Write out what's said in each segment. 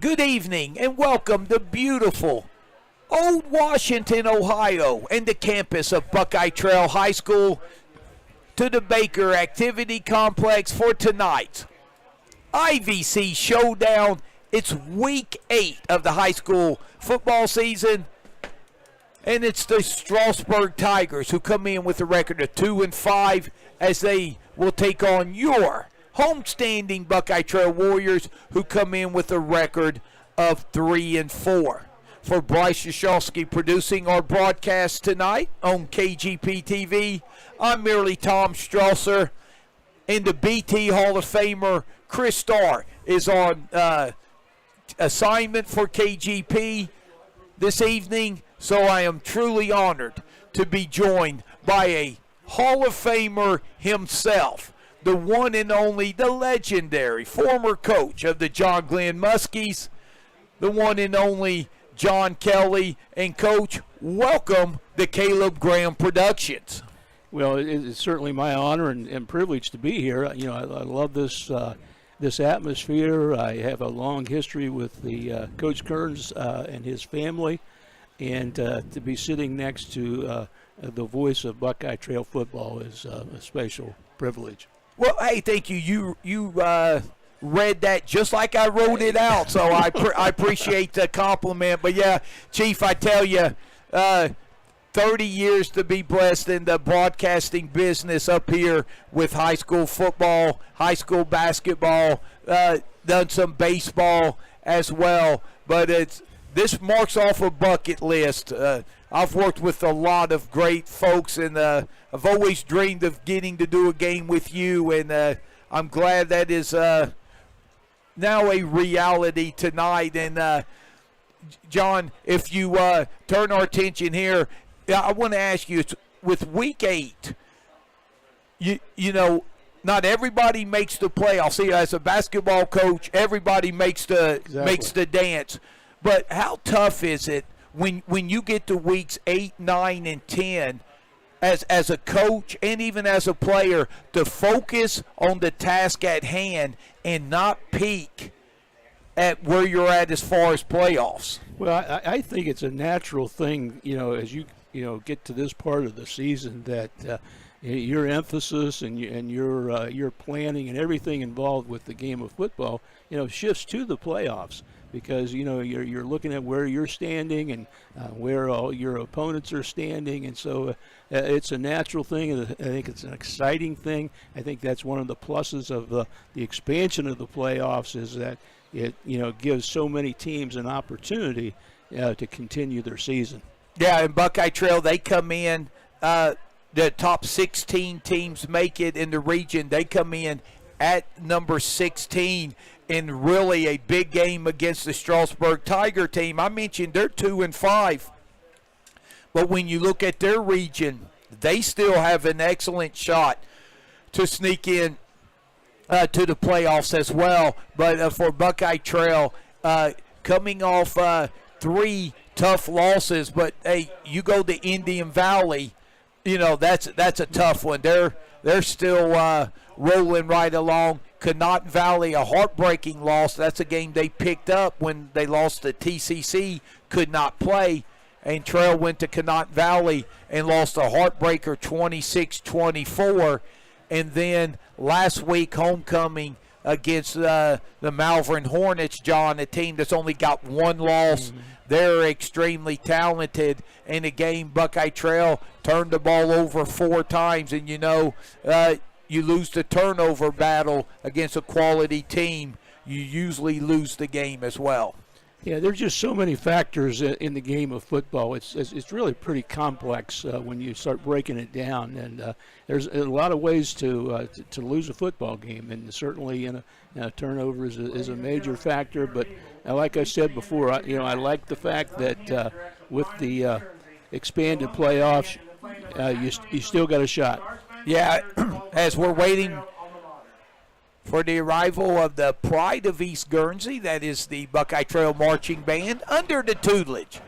Good evening and welcome to beautiful Old Washington, Ohio, and the campus of Buckeye Trail High School to the Baker Activity Complex for tonight's IVC Showdown. It's week 8 of the high school football season, and it's the Strasburg Tigers who come in with a record of 2-5 as they will take on your homestanding Buckeye Trail Warriors who come in with a record of 3-4. For Bryce Yashowski producing our broadcast tonight on KGP TV, I'm merely Tom Strasser, and the BT Hall of Famer Chris Starr is on assignment for KGP this evening, so I am truly honored to be joined by a Hall of Famer himself, the one and only, the legendary former coach of the John Glenn Muskies, the one and only John Kelly. And Coach, welcome to Caleb Graham Productions. Well, it's certainly my honor and privilege to be here. You know, I love this this atmosphere. I have a long history with the Coach Kearns and his family, and to be sitting next to the voice of Buckeye Trail football is a special privilege. Well, hey, thank you. You read that just like I wrote it out, so I appreciate the compliment. But, yeah, Chief, I tell you, 30 years to be blessed in the broadcasting business up here with high school football, high school basketball, done some baseball as well. But this marks off a bucket list. I've worked with a lot of great folks, and I've always dreamed of getting to do a game with you, and I'm glad that is now a reality tonight. And, John, if you turn our attention here, I want to ask you, with Week 8, you know, not everybody makes the playoffs. See, as a basketball coach, everybody makes the dance. But how tough is it when you get to weeks 8, 9, and 10 as a coach and even as a player to focus on the task at hand and not peak at where you're at as far as playoffs? Well, I think it's a natural thing, you know, as you get to this part of the season, that your emphasis and your planning and everything involved with the game of football, you know, shifts to the playoffs, because you know you're looking at where you're standing and where all your opponents are standing, and so it's a natural thing, and I think it's an exciting thing. I think that's one of the pluses of the expansion of the playoffs, is that it gives so many teams an opportunity to continue their season. Yeah, and Buckeye Trail, they come in, the top 16 teams make it in the region. They come in at number 16 in really a big game against the Strasburg Tiger team. I mentioned they're 2-5. But when you look at their region, they still have an excellent shot to sneak in to the playoffs as well. But for Buckeye Trail, coming off 3 tough losses, but hey, you go to Indian Valley, you know, that's a tough one. They're still rolling right along. Canot Valley, a heartbreaking loss. That's a game they picked up when they lost to TCC, could not play, and Trail went to Canot Valley and lost a heartbreaker 26-24. And then last week, homecoming against the Malvern Hornets, John, a team that's only got 1 loss. Mm-hmm. They're extremely talented. In a game, Buckeye Trail turned the ball over 4 times, and you lose the turnover battle against a quality team, you usually lose the game as well. Yeah, there's just so many factors in the game of football. It's really pretty complex when you start breaking it down, and there's a lot of ways to lose a football game, and certainly turnover is a major factor. But like I said before, I like the fact that with the expanded playoffs, you still got a shot. Yeah, as we're waiting for the arrival of the Pride of East Guernsey, that is the Buckeye Trail Marching Band, under the tutelage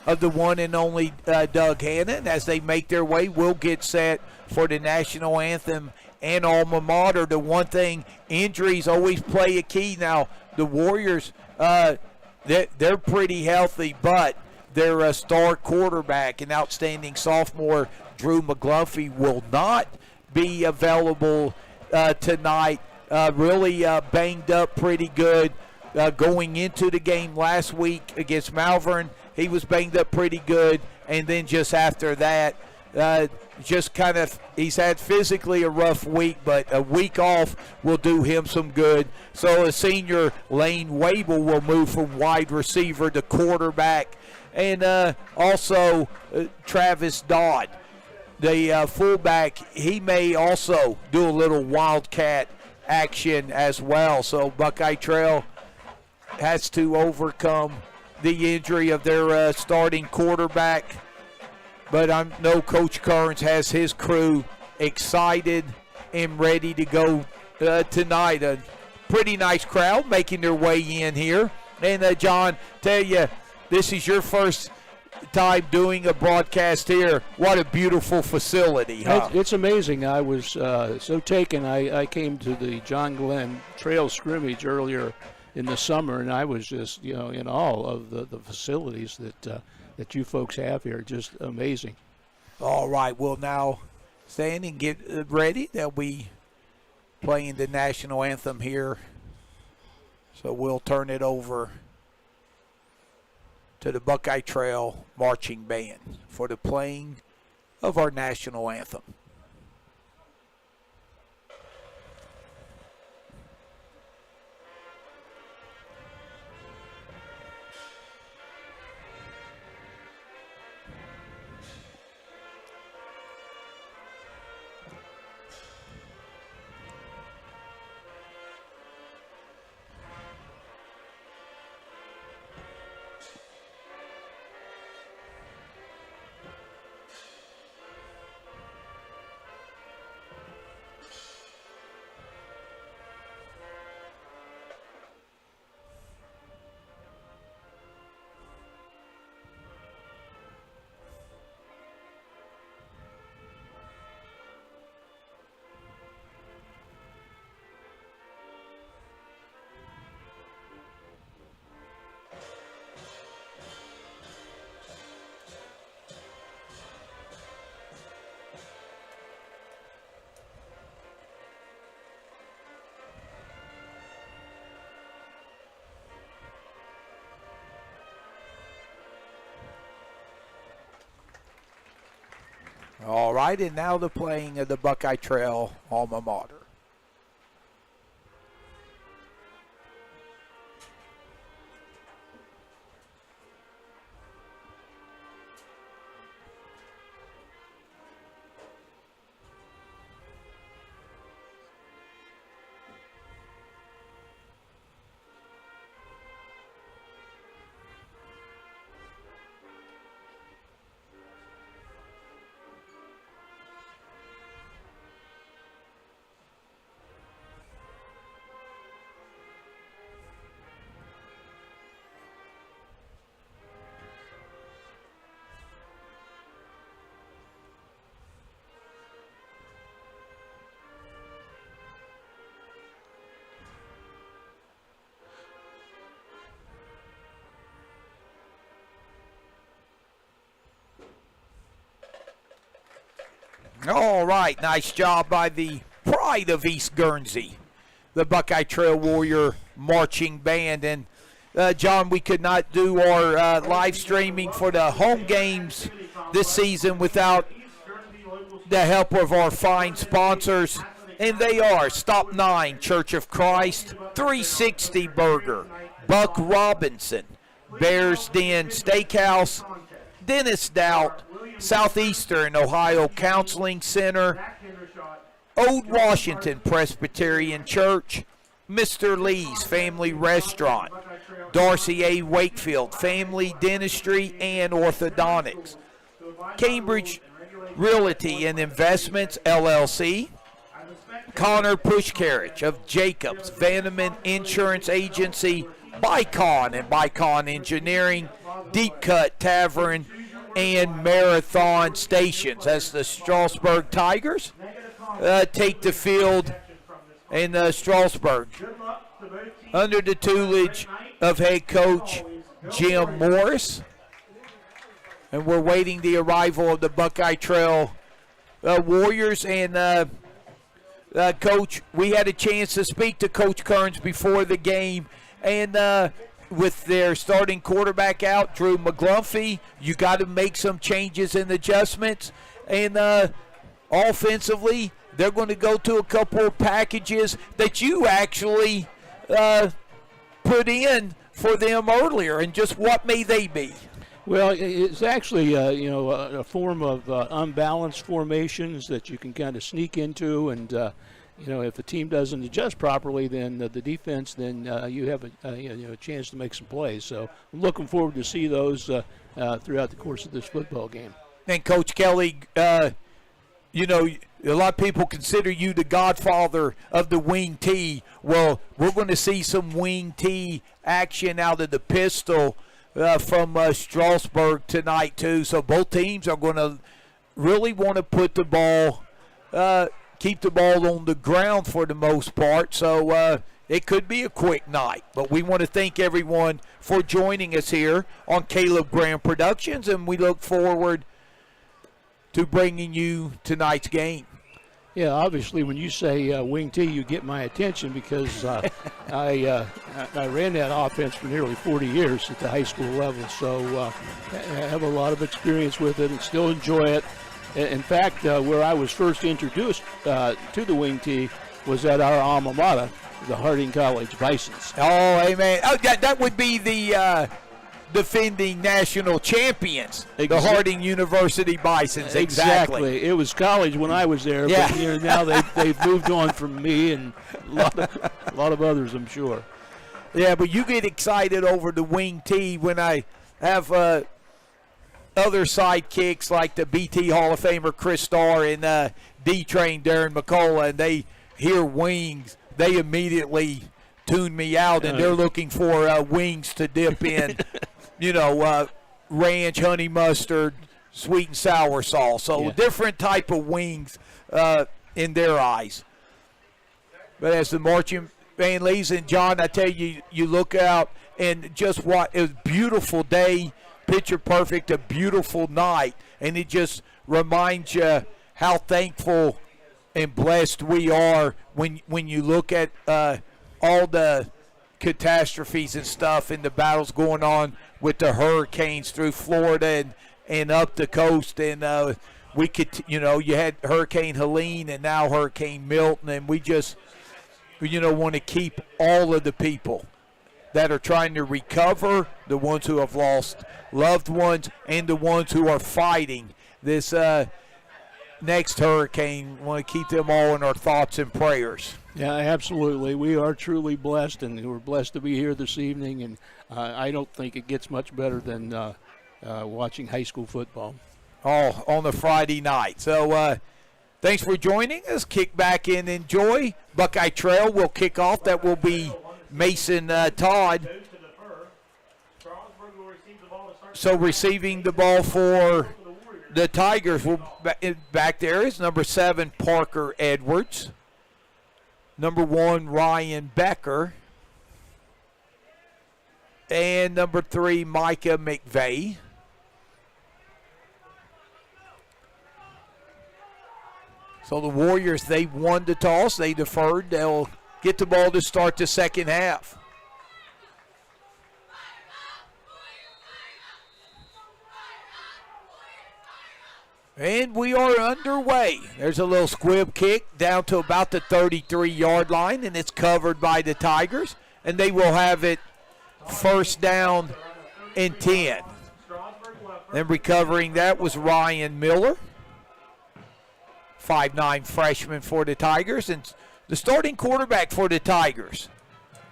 of the one and only Doug Hannon. As they make their way, we'll get set for the national anthem and alma mater. The one thing, injuries always play a key. Now, the Warriors, they're pretty healthy, but their star quarterback and outstanding sophomore Drew McGluffey will not be available tonight. Really banged up pretty good going into the game last week against Malvern. He was banged up pretty good, and then just after that, just kind of, he's had physically a rough week, but a week off will do him some good. So a senior, Lane Wable, will move from wide receiver to quarterback, and also Travis Dodd, the fullback, he may also do a little wildcat action as well. So Buckeye Trail has to overcome the injury of their starting quarterback. But I know Coach Kearns has his crew excited and ready to go tonight. A pretty nice crowd making their way in here. And John, tell you, this is your first time doing a broadcast here. What a beautiful facility, huh? It's amazing. I was so taken. I came to the John Glenn Trail scrimmage earlier in the summer, and I was just, in awe of the facilities that you folks have here. Just amazing. All right, we'll now stand and get ready. They'll be playing the national anthem here. So we'll turn it over to the Buckeye Trail Marching Band for the playing of our national anthem. All right, and now the playing of the Buckeye Trail alma mater. All right, nice job by the pride of East Guernsey, the Buckeye Trail Warrior Marching Band. And, John, we could not do our live streaming for the home games this season without the help of our fine sponsors. And they are Stop 9 Church of Christ, 360 Burger, Buck Robinson, Bears Den Steakhouse, Dennis Doubt, Southeastern Ohio Counseling Center, Old Washington Presbyterian Church, Mr. Lee's Family Restaurant, Darcy A. Wakefield Family Dentistry and Orthodontics, Cambridge Realty and Investments, LLC, Connor Pushcarriage of Jacobs Vandeman Insurance Agency, Bicon and Bicon Engineering, Deep Cut Tavern, and Marathon Stations. That's the Strasburg Tigers. take the field in Strasburg. Under the tutelage of head coach Jim Morris. And we're waiting the arrival of the Buckeye Trail Warriors. And, Coach, we had a chance to speak to Coach Kearns before the game. And with their starting quarterback out, Drew McGlumphy, you got to make some changes and adjustments. And offensively, they're going to go to a couple of packages that you actually put in for them earlier. And just what may they be? Well, it's actually, a form of unbalanced formations that you can kind of sneak into, and if the team doesn't adjust properly, then the defense, then you have a chance to make some plays. So I'm looking forward to see those throughout the course of this football game. And Coach Kelly, a lot of people consider you the godfather of the wing tee. Well, we're going to see some wing tee action out of the pistol from Strasburg tonight too. So both teams are going to really want to put the ball, keep the ball on the ground for the most part. So it could be a quick night. But we want to thank everyone for joining us here on Caleb Graham Productions, and we look forward to bringing you tonight's game. Yeah, obviously, when you say wing tee, you get my attention because I ran that offense for nearly 40 years at the high school level, so I have a lot of experience with it and still enjoy it. In fact, where I was first introduced to the wing tee was at our alma mater, the Harding College Bisons. Oh, amen. Oh, that would be the defending national champions, the Harding University Bisons. Exactly. It was college when I was there, yeah. But now they've moved on from me and a lot of others, I'm sure. Yeah, but you get excited over the wing tee when I have other sidekicks like the BT Hall of Famer Chris Starr and D-Train Darren McCullough, and they hear wings, they immediately tune me out, and they're looking for wings to dip in. Ranch, honey mustard, sweet and sour sauce. So different type of wings in their eyes. But as the marching band leaves, and John, I tell you, you look out and just what it was a beautiful day, picture perfect, a beautiful night, and it just reminds you how thankful and blessed we are when you look at all the catastrophes and stuff and the battles going on with the hurricanes through Florida and up the coast. And we could, you had Hurricane Helene and now Hurricane Milton, and we just, want to keep all of the people that are trying to recover, the ones who have lost loved ones, and the ones who are fighting this next hurricane. We want to keep them all in our thoughts and prayers. Yeah, absolutely. We are truly blessed, and we're blessed to be here this evening, and I don't think it gets much better than watching high school football. Oh, on a Friday night. So thanks for joining us. Kick back and enjoy. Buckeye Trail will kick off. That will be Mason Todd. So receiving the ball for the Tigers back there is number 7, Parker Edwards. Number 1, Ryan Becker. And number 3, Micah McVeigh. So the Warriors, they won the toss. They deferred. They'll get the ball to start the second half. And we are underway. There's a little squib kick down to about the 33-yard line, and it's covered by the Tigers. And they will have it first down and 10. And recovering that was Ryan Miller, 5'9" freshman for the Tigers. And the starting quarterback for the Tigers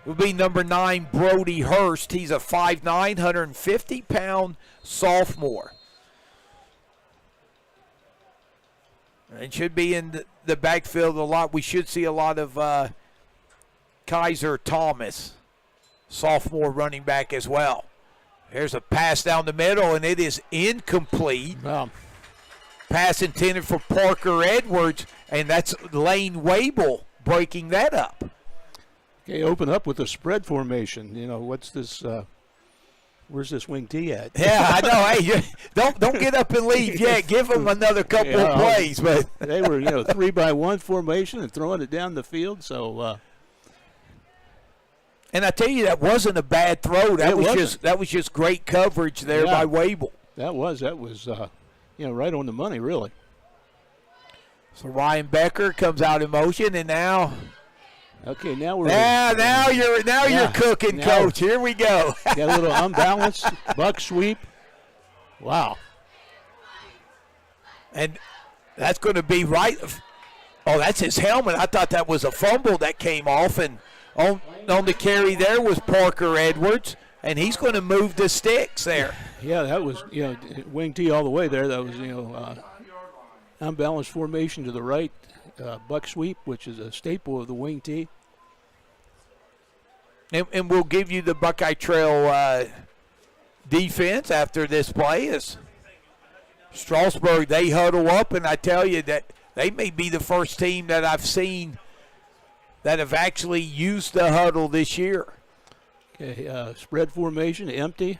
will be number 9, Brody Hurst. He's a 5'9", 150-pound sophomore. And should be in the backfield a lot. We should see a lot of Kaiser Thomas, sophomore running back as well. There's a pass down the middle, and it is incomplete. Wow. Pass intended for Parker Edwards, and that's Lane Wable breaking that up. Okay, open up with a spread formation. You know, what's this? Where's this wing T at? Yeah, I know. Hey, don't get up and leave yet. Give them another couple of plays. But they were, 3-by-1 formation and throwing it down the field. So, and I tell you, that wasn't a bad throw. That was just great coverage there by Wable. That was right on the money, really. So Ryan Becker comes out in motion, and now. Okay, now we're. Now you're cooking, Coach. Here we go. Got a little unbalanced buck sweep. Wow. And that's going to be right. Oh, that's his helmet. I thought that was a fumble that came off, and on the carry there was Parker Edwards, and he's going to move the sticks there. Yeah, that was wing T all the way there. That was unbalanced formation to the right. Buck sweep, which is a staple of the wing T. And we'll give you the Buckeye Trail defense after this play. Is Strasburg, they huddle up, and I tell you that they may be the first team that I've seen that have actually used the huddle this year. Okay, spread formation, empty.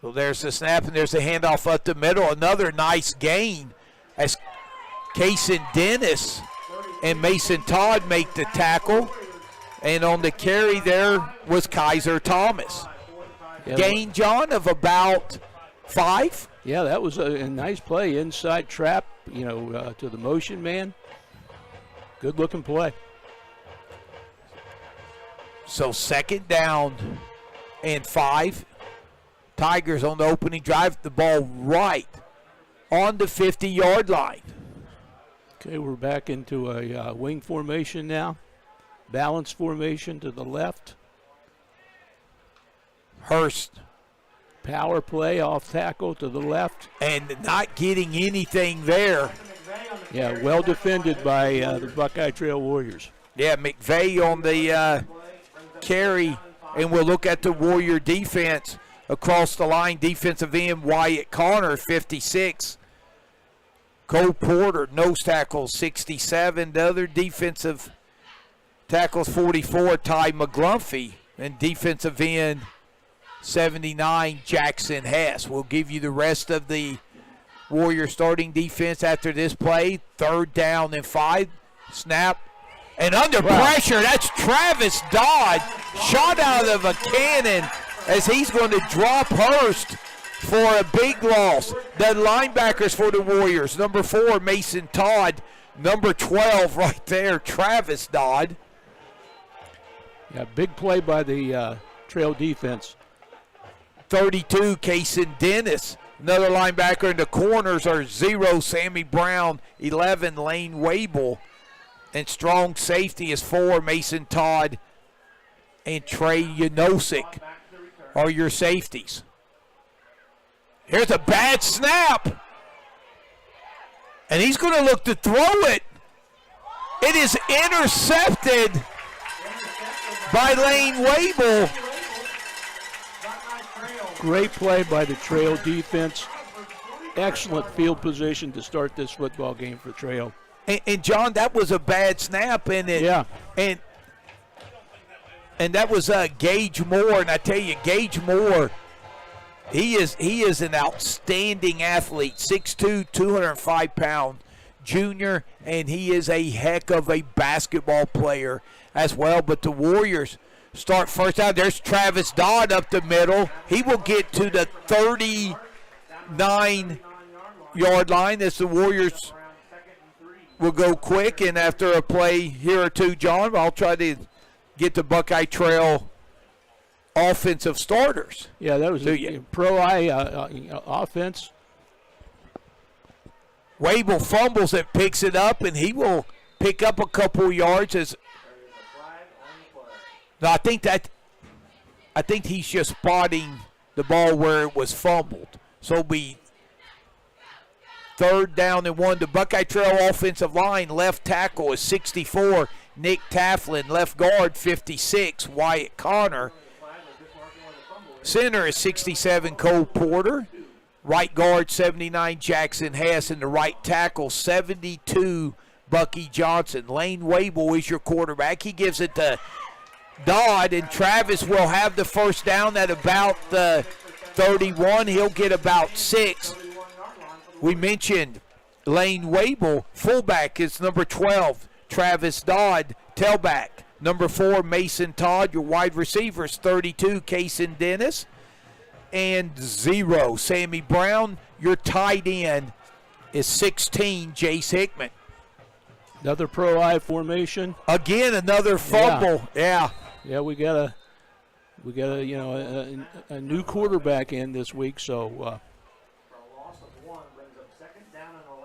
Well, there's the snap, and there's the handoff up the middle. Another nice gain as Kason Dennis and Mason Todd make the tackle. And on the carry there was Kaiser Thomas. Gain, John, of about 5. Yeah, that was a nice play. Inside trap, to the motion man. Good-looking play. So 2nd down and 5. Tigers on the opening drive, the ball right on the 50-yard line. Okay, we're back into a wing formation now. Balance formation to the left. Hurst. Power play off tackle to the left. And not getting anything there. Yeah, well defended by the Buckeye Trail Warriors. Yeah, McVeigh on the carry, and we'll look at the Warrior defense across the line. Defensive end Wyatt Connor, 56. Cole Porter, nose tackle, 67. The other defensive tackles, 44, Ty McGlumphy. And defensive end, 79, Jackson Hess. We'll give you the rest of the Warrior starting defense after this play. 3rd down and 5. Snap. And under pressure, that's Travis Dodd. Shot out of a cannon as he's going to drop Hurst for a big loss. The linebackers for the Warriors, number 4, Mason Todd. Number 12 right there, Travis Dodd. Yeah, big play by the Trail defense. 32, Kason Dennis. Another linebacker in the corners are 0, Sammy Brown. 11, Lane Wable. And strong safety is 4, Mason Todd and Trey Yanosic are your safeties. Here's a bad snap. And he's going to look to throw it. It is intercepted by Lane Wable. Great play by the Trail defense. Excellent field position to start this football game for Trail. And John, that was a bad snap, and that was Gage Moore. And I tell you, Gage Moore, he is an outstanding athlete, 6'2", 205-pound junior, and he is a heck of a basketball player as well. But the Warriors start first down. There's Travis Dodd up the middle. He will get to the 39-yard line as the Warriors will go quick. And after a play here or two, John, I'll try to get the Buckeye Trail offensive starters. Yeah, that was a pro-eye offense. Wable fumbles it, picks it up, and he will pick up a couple yards. I think he's just spotting the ball where it was fumbled. So it'll be 3rd down and 1. The Buckeye Trail offensive line, left tackle is 64, Nick Taflin. Left guard, 56, Wyatt Connor. Center is 67, Cole Porter. Right guard, 79, Jackson Hess. And the right tackle, 72, Bucky Johnson. Lane Wable is your quarterback. He gives it to Dodd, and Travis will have the first down at about the 31. He'll get about 6. We mentioned Lane Wable, fullback, is number 12. Travis Dodd, tailback. Number 4, Mason Todd. Your wide receivers, 32, Kaysen Dennis. And 0, Sammy Brown. Your tight end is 16, Jace Hickman. Another pro I formation. Again, another fumble. Yeah. Yeah, we got a a new quarterback in this week, so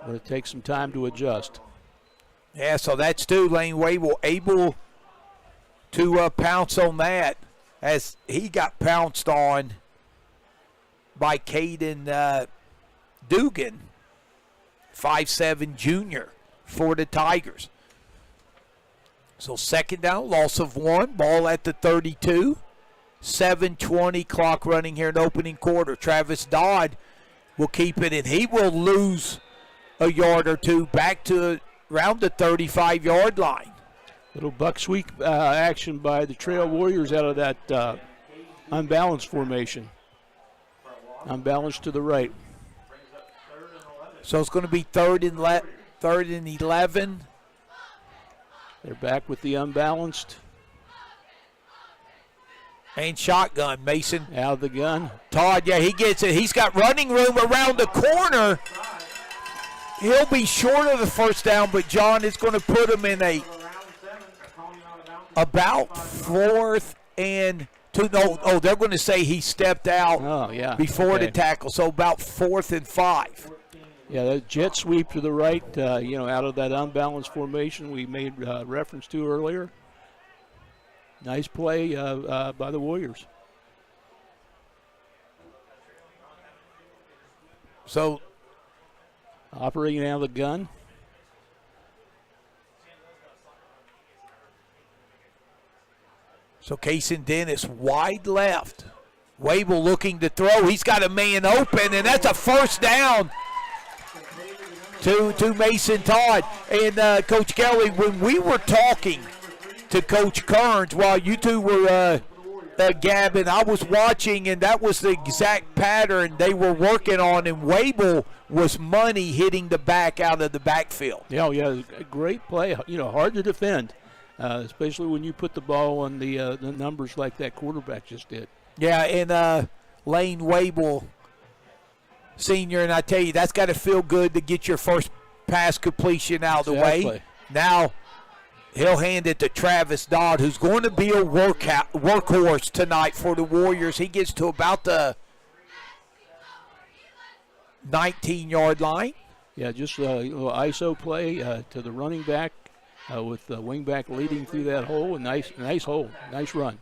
going to take some time to adjust. Yeah, so that's 2. Lane Wable able to pounce on that as he got pounced on by Caden Dugan, 5'7" junior for the Tigers. So second down, loss of 1, ball at the 32. 7:20 clock running here in the opening quarter. Travis Dodd will keep it, and he will lose a yard or 2 back to around the 35-yard line. Little buck sweep action by the Trail Warriors out of that unbalanced formation. Unbalanced to the right. So it's going to be third and 11. They're back with the unbalanced. And shotgun, Mason. Out of the gun. Todd, yeah, he gets it. He's got running room around the corner. He'll be short of the first down, but John is going to put him in about 4th and 2. No, they're going to say he stepped out before the tackle, so about 4th and 5. Yeah, that jet sweep to the right, out of that unbalanced formation we made reference to earlier. Nice play by the Warriors. So operating out of the gun. So Kaysen Dennis wide left. Wable looking to throw. He's got a man open, and that's a first down to Mason Todd. And Coach Kelly, when we were talking to Coach Kearns while you two were gabbing, I was watching, and that was the exact pattern they were working on, and Wable was money hitting the back out of the backfield. Yeah, a great play. Hard to defend, especially when you put the ball on the numbers like that quarterback just did. Yeah, and Lane Wable, senior, and I tell you, that's got to feel good to get your first pass completion out of the way. Now he'll hand it to Travis Dodd, who's going to be a workhorse tonight for the Warriors. He gets to about the 19-yard line. Yeah, just a little ISO play to the running back with the wing back leading through that hole. Nice hole, nice run.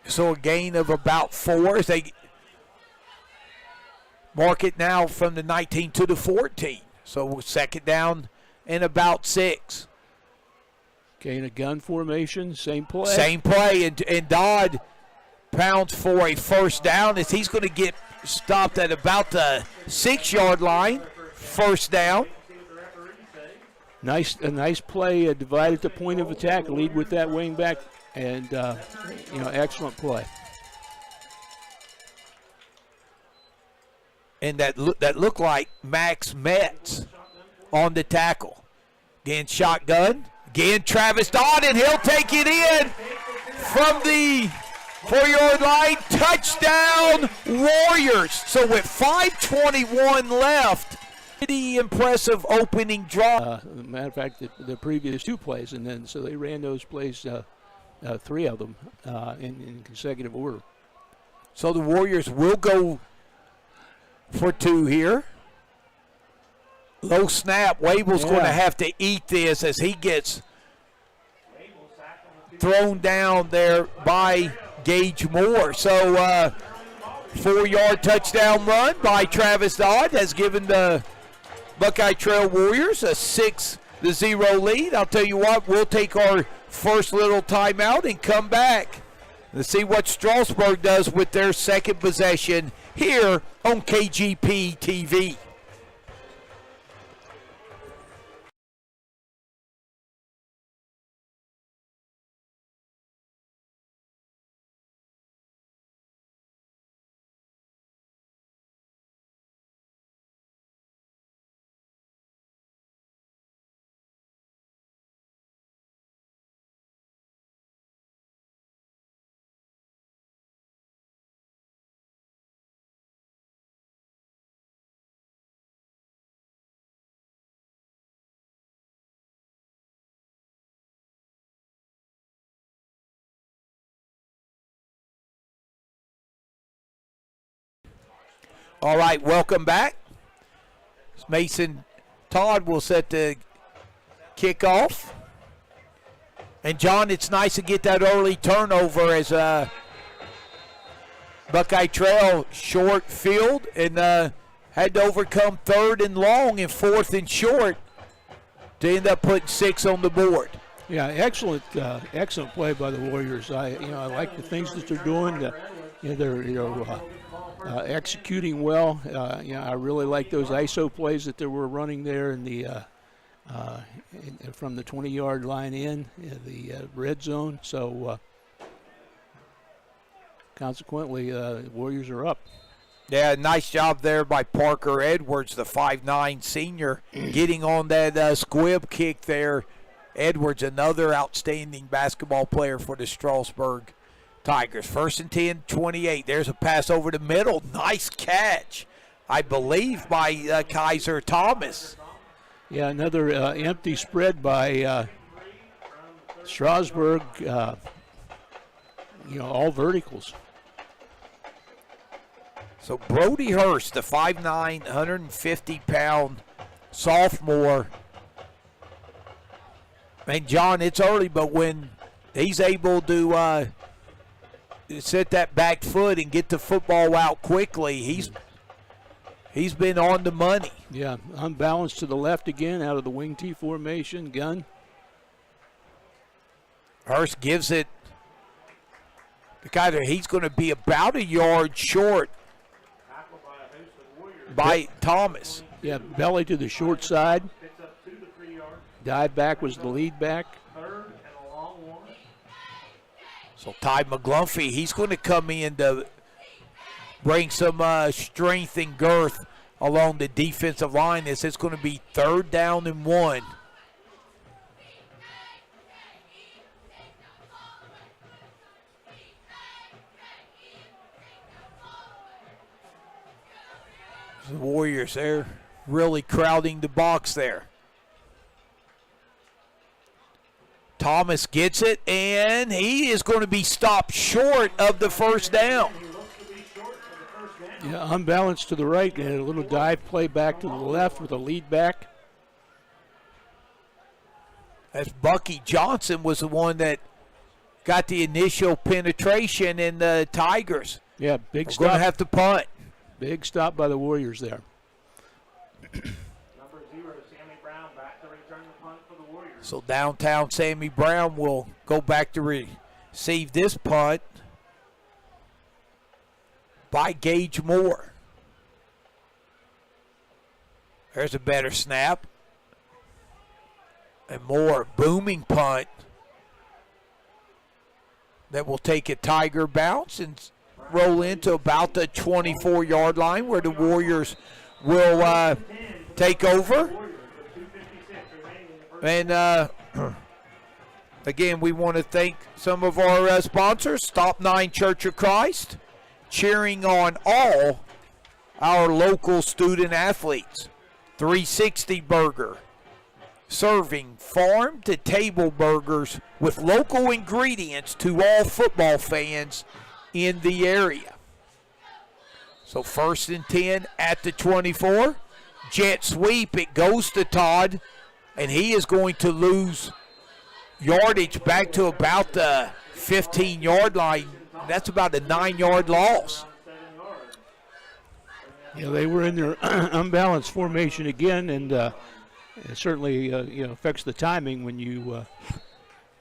So a gain of about 4 as they mark it now from the 19 to the 14. So second down and about 6. Okay, in a gun formation, same play. Same play, and Dodd pounds for a first down as he's going to get stopped at about the 6-yard line. First down. A nice play, divided the point of attack, lead with that wing back, and excellent play. And that looked like Max Metz on the tackle. Again, shotgun. Again, Travis Dodd, and he'll take it in from the 4-yard line. Touchdown, Warriors. So with 5:21 left, pretty impressive opening draw. Matter of fact, the previous 2 plays, and then so they ran those plays, 3 of them in consecutive order. So the Warriors will go for 2 here. Low snap. Wable's going to have to eat this as he gets thrown down there by Gage Moore. So 4-yard touchdown run by Travis Dodd has given the Buckeye Trail Warriors a 6-0 lead. I'll tell you what, we'll take our first little timeout and come back to see what Strasburg does with their second possession here on KGP TV. All right, welcome back. Mason Todd will set the kickoff. And, John, it's nice to get that early turnover as Buckeye Trail short field and had to overcome 3rd and long and 4th and short to end up putting 6 on the board. Yeah, excellent play by the Warriors. I like the things that they're doing. They're executing well. I really like those ISO plays that they were running there in the from the 20-yard line in the red zone. So consequently, Warriors are up. Yeah, nice job there by Parker Edwards, the 5'9 senior, getting on that squib kick there. Edwards, another outstanding basketball player for the Strasburg Tigers. 1st and 10, 28. There's a pass over the middle. Nice catch, I believe, by Kaiser Thomas. Yeah, another empty spread by Strasburg. All verticals. So Brody Hurst, the 5'9", 150-pound sophomore. And, John, it's early, but when he's able to set that back foot and get the football out quickly, he's been on the money. Yeah, unbalanced to the left again out of the wing T formation, gun. Hurst gives it the guy there. He's going to be about a yard short by Thomas. Yeah, belly to the short side. Dive back was the lead back. So Ty McGlumphy, he's going to come in to bring some strength and girth along the defensive line. It's going to be 3rd down and 1. The Warriors there really crowding the box there. Thomas gets it, and he is going to be stopped short of the 1st down. Yeah, unbalanced to the right, and a little dive play back to the left with a lead back. As Bucky Johnson was the one that got the initial penetration in the Tigers. Yeah, big stop. Going to have to punt. Big stop by the Warriors there. So downtown Sammy Brown will go back to receive this punt by Gage Moore. There's a better snap. And Moore, booming punt that will take a Tiger bounce and roll into about the 24-yard line where the Warriors will take over. And, again, we want to thank some of our sponsors, Stop 9 Church of Christ, cheering on all our local student athletes. 360 Burger, serving farm-to-table burgers with local ingredients to all football fans in the area. So 1st and 10 at the 24. Jet sweep, it goes to Todd. And he is going to lose yardage back to about the 15-yard line. That's about a 9-yard loss. Yeah, they were in their unbalanced formation again, and it certainly affects the timing when you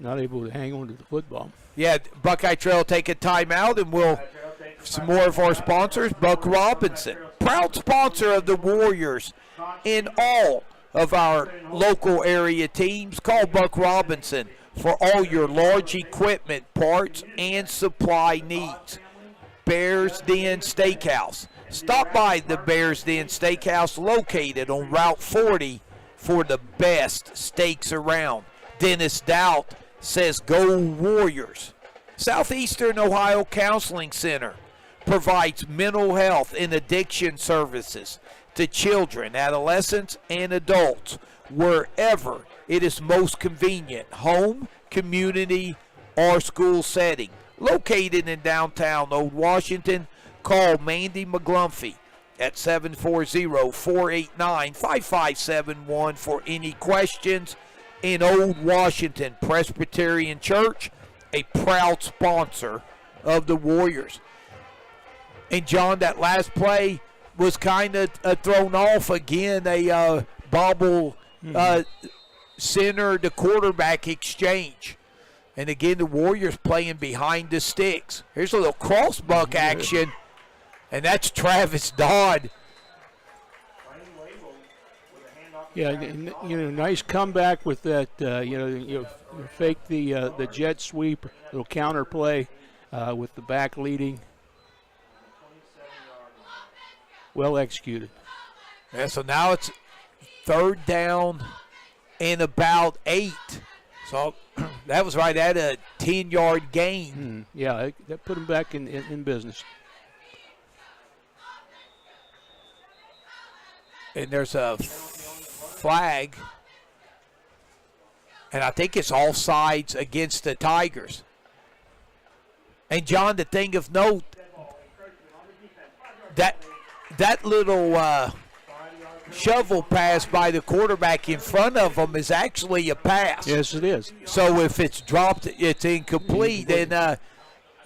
not able to hang on to the football. Yeah, Buckeye Trail take a timeout, and we'll some more of our sponsors. Buck Robinson, proud sponsor of the Warriors in all of our local area teams. Call Buck Robinson for all your large equipment, parts, and supply needs. Bears Den Steakhouse. Stop by the Bears Den Steakhouse located on Route 40 for the best steaks around. Dennis Doubt says go Warriors. Southeastern Ohio Counseling Center provides mental health and addiction services to children, adolescents, and adults wherever it is most convenient, home, community, or school setting. Located in downtown Old Washington, call Mandy McGlumphy at 740-489-5571 for any questions. In Old Washington Presbyterian Church, a proud sponsor of the Warriors. And, John, that last play was kind of thrown off again, a bobble center to quarterback exchange. And, again, the Warriors playing behind the sticks. Here's a little cross-buck action, and that's Travis Dodd. Yeah, nice comeback with that. You fake the jet sweep, little counter play with the back leading. Well executed. Yeah, so now it's 3rd down and about 8. So that was right at a 10-yard gain. Yeah, that put him back in business. And there's a flag, and I think it's all sides against the Tigers. And, John, the thing of note, that little shovel pass by the quarterback in front of him is actually a pass. Yes, it is. So if it's dropped, it's incomplete. And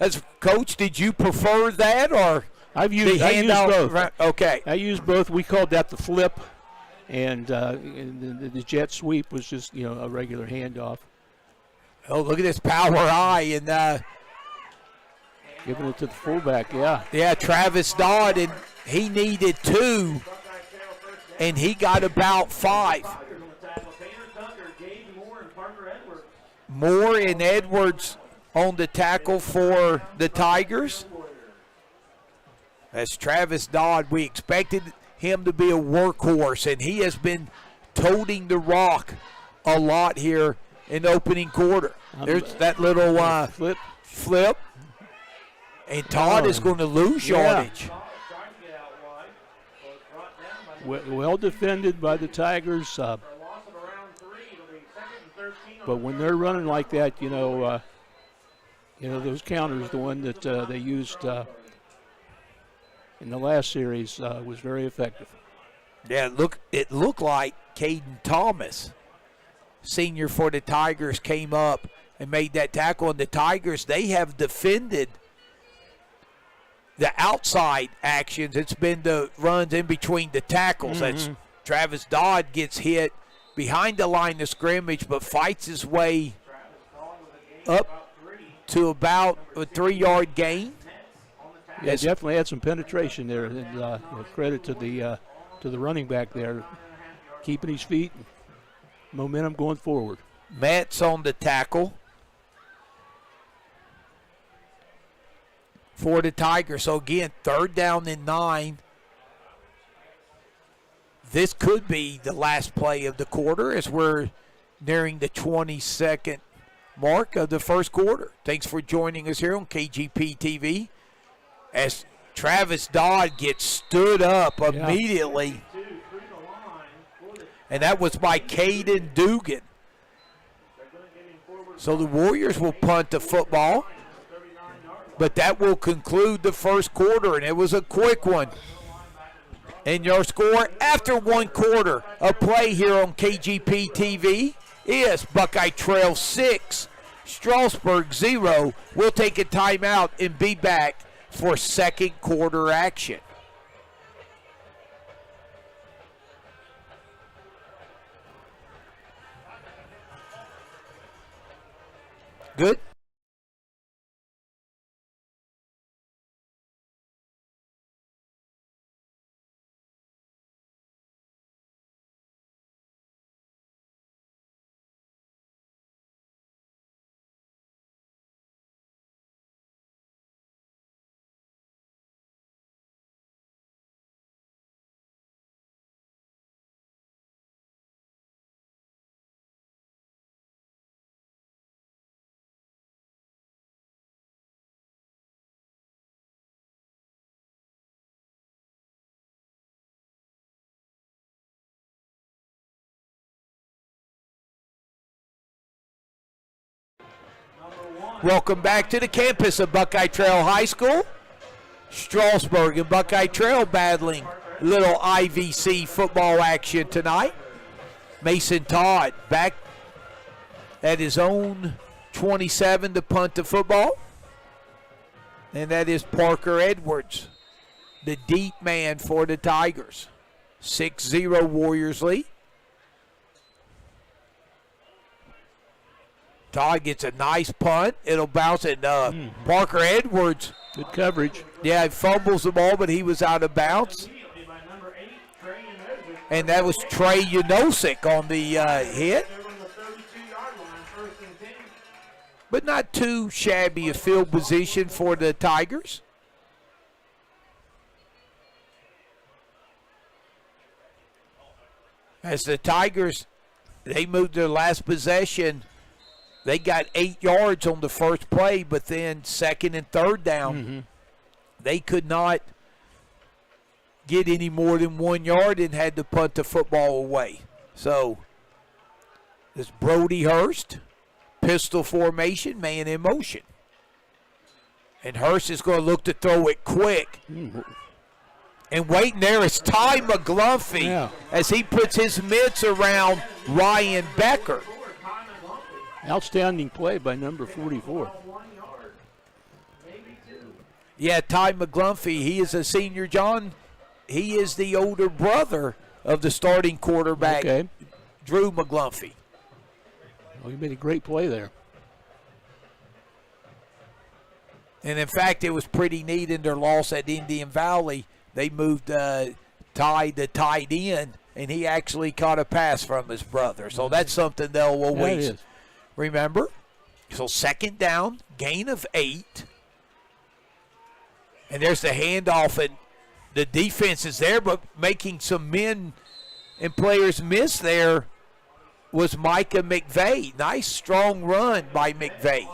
as coach, did you prefer that, or I used both. Okay. I used both. We called that the flip, and the jet sweep was just a regular handoff. Oh, look at this power eye, and giving it to the fullback. Yeah, Travis Dodd, and he needed 2, and he got about 5. Moore and Edwards on the tackle for the Tigers. As Travis Dodd, we expected him to be a workhorse, and he has been toting the rock a lot here in the opening quarter. There's that little flip. And Todd is going to lose yardage. Well defended by the Tigers. But when they're running like that, those counters, the one that they used in the last series was very effective. Yeah, it looked like Caden Thomas, senior for the Tigers, came up and made that tackle. And the Tigers, they have defended the outside actions. It's been the runs in between the tackles. That's Travis Dodd gets hit behind the line of scrimmage, but fights his way up to about a 3-yard gain. Yeah, definitely had some penetration there. And credit to the running back there, keeping his feet, momentum going forward. Matt's on the tackle for the Tigers. So again, 3rd down and 9. This could be the last play of the quarter as we're nearing the 22nd mark of the first quarter. Thanks for joining us here on KGP TV as Travis Dodd gets stood up immediately. And that was by Caden Dugan. So the Warriors will punt the football. But that will conclude the first quarter, and it was a quick one. And your score after 1 quarter of play here on KGP TV is Buckeye Trail 6, Strasburg 0. We'll take a timeout and be back for second quarter action. Good. Welcome back to the campus of Buckeye Trail High School. Strasburg and Buckeye Trail battling little IVC football action tonight. Mason Todd back at his own 27 to punt the football. And that is Parker Edwards, the deep man for the Tigers. 6-0 Warriors lead. Todd gets a nice punt. It'll bounce it. Parker Edwards. Good coverage. Yeah, he fumbles the ball, but he was out of bounds. And that was Trey Unosik on the hit. But not too shabby a field position for the Tigers. As the Tigers, they moved their last possession. They got 8 yards on the first play, but then second and third down, they could not get any more than 1 yard and had to punt the football away. So this Brody Hurst, pistol formation, man in motion. And Hurst is going to look to throw it quick. And waiting there is Ty McGlumphy as he puts his mitts around Ryan Becker. Outstanding play by number 44. Yeah, Ty McGlumphy, he is a senior, John. He is the older brother of the starting quarterback, Drew McGlumphy. Well, he made a great play there. And, in fact, it was pretty neat in their loss at Indian Valley. They moved Ty to tight end, and he actually caught a pass from his brother. So that's something they'll always remember. So second down, gain of 8. And there's the handoff, and the defense is there, but making some men and players miss there was Micah McVeigh. Nice, strong run by McVeigh.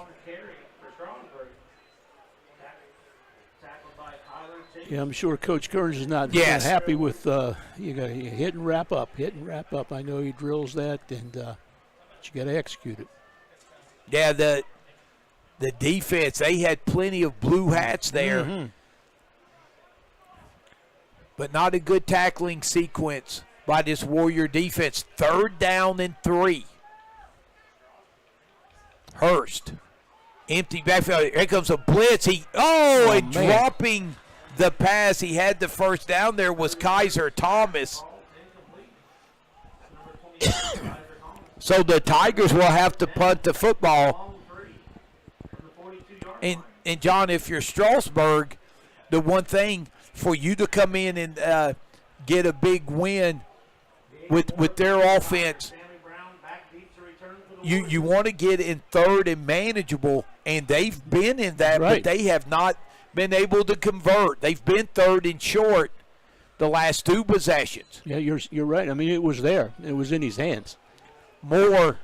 Yeah, I'm sure Coach Kearns is not happy with you got to hit and wrap up. I know he drills that, and but you got to execute it. Yeah, the defense, they had plenty of blue hats there. But not a good tackling sequence by this Warrior defense. Third down and 3. Hurst. Empty backfield. Here comes a blitz. Dropping the pass. He had the first down there was Kaiser Thomas. So the Tigers will have to punt the football. And John, if you're Strasburg, the one thing for you to come in and get a big win with their offense, you want to get in third and manageable, and they've been in that, but they have not been able to convert. They've been third and short the last 2 possessions. Yeah, you're right. I mean, it was there. It was in his hands. Moore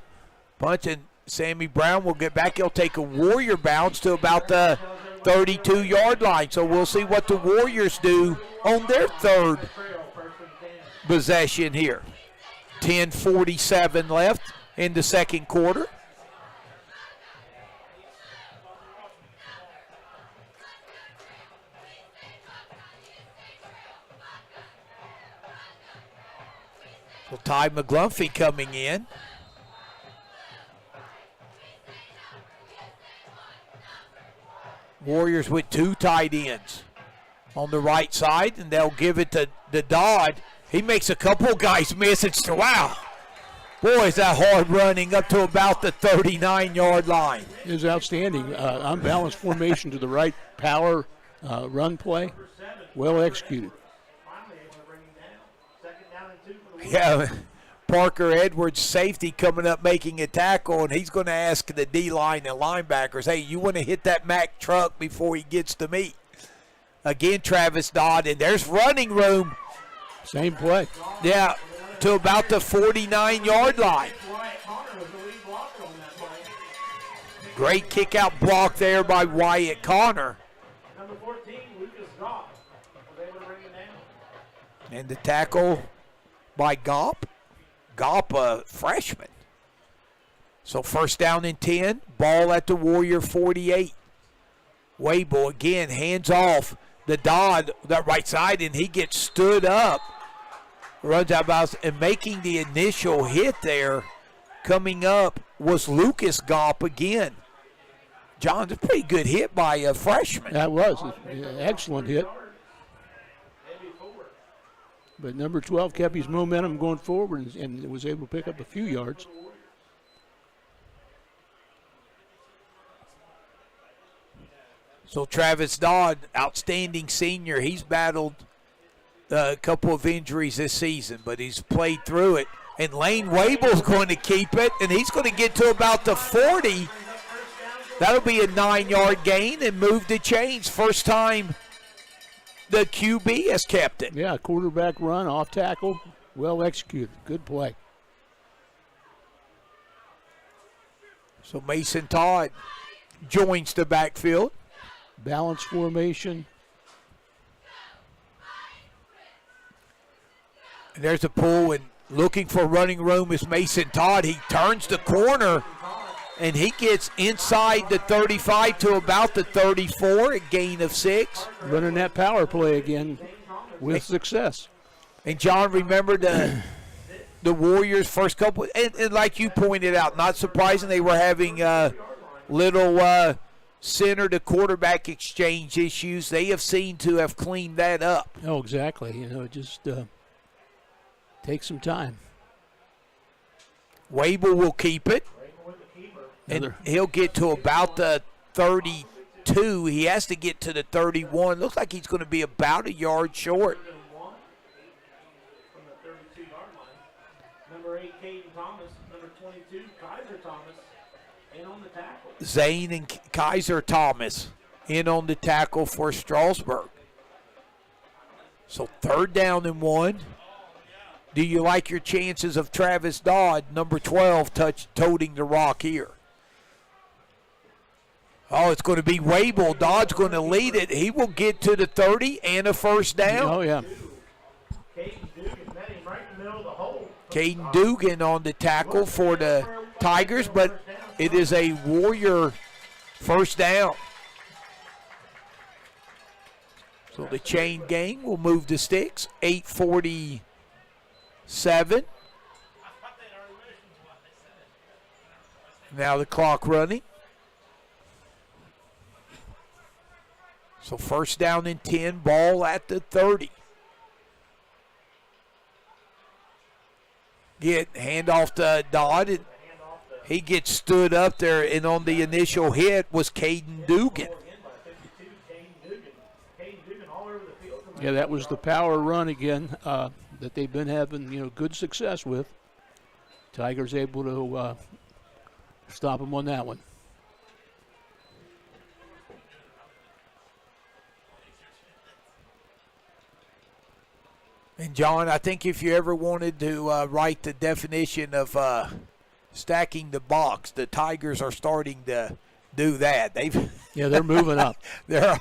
punching. Sammy Brown will get back. He'll take a Warrior bounce to about the 32-yard line. So we'll see what the Warriors do on their third possession here. 10:47 left in the second quarter. So Ty McGlumphy coming in. Warriors with 2 tight ends on the right side, and they'll give it to Dodd. He makes a couple guys miss. Wow. Boy, is that hard running up to about the 39-yard line. It was outstanding. Unbalanced formation to the right, power run play. Well executed. Yeah, Parker Edwards, safety, coming up making a tackle, and he's going to ask the D-line and linebackers, hey, you want to hit that Mack truck before he gets to me. Again, Travis Dodd, and there's running room. Same play. Yeah, to about the 49-yard line. Great kick-out block there by Wyatt Connor. And the tackle by Gopp. Gopp, a freshman. So first down and 10, ball at the Warrior 48. Wable again, hands off the Dodd, that right side, and he gets stood up. Runs out of bounds, and making the initial hit there, coming up, was Lucas Gopp again. John's a pretty good hit by a freshman. That was an excellent hit. But number 12 kept his momentum going forward and was able to pick up a few yards. So Travis Dodd, outstanding senior. He's battled a couple of injuries this season, but he's played through it. And Lane Wable's going to keep it, and he's going to get to about the 40. That'll be a 9-yard gain and move the chains. First time the QB has kept it. Yeah, quarterback run, off tackle, well executed. Good play. So Mason Todd joins the backfield. Balance formation. And there's a pull, and looking for running room is Mason Todd. He turns the corner, and he gets inside the 35 to about the 34, a gain of 6. Running that power play again with success. And John, remember the Warriors' first couple, and like you pointed out, not surprising they were having little center to quarterback exchange issues. They have seemed to have cleaned that up. Oh, exactly. You know, it just takes some time. Wable will keep it. And he'll get to about the 32. He has to get to the 31. Looks like he's going to be about a yard short. From the 32-yard line. Number 8, Caden Thomas. Number 22, Kaiser Thomas. In on the tackle. Zane and Kaiser Thomas in on the tackle for Strasburg. So third down and 1. Do you like your chances of Travis Dodd, number 12, toting the rock here? Oh, it's going to be Wable. Dodd's going to lead it. He will get to the 30 and a first down. Oh, yeah. Caden Dugan on the tackle for the Tigers, but it is a Warrior first down. So the chain gang will move the sticks. 8:47. Now the clock running. So first down and 10, ball at the 30. Hand off to Dodd, and he gets stood up there, and on the initial hit was Caden Dugan. Yeah, that was the power run again that they've been having, good success with. Tigers able to stop them on that one. And John, I think if you ever wanted to write the definition of stacking the box, the Tigers are starting to do that. They're moving up. They're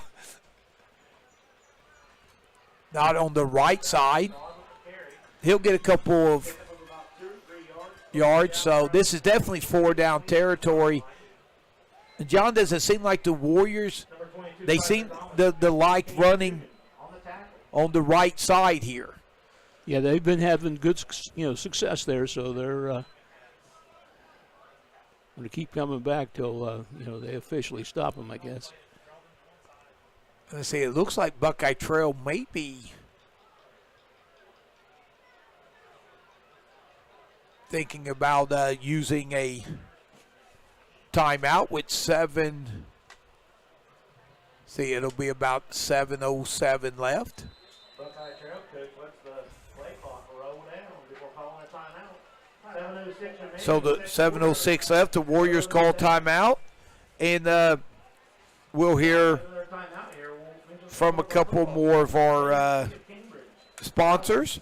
not on the right side. He'll get a couple of yards. So this is definitely 4-down territory. And John, does it seem like the Warriors, they seem the like running on the right side here? Yeah, they've been having good, success there, so they're going to keep coming back till, they officially stop them, I guess. Let's see, it looks like Buckeye Trail may be thinking about using a timeout with 7. See, it'll be about 7:07 left. Buckeye Trail coach lets the play clock roll down before calling a timeout. 7:06 So the 7:06 left, the Warriors call timeout, and we'll hear from a couple more of our sponsors.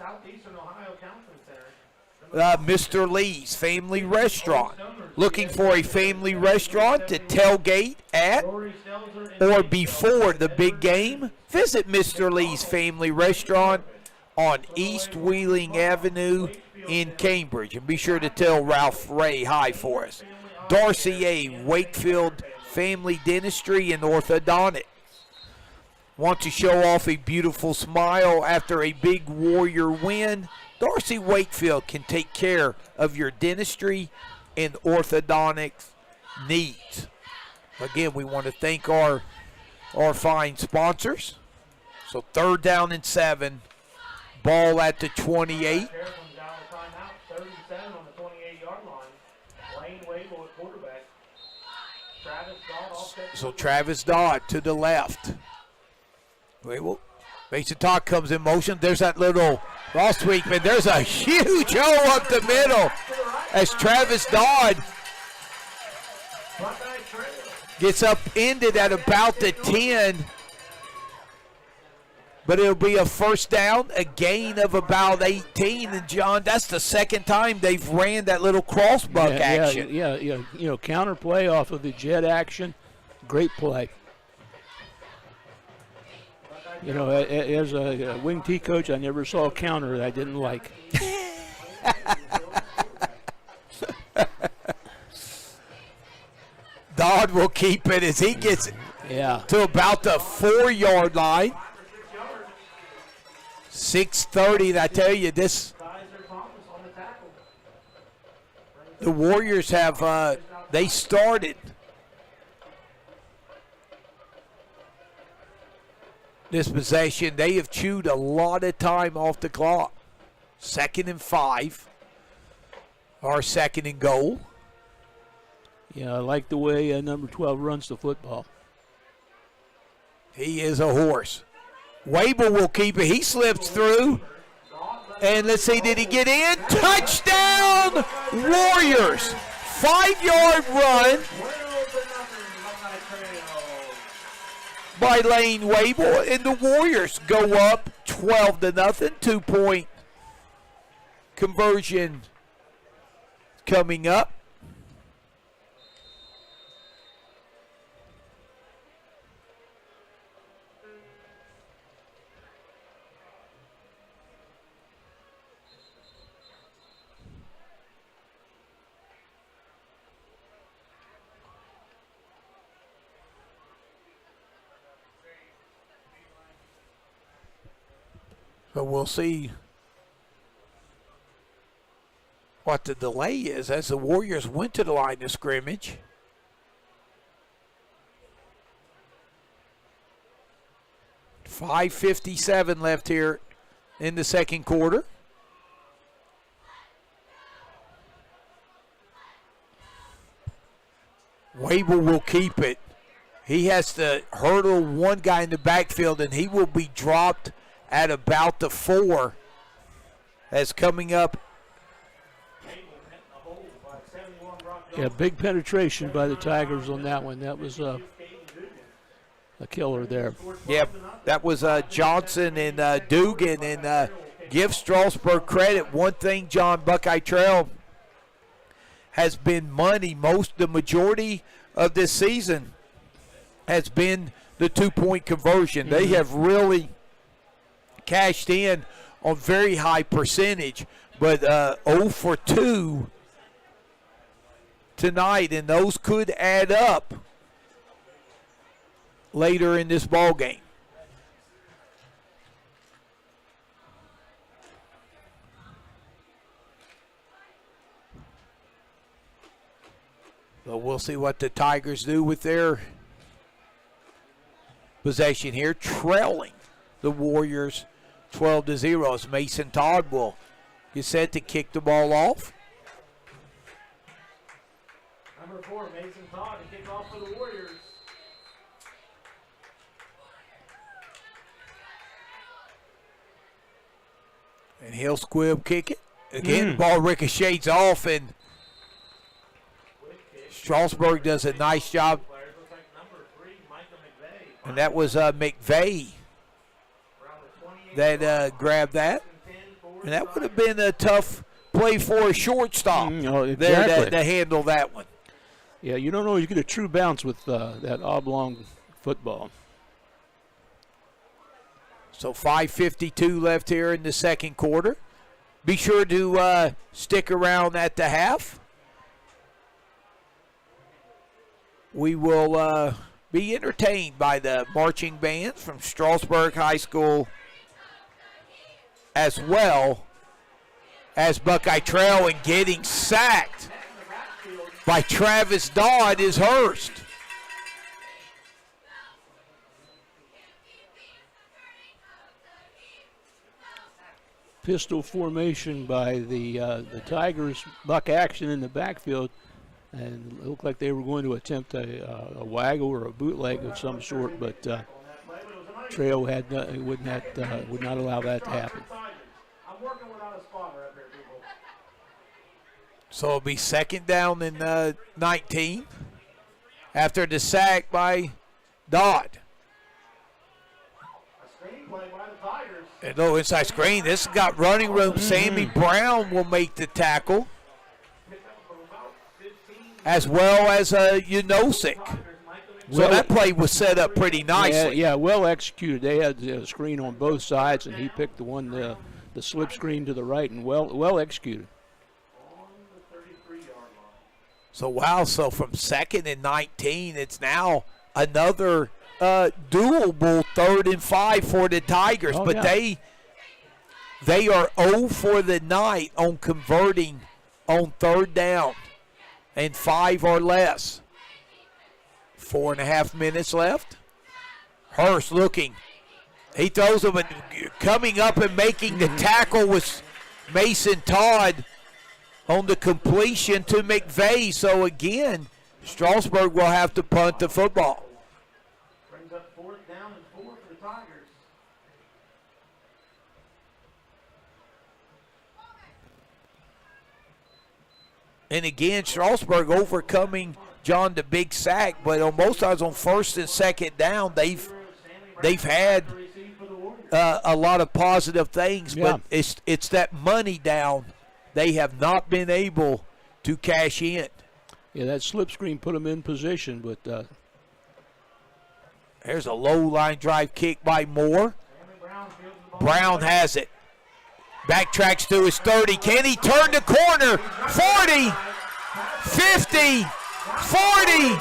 Mr. Lee's Family Restaurant. Looking for a family restaurant to tailgate at or before the big game? Visit Mr. Lee's Family Restaurant on East Wheeling Avenue in Cambridge. And be sure to tell Ralph Ray hi for us. Darcy A., Wakefield Family Dentistry and Orthodontics. Want to show off a beautiful smile after a big Warrior win? Darcy Wakefield can take care of your dentistry and orthodontics needs. Again, we want to thank our fine sponsors. So 3rd down and 7. Ball at the 28. 37 on the 28-yard line. Lane Wable at quarterback. Travis Dodd offset. So Travis Dodd to the left. Wable. Mason Todd comes in motion. There's that little Ross Weekman. There's a huge hole up the middle as Travis Dodd Buckeye Trail. gets upended at about the 10. But it'll be a 1st down, a gain of about 18. And, John, that's the 2nd time they've ran that little crossbuck action. Yeah, you know, counter play off of the jet action. Great play. You know, as a wing T coach, I never saw a counter that I didn't like. Dodd will keep it as he gets to about the 4-yard line. 6:30, and I tell you, the Warriors have, they started this possession. They have chewed a lot of time off the clock. 2nd and 5, or 2nd and goal. Yeah, I like the way number 12 runs the football. He is a horse. Wable will keep it. He slips through. And let's see, did he get in? Touchdown, Warriors. 5-yard run by Lane Wable. And the Warriors go up 12-0. 2-point conversion coming up. But we'll see what the delay is as the Warriors went to the line of scrimmage. .557 left here in the 2nd quarter. Wable will keep it. He has to hurdle one guy in the backfield, and he will be dropped at about the 4 as coming up. Yeah, big penetration by the Tigers on that one. That was a killer there. Yep, that was Johnson and Dugan. And give Strasburg credit. One thing, John, Buckeye Trail has been money. The majority of this season has been the 2-point conversion. They have really cashed in on very high percentage, but 0 for 2 tonight, and those could add up later in this ball game. But we'll see what the Tigers do with their possession here, trailing the Warriors 12-0 as Mason Todd will get set to kick the ball off. Number 4, Mason Todd, to kick off for the Warriors. And he'll squib kick it. Again, the ball ricochets off, and Strasburg does a nice job. And that was McVeigh that grabbed that. And that would have been a tough play for a shortstop there to handle that one. Yeah, you don't always get a true bounce with that oblong football. So 5:52 left here in the 2nd quarter. Be sure to stick around at the half. we will be entertained by the marching bands from Strasburg High School as well as Buckeye Trail, and getting sacked by Travis Dodd is Hurst. Pistol formation by the Tigers. Buck action in the backfield, and it looked like they were going to attempt a waggle or a bootleg of some sort, but Trail would not allow that to happen. I'm working without a spotter up here, people. So it'll be second down and 19 after the sack by Dodd. A screenplay by the Tigers. And no inside screen. This has got running room. Sammy Brown will make the tackle, as well as Unosik. So that play was set up pretty nicely. Yeah, well executed. They had a screen on both sides, and he picked the one, the slip screen to the right, and well executed. So, wow, so from second and 19, it's now another doable 3rd and 5 for the Tigers. But they are 0 for the night on converting on 3rd down and 5 or less. 4.5 minutes left. Hurst looking. He throws him, and coming up and making the tackle was Mason Todd on the completion to McVeigh. So again, Strasburg will have to punt the football. Brings up 4th down and 4 for the Tigers. And again, Strasburg overcoming John the big sack, but on both sides on 1st and 2nd down, they've had a lot of positive things, but it's that money down they have not been able to cash in. Yeah, that slip screen put them in position, but there's a low line drive kick by Moore. Brown has it. Backtracks to his 30. Can he turn the corner? 40, 50, 40,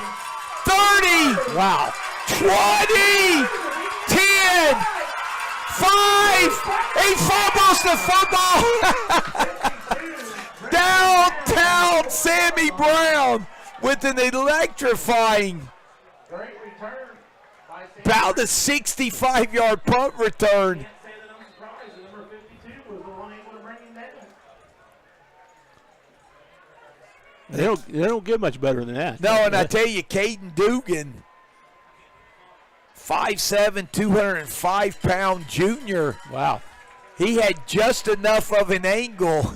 30. Wow. 20, 10, 5. He fumbles the football. Downtown Sammy Brown with an electrifying, about a 65-yard punt return. They don't get much better than that. No, and I tell you, Caden Dugan, 5'7", 205-pound junior. Wow. He had just enough of an angle.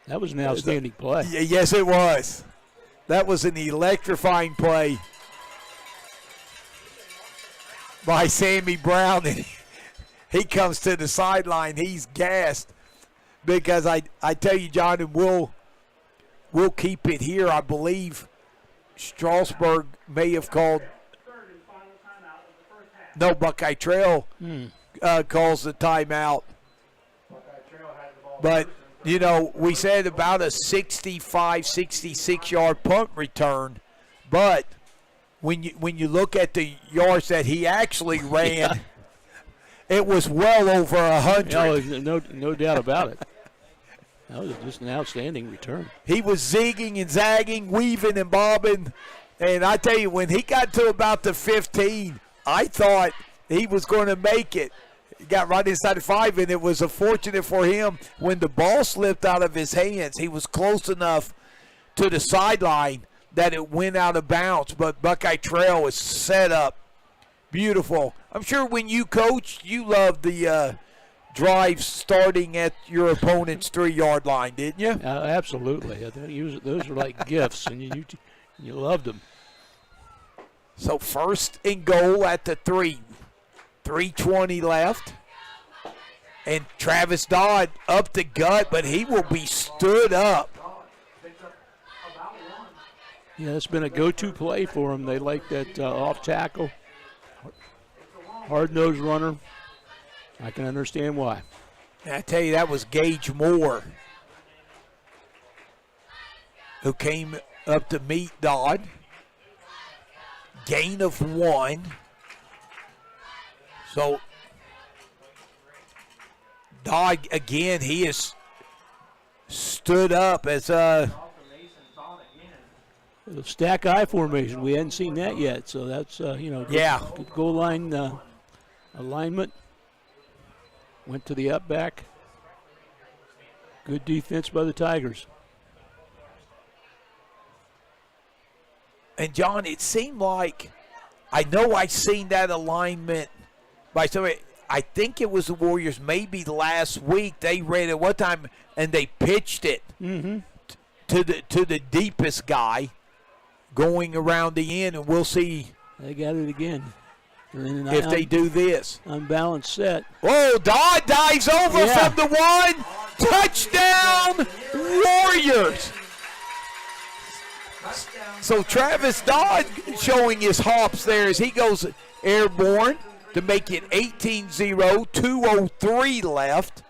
That was an outstanding play. Yes, it was. That was an electrifying play by Sammy Brown. And he comes to the sideline. He's gassed because I tell you, John, and we'll keep it here. I believe Strasburg may have called. No, Buckeye Trail calls the timeout. But, you know, we said about a 65, 66-yard punt return. But when you look at the yards that he actually ran, it was well over 100. No doubt about it. That was just an outstanding return. He was zigging and zagging, weaving and bobbing. And I tell you, when he got to about the 15, I thought he was going to make it. He got right inside the 5, and it was unfortunate for him when the ball slipped out of his hands. He was close enough to the sideline that it went out of bounds. But Buckeye Trail was set up beautiful. I'm sure when you coach, you loved the drives starting at your opponent's 3-yard line, didn't you? Absolutely. I think those are like gifts, and you loved them. So 1st and goal at the 3. 3:20 left. And Travis Dodd up the gut, but he will be stood up. Yeah, it's been a go-to play for them. They like that off tackle, hard-nosed runner. I can understand why. And I tell you, that was Gage Moore. who came up to meet Dodd. Gain of 1. So Dodd, again, he has stood up as The stack eye formation, we hadn't seen that yet, so that's, good goal line alignment. Went to the up back. Good defense by the Tigers. And, John, it seemed like, I know I seen that alignment by somebody. I think it was the Warriors maybe last week. They ran it one time, and they pitched it to the deepest guy going around the end, and we'll see. They got it again. If they do this. Unbalanced set. Oh, Dodd dives over from the 1. Touchdown, Warriors. So Travis Dodd showing his hops there as he goes airborne to make it 18-0, 2:03 left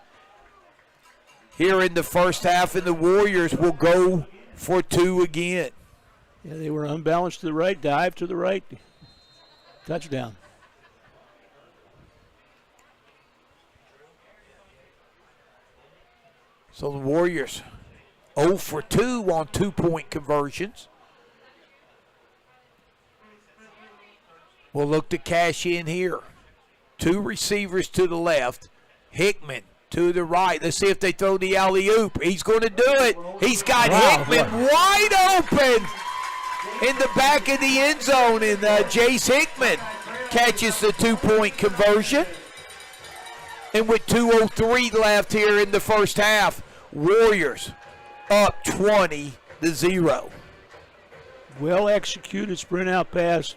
here in the first half, and the Warriors will go for 2 again. Yeah, they were unbalanced to the right, dive to the right, touchdown. So the Warriors 0 for 2 on 2-point conversions. We'll look to cash in here. 2 receivers to the left. Hickman to the right. Let's see if they throw the alley-oop. He's going to do it. He's got Hickman wide open in the back of the end zone, and Jace Hickman catches the 2-point conversion. And with 2:03 left here in the first half, Warriors up 20-0. Well executed sprint out pass.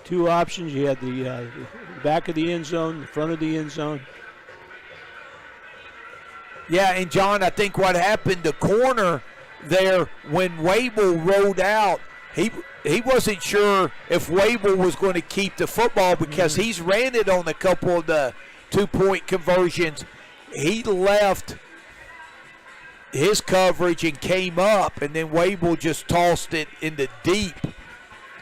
2 options. You had the back of the end zone, the front of the end zone. Yeah, and John, I think what happened, the corner there when Wable rolled out, he wasn't sure if Wable was going to keep the football because he's ran it on a couple of the 2-point conversions. He left his coverage and came up, and then Wable just tossed it in the deep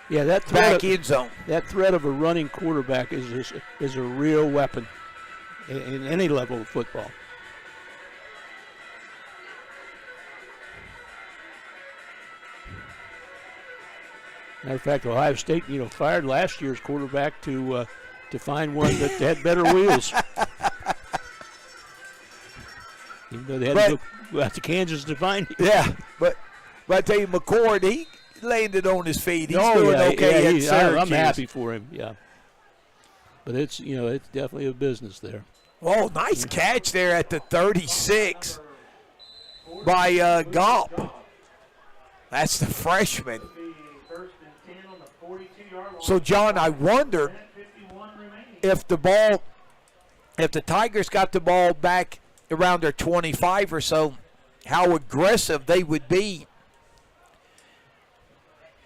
back end zone. That threat of a running quarterback is a real weapon in any level of football. Matter of fact, Ohio State, fired last year's quarterback to find one that had better wheels. Even though they had to go out to Kansas to find him. Yeah, but I tell you, McCord, he landed on his feet. He's doing okay at Syracuse. I'm happy for him, yeah. But it's definitely a business there. Oh, nice catch there at the 36 by Gaup. That's the freshman. So, John, I wondered if the Tigers got the ball back around their 25 or so, how aggressive they would be,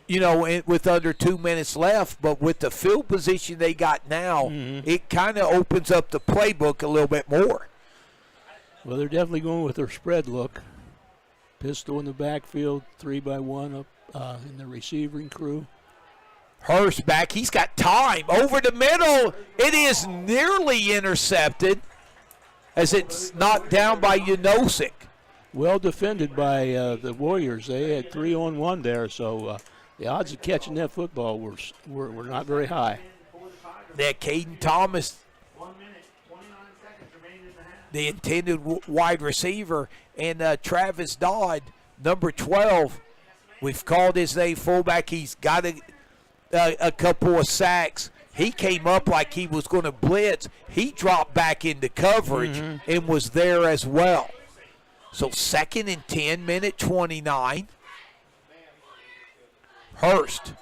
with under 2 minutes left. But with the field position they got now, it kind of opens up the playbook a little bit more. Well, they're definitely going with their spread look. Pistol in the backfield, 3-by-1 up in the receiving crew. Hurst back. He's got time. Over the middle. It is nearly intercepted as it's knocked down by Janosik. Well defended by the Warriors. They had 3-on-1 there, so the odds of catching that football were not very high. That Caden Thomas, the intended wide receiver, and Travis Dodd, number 12. We've called his name fullback. He's got a couple of sacks. He came up like he was going to blitz. He dropped back into coverage and was there as well. So 2nd and 10, minute 29. Hurst,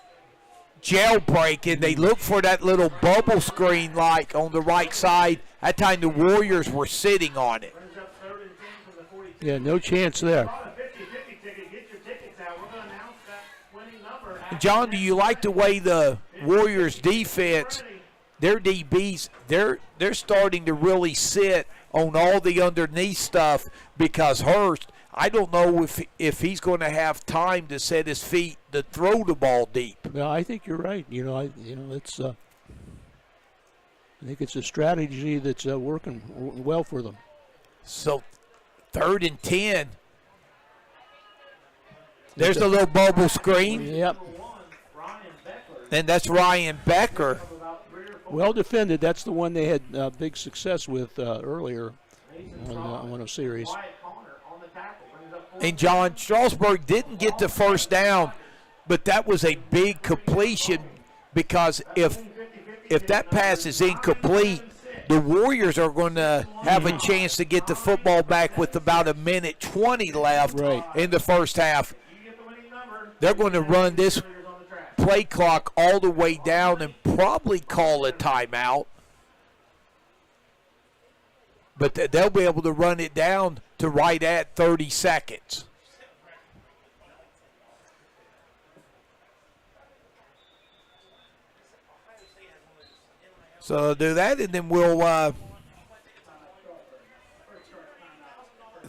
jailbreak, and they look for that little bubble screen like on the right side. That time the Warriors were sitting on it. Yeah, no chance there. John, do you like the way the Warriors defense, their DBs, they're starting to really sit on all the underneath stuff because Hurst, I don't know if he's going to have time to set his feet to throw the ball deep. Well, I think you're right. It's I think it's a strategy that's working well for them. So 3rd and 10. There's the little bubble screen. Yep. And that's Ryan Becker. Well defended. That's the one they had big success with earlier on a series. And John Strasburg didn't get the first down, but that was a big completion because if that pass is incomplete, the Warriors are going to have a chance to get the football back with about 1:20 left in the first half. They're going to run this play clock all the way down and probably call a timeout. But they'll be able to run it down to right at 30 seconds. So do that, and then we'll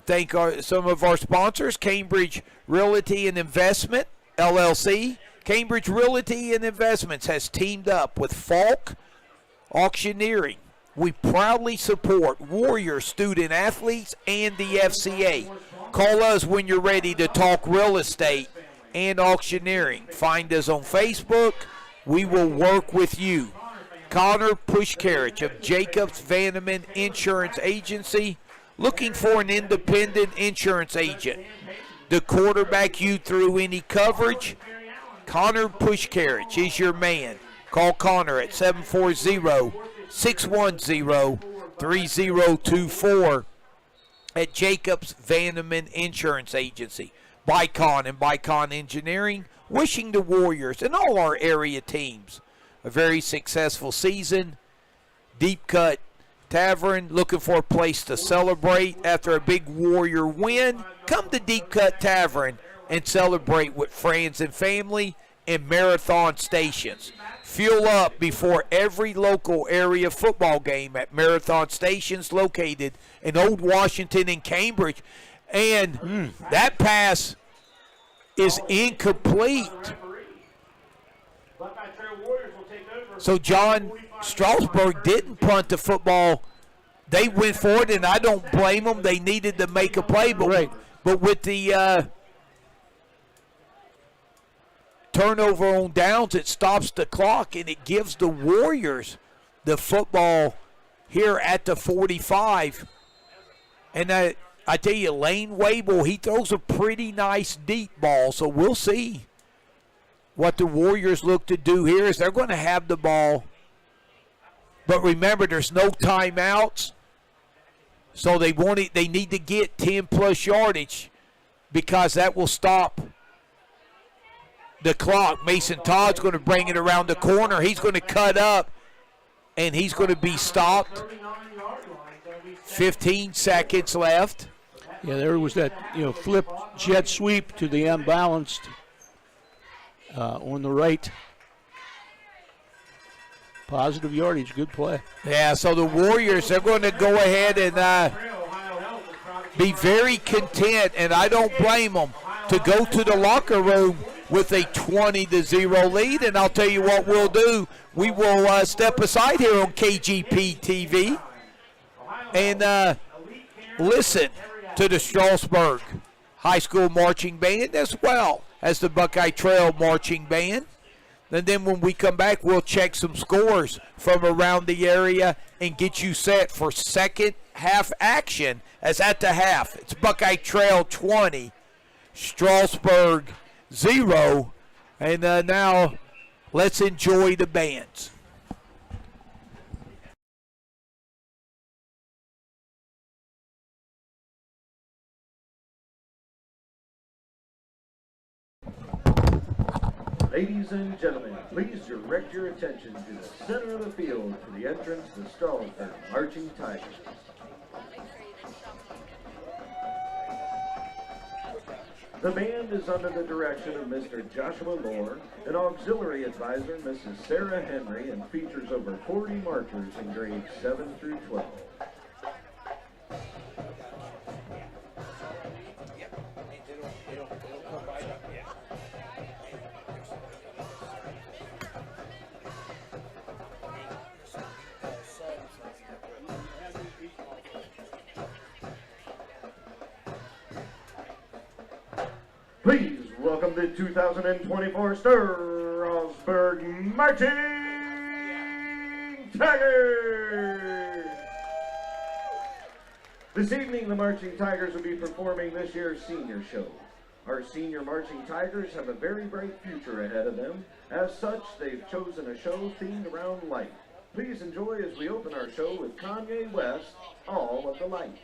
thank some of our sponsors, Cambridge Realty and Investment, LLC. Cambridge Realty and Investments has teamed up with Falk Auctioneering. We proudly support Warrior student athletes and the FCA. Call us when you're ready to talk real estate and auctioneering. Find us on Facebook. We will work with you. Connor Pushkarich of Jacobs Vandeman Insurance Agency, looking for an independent insurance agent to quarterback you through any coverage. Connor Pushkarich is your man. Call Connor at 740-610-3024 at Jacobs Vandeman Insurance Agency. Bicon and Bicon Engineering, wishing the Warriors and all our area teams a very successful season. Deep Cut Tavern, looking for a place to celebrate after a big Warrior win. Come to Deep Cut Tavern and celebrate with friends and family and Marathon Stations. Fuel up before every local area football game at Marathon Stations located in Old Washington and Cambridge. And that pass is incomplete. So John Strasburg didn't punt the football. They went for it, and I don't blame them. They needed to make a play. But with the turnover on downs, it stops the clock, and it gives the Warriors the football here at the 45. And I tell you, Lane Wable, he throws a pretty nice deep ball, so we'll see what the Warriors look to do here is they're going to have the ball. But remember, there's no timeouts, so they need to get 10-plus yardage because that will stop the clock. Mason Todd's going to bring it around the corner. He's going to cut up, and he's going to be stopped. 15 seconds left. Yeah, there was that flip jet sweep to the unbalanced on the right. Positive yardage, good play. Yeah, so the Warriors, they're going to go ahead and be very content, and I don't blame them, to go to the locker room with a 20-0 lead. And I'll tell you what we'll do. We will step aside here on KGP TV and listen to the Strasburg High School Marching Band as well as the Buckeye Trail Marching Band. And then when we come back, we'll check some scores from around the area and get you set for second half action. As at the half, it's Buckeye Trail 20, Strasburg 0. And now let's enjoy the bands. Ladies and gentlemen, please direct your attention to the center of the field for the entrance to Strasburg Marching Tigers. The band is under the direction of Mr. Joshua Moore, an auxiliary advisor, Mrs. Sarah Henry, and features over 40 marchers in grades 7 through 12. Please welcome the 2024 Strasburg Marching Tigers! This evening, the Marching Tigers will be performing this year's senior show. Our senior Marching Tigers have a very bright future ahead of them. As such, they've chosen a show themed around light. Please enjoy as we open our show with Kanye West, All of the Light.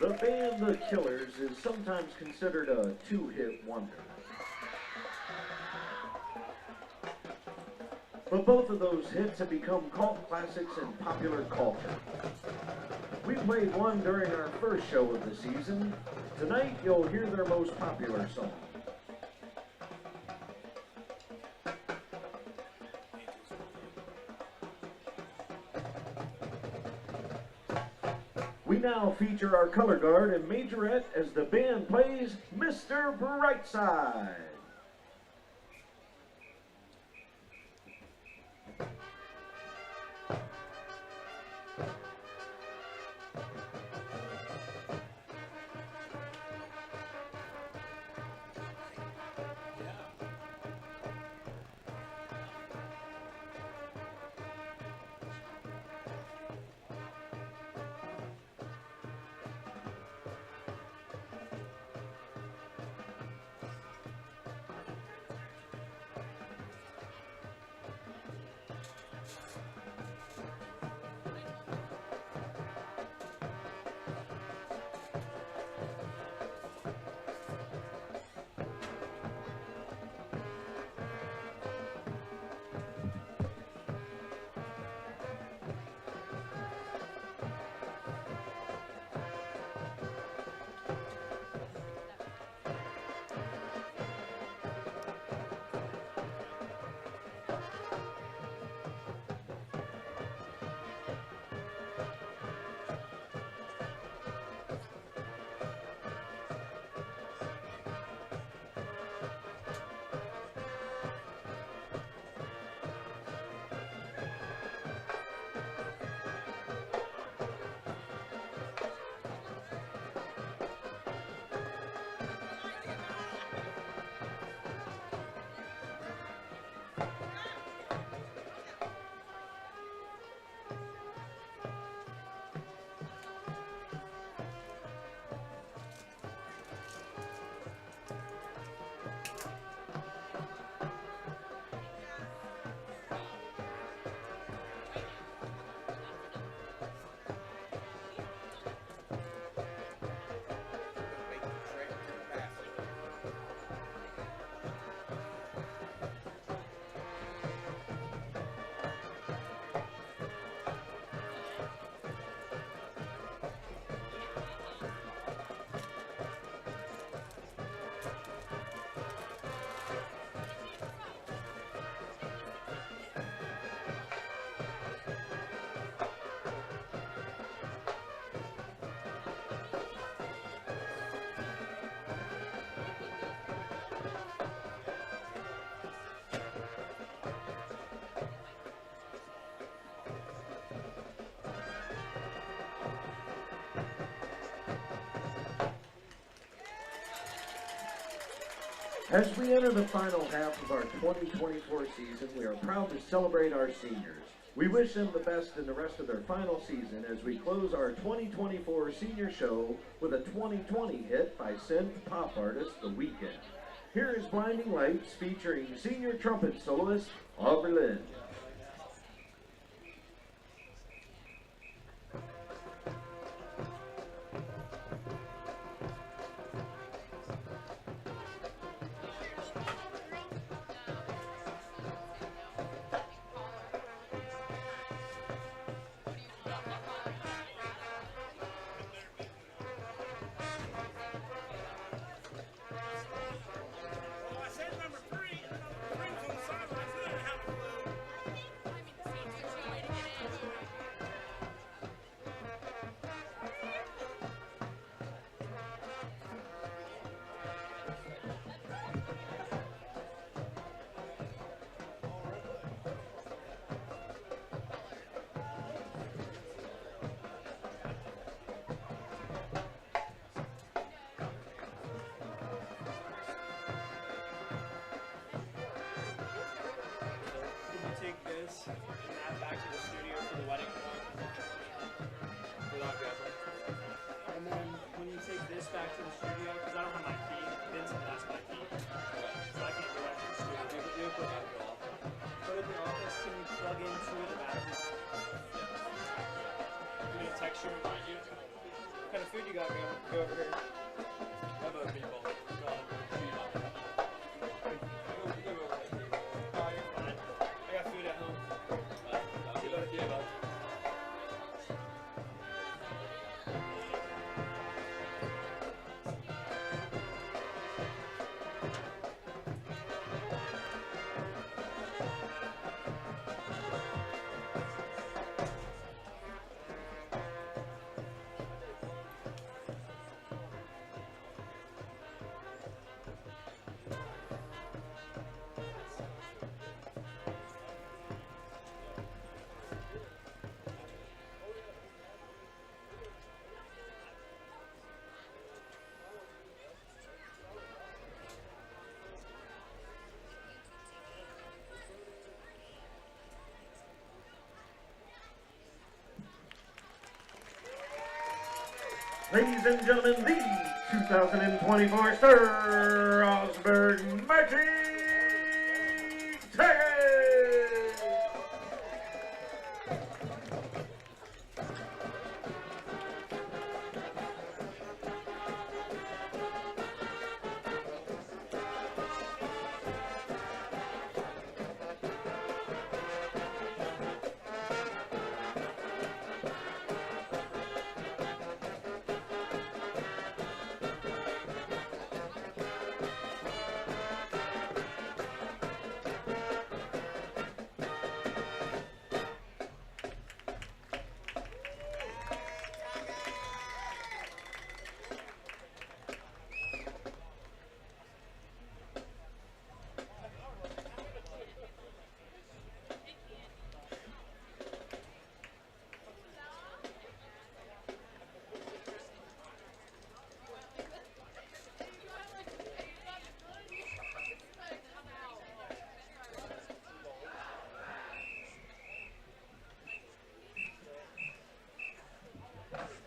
The band The Killers is sometimes considered a two-hit wonder. But both of those hits have become cult classics in popular culture. We played one during our first show of the season. Tonight you'll hear their most popular song. We now feature our color guard and majorette as the band plays Mr. Brightside. As we enter the final half of our 2024 season, we are proud to celebrate our seniors. We wish them the best in the rest of their final season as we close our 2024 senior show with a 2020 hit by synth pop artist The Weeknd. Here is Blinding Lights featuring senior trumpet soloist Aubrey Lynn. What kind of food you got go over here? I have a meatball. Go over there. Oh, you're fine. I got food at home. Yeah, bud. Ladies and gentlemen, the 2024 Strasburg Marching Tigers!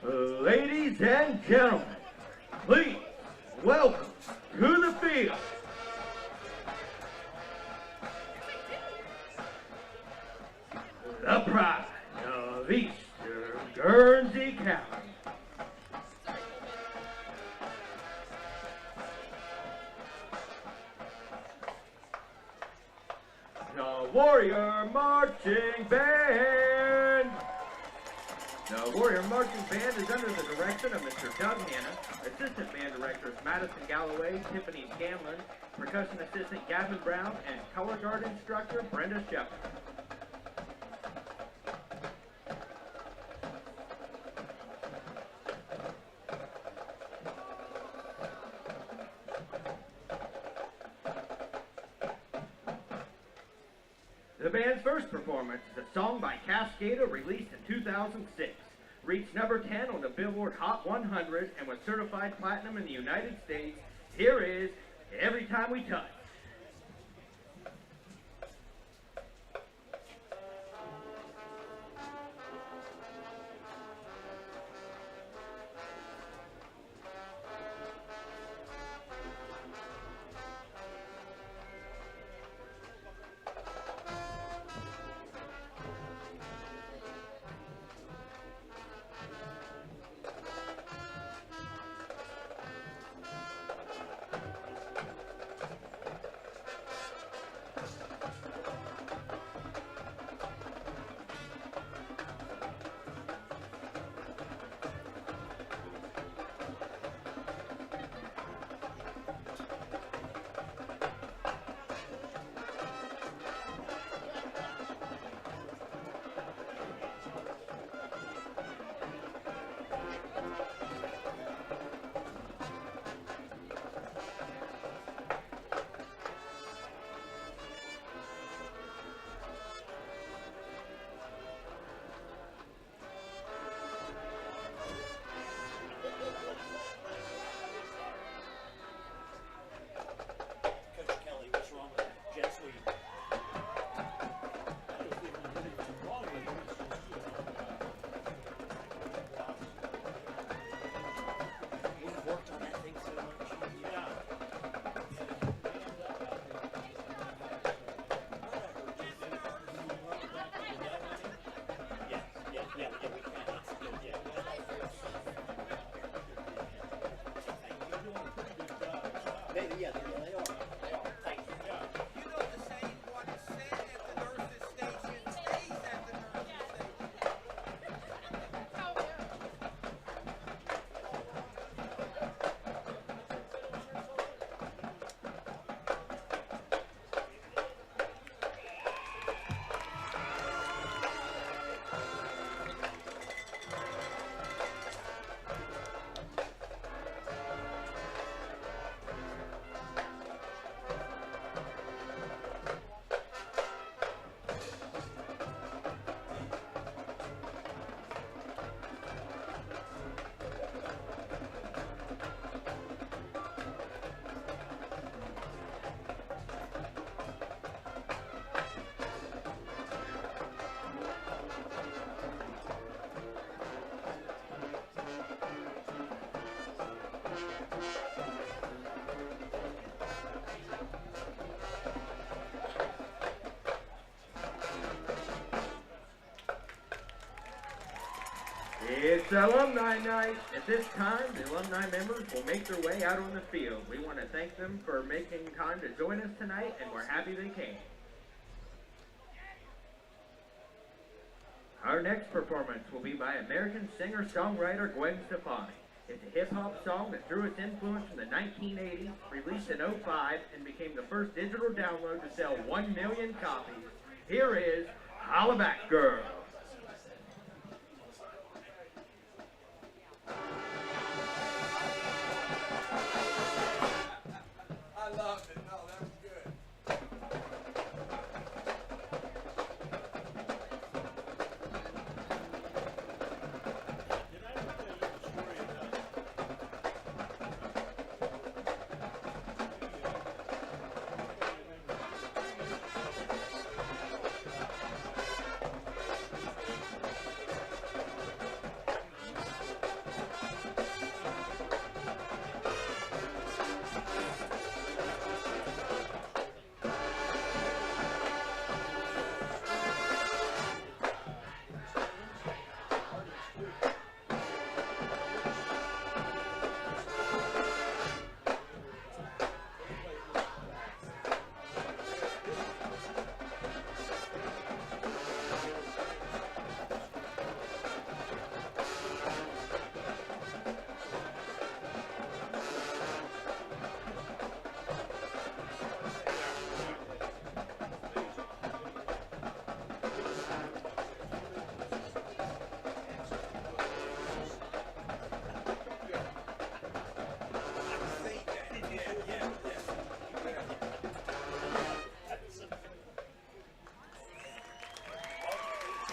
Ladies and gentlemen, please welcome to the field the pride of Eastern Guernsey County. The Warrior Marching Band. The Warrior Marching Band is under the direction of Mr. Doug Hanna, Assistant Band Directors Madison Galloway, Tiffany Scanlon, Percussion Assistant Gavin Brown, and Color Guard Instructor Brenda Shepard. The band's first performance is a song by Cascada released in 2006. Reached number 10 on the Billboard Hot 100 and was certified platinum in the United States. Here is every time we touch. It's Alumni Night. At this time, the alumni members will make their way out on the field. We want to thank them for making time to join us tonight, and we're happy they came. Our next performance will be by American singer-songwriter Gwen Stefani. It's a hip-hop song that drew its influence from the 1980s, released in '05, and became the first digital download to sell 1 million copies. Here is Holla Back Girl. I loved it. No, that was good. Did I ever tell you the story about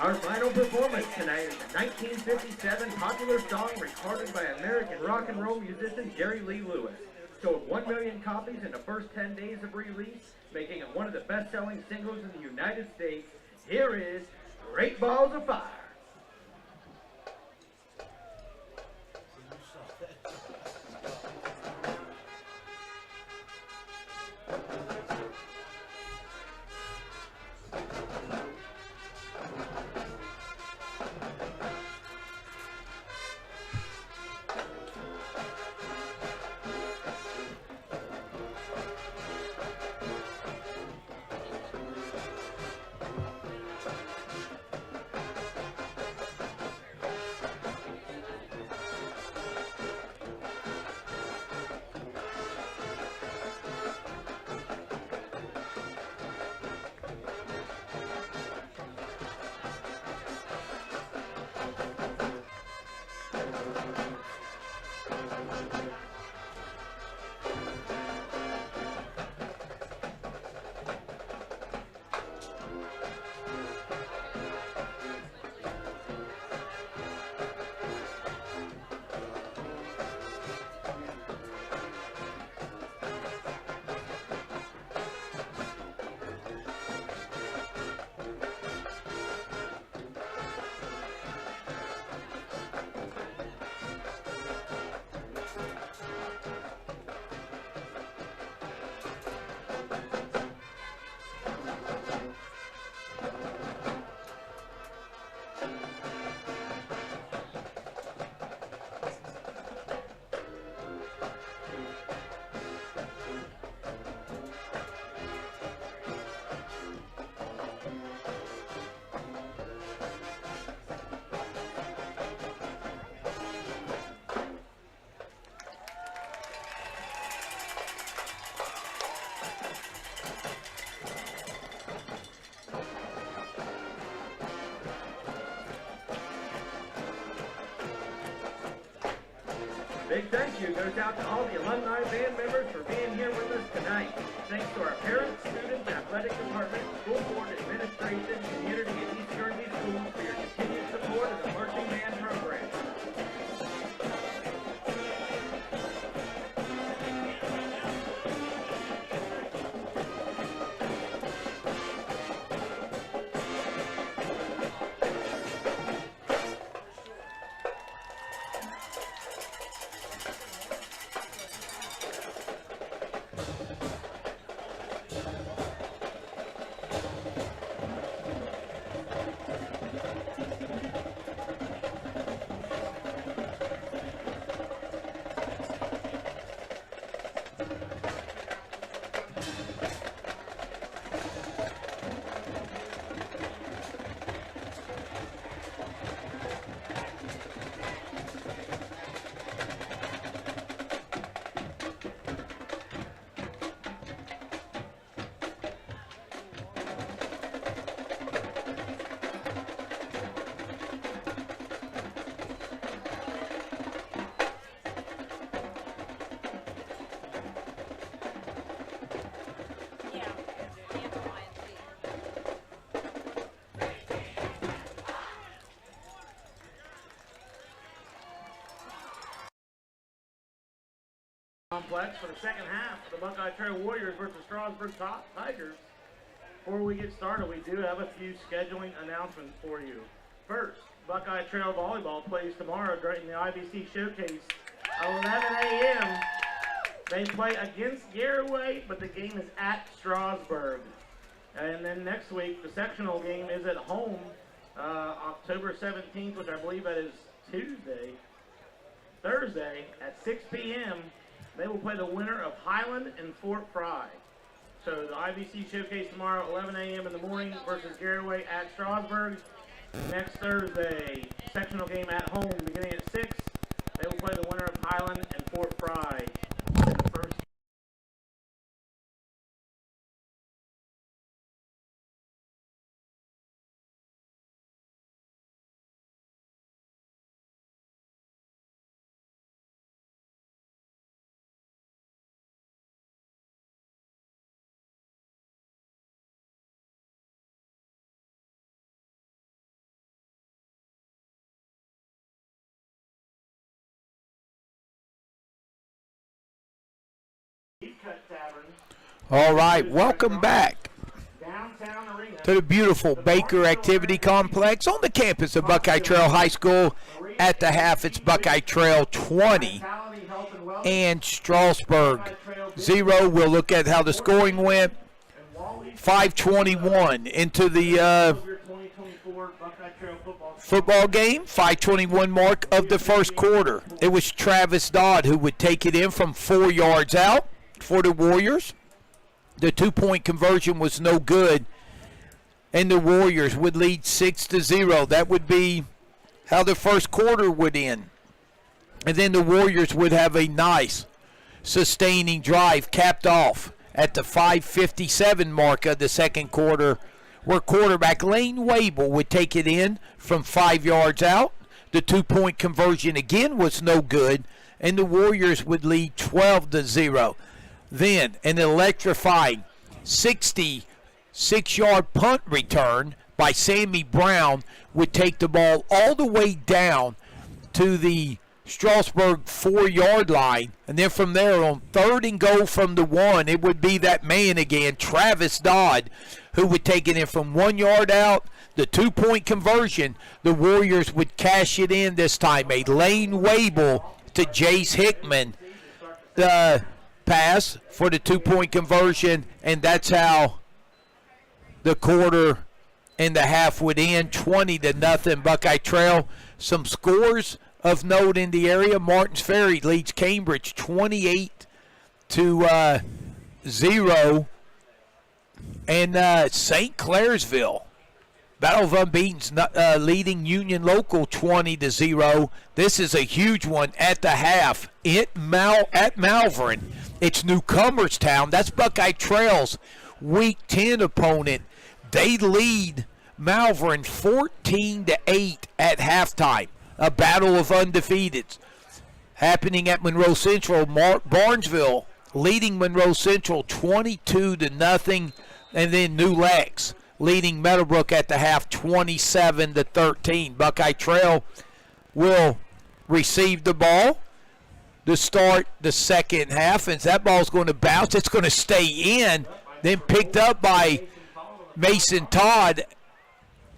Our final performance tonight is a 1957 popular song recorded by American rock and roll musician Jerry Lee Lewis. sold 1 million copies in the first 10 days of release, making it one of the best-selling singles in the United States. Here is Great Balls of Fire. Big thank you goes out to all the alumni band members for being here with us tonight. Thanks to our parents, students, athletic department, school board, administration, community, and East Jersey schools for your continued support of the marching band program. Complex for the second half of the Buckeye Trail Warriors versus Strasburg-Tigers. Before we get started, we do have a few scheduling announcements for you. First, Buckeye Trail Volleyball plays tomorrow during the IBC Showcase, 11 a.m. They play against Garraway, but the game is at Strasburg. And then next week, the sectional game is at home, October 17th, which I believe that is Thursday at 6 p.m. They will play the winner of Highland and Fort Fry. So the IBC Showcase tomorrow, 11 a.m. in the morning versus Garraway at Strasburg. Next Thursday, sectional game at home beginning at 6. They will play the winner of Highland and Fort Fry. Deep Cut Tavern, All right, welcome back downtown arena. to the beautiful Baker Activity Complex on the campus of Buckeye Trail High School. At the half, it's Buckeye Trail 20 Vitality, health, and wellness. and Strasburg 0. We'll look at how the scoring went. 5:21 into the Your 2024 Buckeye Trail football game, 5:21 mark of the first quarter. It was Travis Dodd who would take it in from 4 yards out for the Warriors. The 2-point conversion was no good, and the Warriors would lead 6-0. That would be how the first quarter would end. And then the Warriors would have a nice sustaining drive capped off at the 5:57 mark of the second quarter, where quarterback Lane Wable would take it in from 5 yards out. The 2-point conversion again was no good, and the Warriors would lead 12-0. Then an electrifying 66-yard punt return by Sammy Brown would take the ball all the way down to the Strasburg 4-yard line, and then from there on 3rd and goal from the 1, it would be that man again, Travis Dodd, who would take it in from 1 yard out. The 2-point conversion, the Warriors would cash it in this time. A Lane Wable to Jace Hickman pass for the 2-point conversion, and that's how the quarter and the half would end. 20-0 Buckeye Trail. Some scores of note in the area. Martins Ferry leads Cambridge 28-0, and St. Clairsville, Battle of Unbeaten's leading Union Local 20-0. This is a huge one at the half at Malvern. It's Newcomers Town. That's Buckeye Trail's Week 10 opponent. They lead Malvern 14-8 at halftime. A battle of undefeateds happening at Monroe Central. Barnesville leading Monroe Central 22-0, and then New Lex leading Meadowbrook at the half 27-13. Buckeye Trail will receive the ball to start the second half, and that ball's going to bounce. It's going to stay in, then picked up by Mason Todd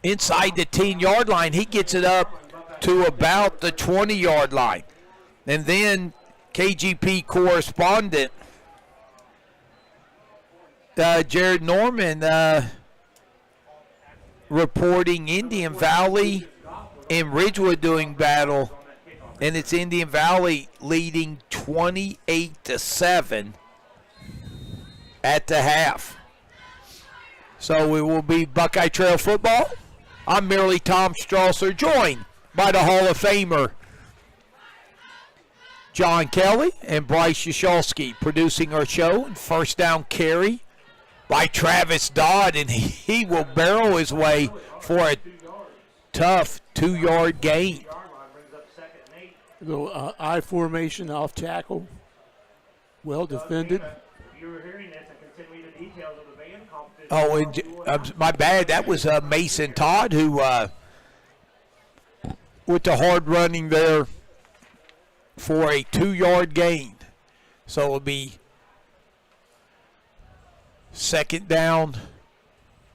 inside the 10-yard line. He gets it up to about the 20-yard line. And then KGP correspondent Jared Norman reporting Indian Valley and Ridgewood doing battle, and it's Indian Valley leading 28-7 at the half. So it will be Buckeye Trail football. I'm merely Tom Strasser, joined by the Hall of Famer John Kelly and Bryce Yasholski, producing our show. And first down carry by Travis Dodd, and he will barrel his way for a tough 2-yard gain. Little I formation off tackle, well defended. You were hearing this and continue the details of the band competition. Oh, and my bad. That was Mason Todd who, with the hard running there for a 2-yard gain. So it'll be second down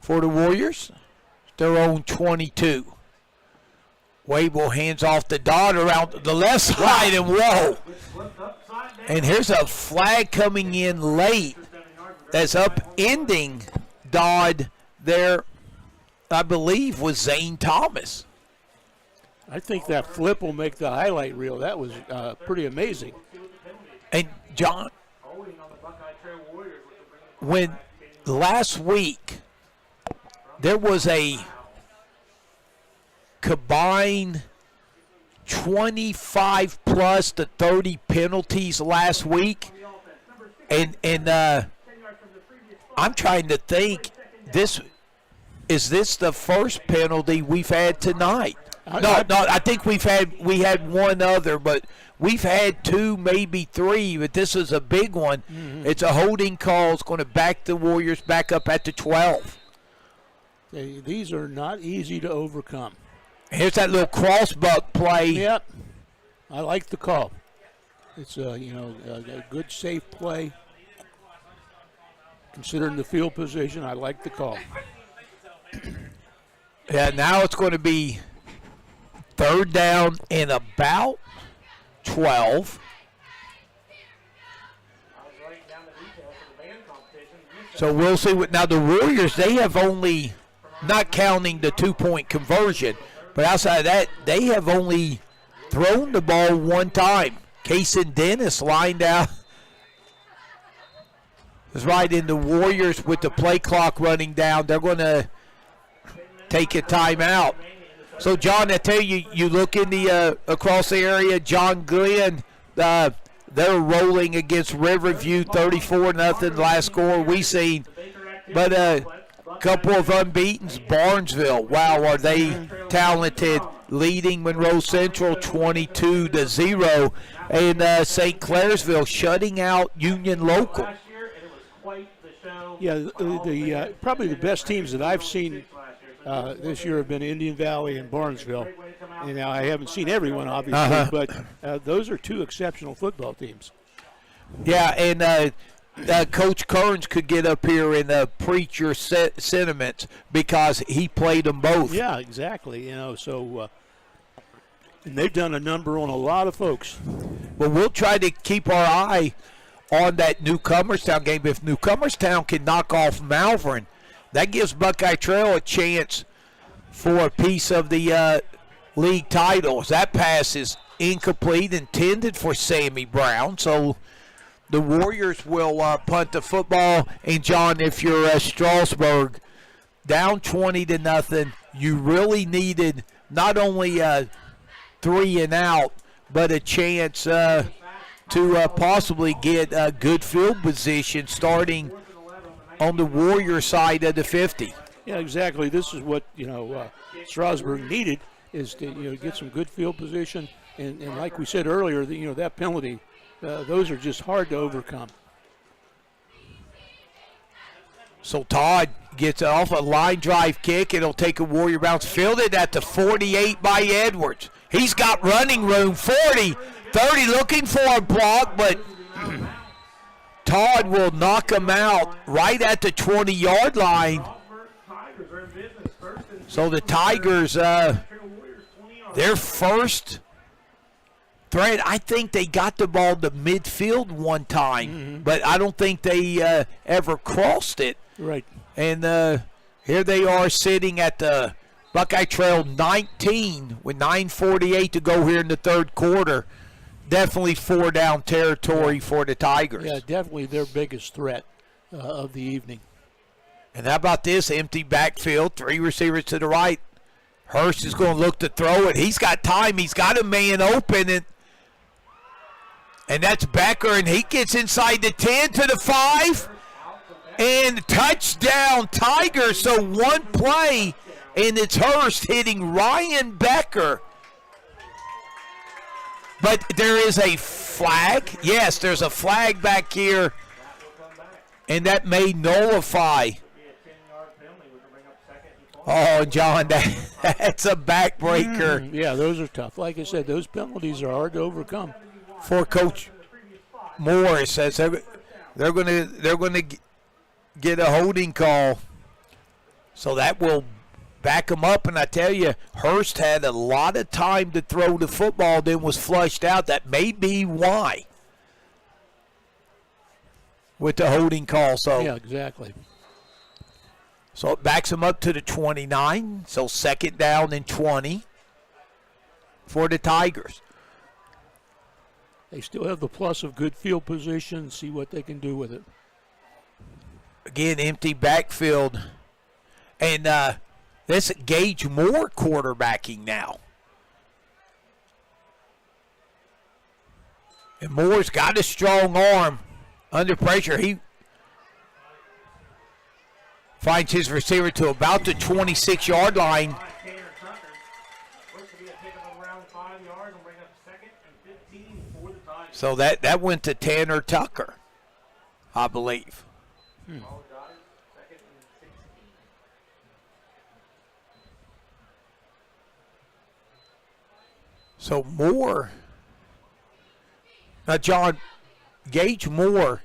for the Warriors. Their own 22. Wable hands off the Dodd around the left side, and whoa. And here's a flag coming in late that's upending Dodd there, I believe, was Zane Thomas. I think that flip will make the highlight reel. That was pretty amazing. And John, when last week there was a combined 25 plus to 30 penalties last week, and I'm trying to think, is this the first penalty we've had tonight? No, I think we had one other, but we've had 2, maybe 3, but this is a big one. Mm-hmm. It's a holding call. It's going to back the Warriors back up at the 12. These are not easy to overcome. Here's that little crossbuck play. Yep, I like the call. It's a good safe play. considering the field position, I like the call. Yeah, now it's going to be 3rd down and about 12. So we'll see what now the Warriors, they have only, not counting the 2-point conversion, but outside of that, they have only thrown the ball one time. Case and Dennis lined out. It's right in the Warriors with the play clock running down. They're going to take a timeout. So, John, I tell you, you look in the across the area, John Glenn, they're rolling against Riverview, 34-0, last score we seen. But a couple of unbeatens, Barnesville, wow, are they talented, leading Monroe Central 22-0, and St. Clairsville shutting out Union Local. Yeah, the probably the best teams that I've seen this year have been Indian Valley and Barnesville. And now I haven't seen everyone, obviously, but those are 2 exceptional football teams. Yeah, and Coach Kearns could get up here and preach your sentiments because he played them both. Yeah, exactly. So and they've done a number on a lot of folks. Well, we'll try to keep our eye on that Newcomerstown game. If Newcomerstown can knock off Malvern, that gives Buckeye Trail a chance for a piece of the league titles. That pass is incomplete, intended for Sammy Brown. So the Warriors will punt the football. And, John, if you're Strasburg, down 20-0, you really needed not only 3 and out, but a chance to possibly get a good field position starting on the Warrior side of the 50. Yeah, exactly. This is what Strasburg needed, is to get some good field position, and like we said earlier, that penalty, those are just hard to overcome. So Todd gets off a line drive kick. It'll take a Warrior bounce. Fielded at the 48 by Edwards. He's got running room. 40, 30 looking for a block, but Todd will knock him out right at the 20-yard line. So the Tigers, their first threat, I think they got the ball to midfield one time, but I don't think they ever crossed it. Right. And here they are sitting at the Buckeye Trail 19 with 9:48 to go here in the 3rd quarter. Definitely 4-down territory for the Tigers. Yeah, definitely their biggest threat of the evening. And how about this? Empty backfield, 3 receivers to the right. Hurst is going to look to throw it. He's got time. He's got a man open. And that's Becker, and he gets inside the 10 to the 5. And touchdown, Tigers. So one play, and it's Hurst hitting Ryan Becker. But there is a flag. Yes, there's a flag back here, and that may nullify. Oh, John, that's a backbreaker. Yeah, those are tough. Like I said, those penalties are hard to overcome. For Coach Morris, says they're going to get a holding call, so that will back him up. And I tell you, Hurst had a lot of time to throw the football, then was flushed out. That may be why with the holding call. So yeah, exactly. So it backs him up to the 29. So 2nd down and 20 for the Tigers. They still have the plus of good field position. See what they can do with it. Again, empty backfield. And this Gage Moore quarterbacking now. And Moore's got a strong arm. Under pressure, he finds his receiver to about the 26-yard line. So that went to Tanner Tucker, I believe. So Moore, now John, Gage Moore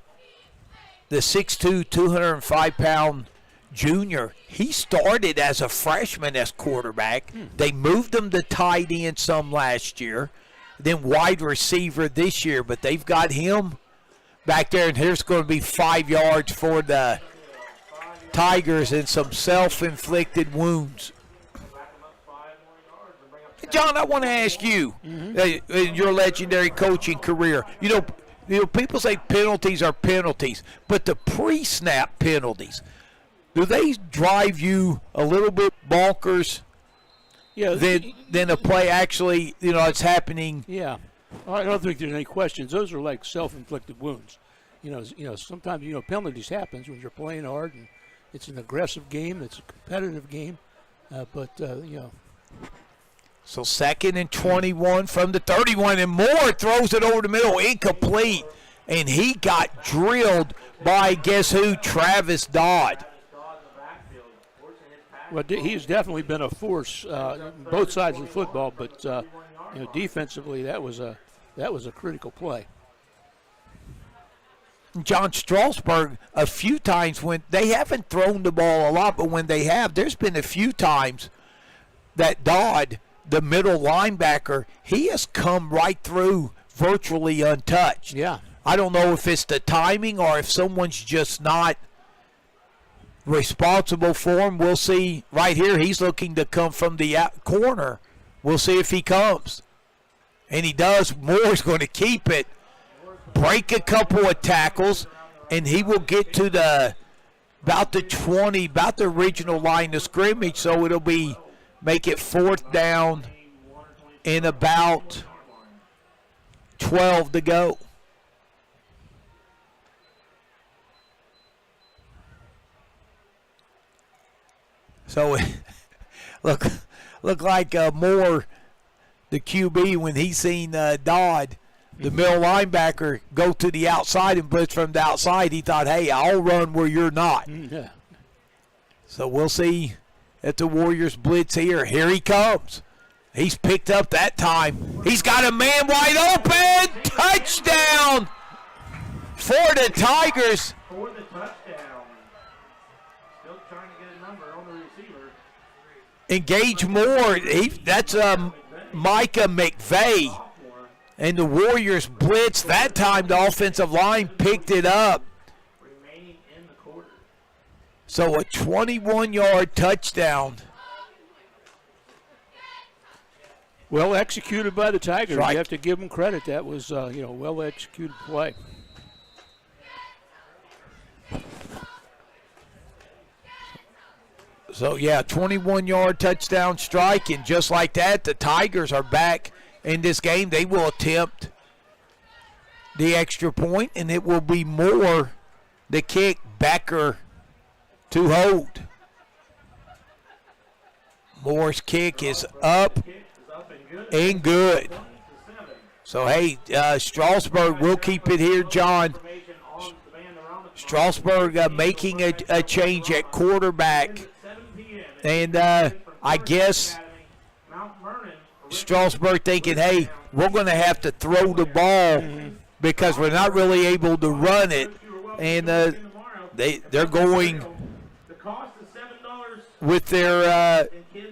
the 6'2", 205-pound junior, he started as a freshman as quarterback. They moved him to tight end some last year, then wide receiver this year, but they've got him back there, and here's going to be 5 yards for the Tigers and some self-inflicted wounds. John, I want to ask you, in your legendary coaching career, you know, people say penalties are penalties, but the pre-snap penalties, do they drive you a little bit bonkers than a play actually, you know, it's happening? Yeah. I don't think there's any questions. Those are like self-inflicted wounds. You know, sometimes, you know, penalties happens when you're playing hard, and it's an aggressive game, it's a competitive game, but you know. So 2nd and 21 from the 31, and Moore throws it over the middle, incomplete, and he got drilled by, guess who, Travis Dodd. Well, he's definitely been a force both sides of the football, but you know, defensively that was a critical play. John Strasburg, a few times when they haven't thrown the ball a lot, but when they have, there's been a few times that Dodd, the middle linebacker, he has come right through virtually untouched. Yeah. I don't know if it's the timing or if someone's just not responsible for him. We'll see. Right here, he's looking to come from the corner. We'll see if he comes. And he does. Moore's going to keep it, break a couple of tackles, and he will get to about the 20, about the original line of scrimmage, so it'll be make it 4th down and about 12 to go. So look like Moore, the QB, when he seen Dodd, the middle linebacker, go to the outside and blitz from the outside, he thought, hey, I'll run where you're not. Yeah. So we'll see if the Warriors blitz here. Here he comes. He's picked up that time. He's got a man wide open. Touchdown for the Tigers. For the touchdown. Still trying to get a number on the receiver. Engage Moore. That's Micah McVeigh. And the Warriors blitz. That time the offensive line picked it up. Remaining in the quarter. So a 21-yard touchdown. Well executed by the Tigers. Right. You have to give them credit. That was well executed play. So, yeah, 21-yard touchdown strike, and just like that, the Tigers are back in this game. They will attempt the extra point, and it will be Moore, the kick, Becker to hold. Moore's kick is up and good. So, hey, Strasburg will keep it here, John. Strasburg making a change at quarterback. And I guess Strasburg thinking, hey, we're going to have to throw the ball because we're not really able to run it. And they're going with their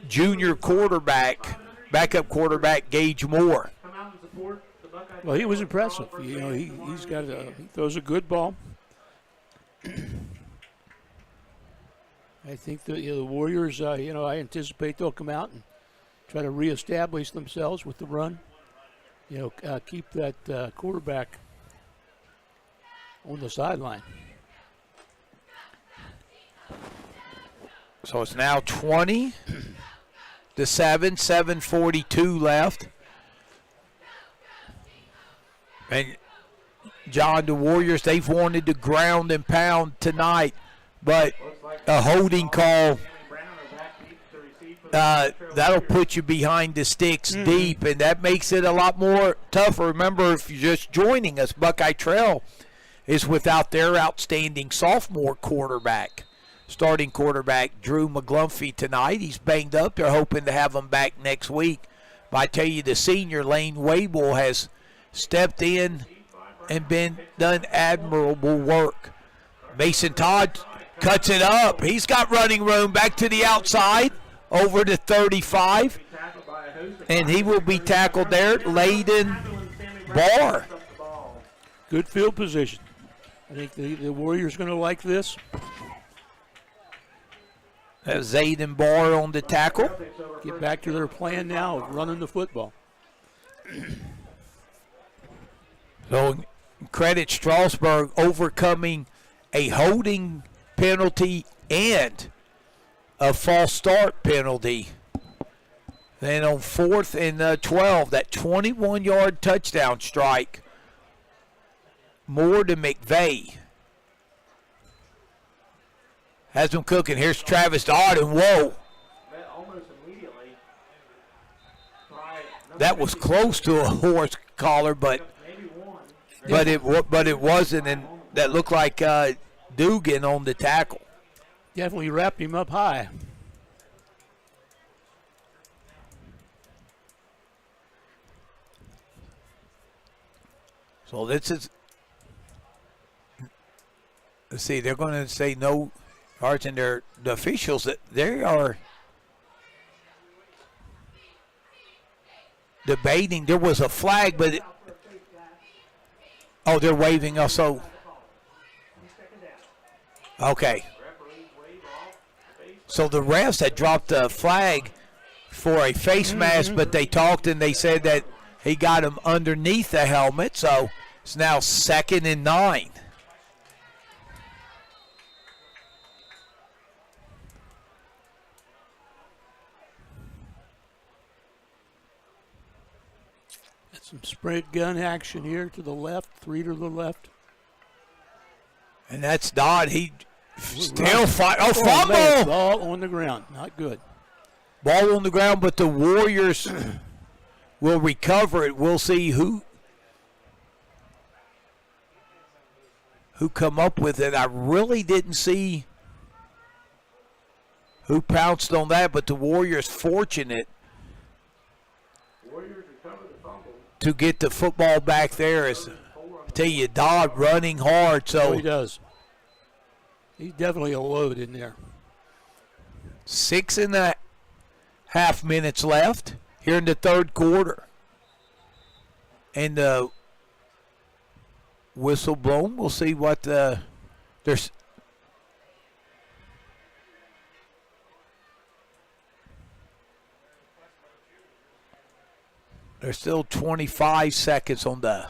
junior quarterback, backup quarterback, Gage Moore. Well, he was impressive. You know, he throws a good ball. I think the Warriors, I anticipate they'll come out and try to reestablish themselves with the run. Keep that quarterback on the sideline. So it's now 20 to 7, 7:42 left. And John, the Warriors, they've wanted to ground and pound tonight, but a holding call, that'll put you behind the sticks deep, and that makes it a lot more tougher. Remember, if you're just joining us, Buckeye Trail is without their outstanding sophomore quarterback, starting quarterback Drew McGlumphy tonight. He's banged up. They're hoping to have him back next week. But I tell you, the senior Lane Wable has stepped in and done admirable work. Mason Todd cuts it up. He's got running room back to the outside, over to 35. And he will be tackled there, Layden Barr. Good field position. I think the Warriors going to like this. That's Zayden Barr on the tackle. Get back to their plan now of running the football. So credit Strasburg overcoming a holding penalty and a false start penalty. Then on 4th and 12, that 21-yard touchdown strike. More to McVeigh. Has them cooking. Here's Travis Dodd, and whoa. Almost immediately. That was close to a horse collar, but it wasn't, and that looked like Dugan on the tackle. Definitely wrapped him up high. So this is, let's see, they're going to say no yards, and the officials, they are debating. There was a flag, but they're waving also. Okay. So the refs had dropped a flag for a face mask, but they talked and they said that he got him underneath the helmet, so it's now 2nd and 9. Some spread gun action here to the left, 3 to the left. And that's Dodd. He still fight. Oh, Man, fumble! ball on the ground. Not good. Ball on the ground, but the Warriors will recover it. We'll see who come up with it. I really didn't see who pounced on that, but the Warriors fortunate to get the football back there. As I tell you, Dodd running hard. So he does. He's definitely a load in there. 6.5 minutes left here in the third quarter. And the whistle blown. We'll see what there's. There's still 25 seconds on the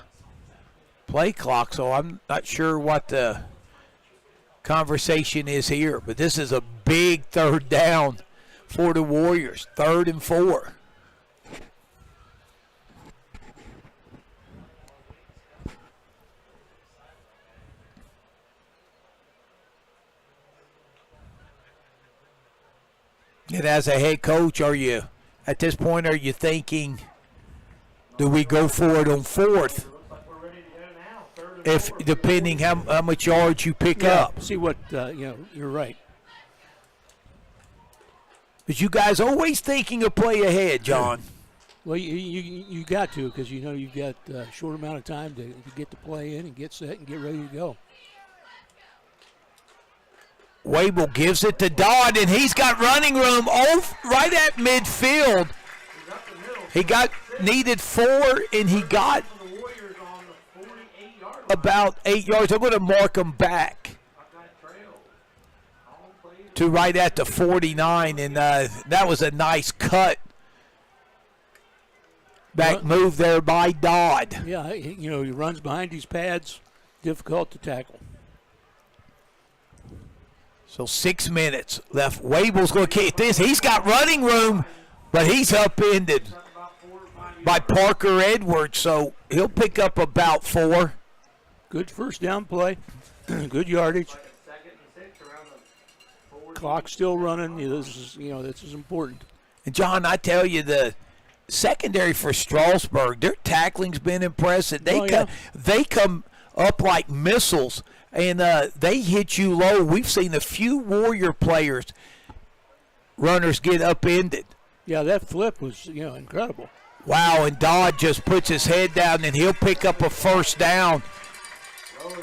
play clock, so I'm not sure what the conversation is here. But this is a big third down for the Warriors, 3rd and 4. And as a head coach, at this point, are you thinking, do we go for it on 4th? If depending how much yards you pick up. See what you're right. But you guys always thinking a play ahead, John. Well, you got to, because you've got a short amount of time to get the play in and get set and get ready to go. Wable gives it to Dodd, and he's got running room right at midfield. He needed 4, and he got about 8 yards. I'm going to mark him back to right at the 49, and that was a nice cut. Back move there by Dodd. Yeah, he runs behind these pads, difficult to tackle. So 6 minutes left. Wable's going to kick this. He's got running room, but he's upended by Parker Edwards, so he'll pick up about 4. Good first down play. Good yardage. Clock still running. This is important. And John, I tell you, the secondary for Strasburg, their tackling's been impressive. They come up like missiles, and they hit you low. We've seen a few Warrior runners get upended. Yeah, that flip was incredible. Wow, and Dodd just puts his head down, and he'll pick up a first down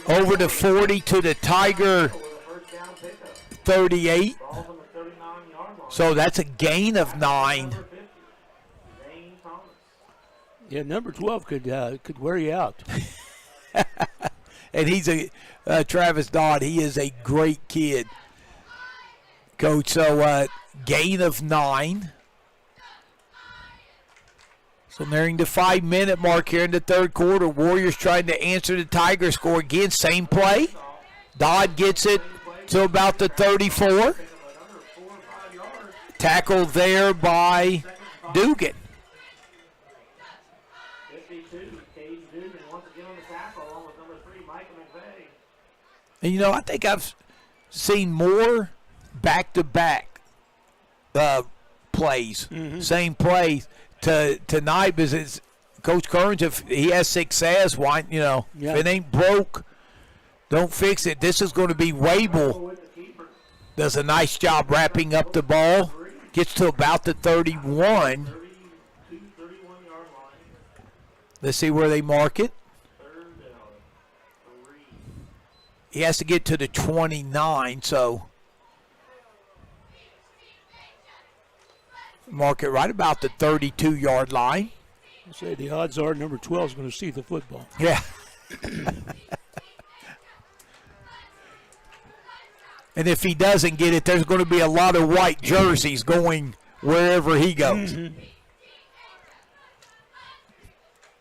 over the 40 to the Tiger with a first down pickup. 38. Ball's on the 39-yard line. So that's a gain of 9. Number 50, Zane Thomas. Yeah, number 12 could wear you out. And he's Travis Dodd. He is a great kid, Coach. So gain of 9. So nearing the 5-minute mark here in the third quarter. Warriors trying to answer the Tiger score again. Same play. Dodd gets it to about the 34. Tackle there by Dugan. 52, Cade Dugan once again on the tackle, along with number 3, Micah McVeigh. And, you know, I think I've seen more back-to-back plays, same plays tonight, because it's Coach Kearns, if he has success, why, you know, if it ain't broke, don't fix it. This is going to be Wable. Does a nice job wrapping up the ball. Gets to about the 31. 31-yard line. Let's see where they mark it. Third down. 3. He has to get to the 29, so mark it right about the 32-yard line. I say the odds are number 12 is going to see the football. Yeah. And if he doesn't get it, there's going to be a lot of white jerseys going wherever he goes. Wable,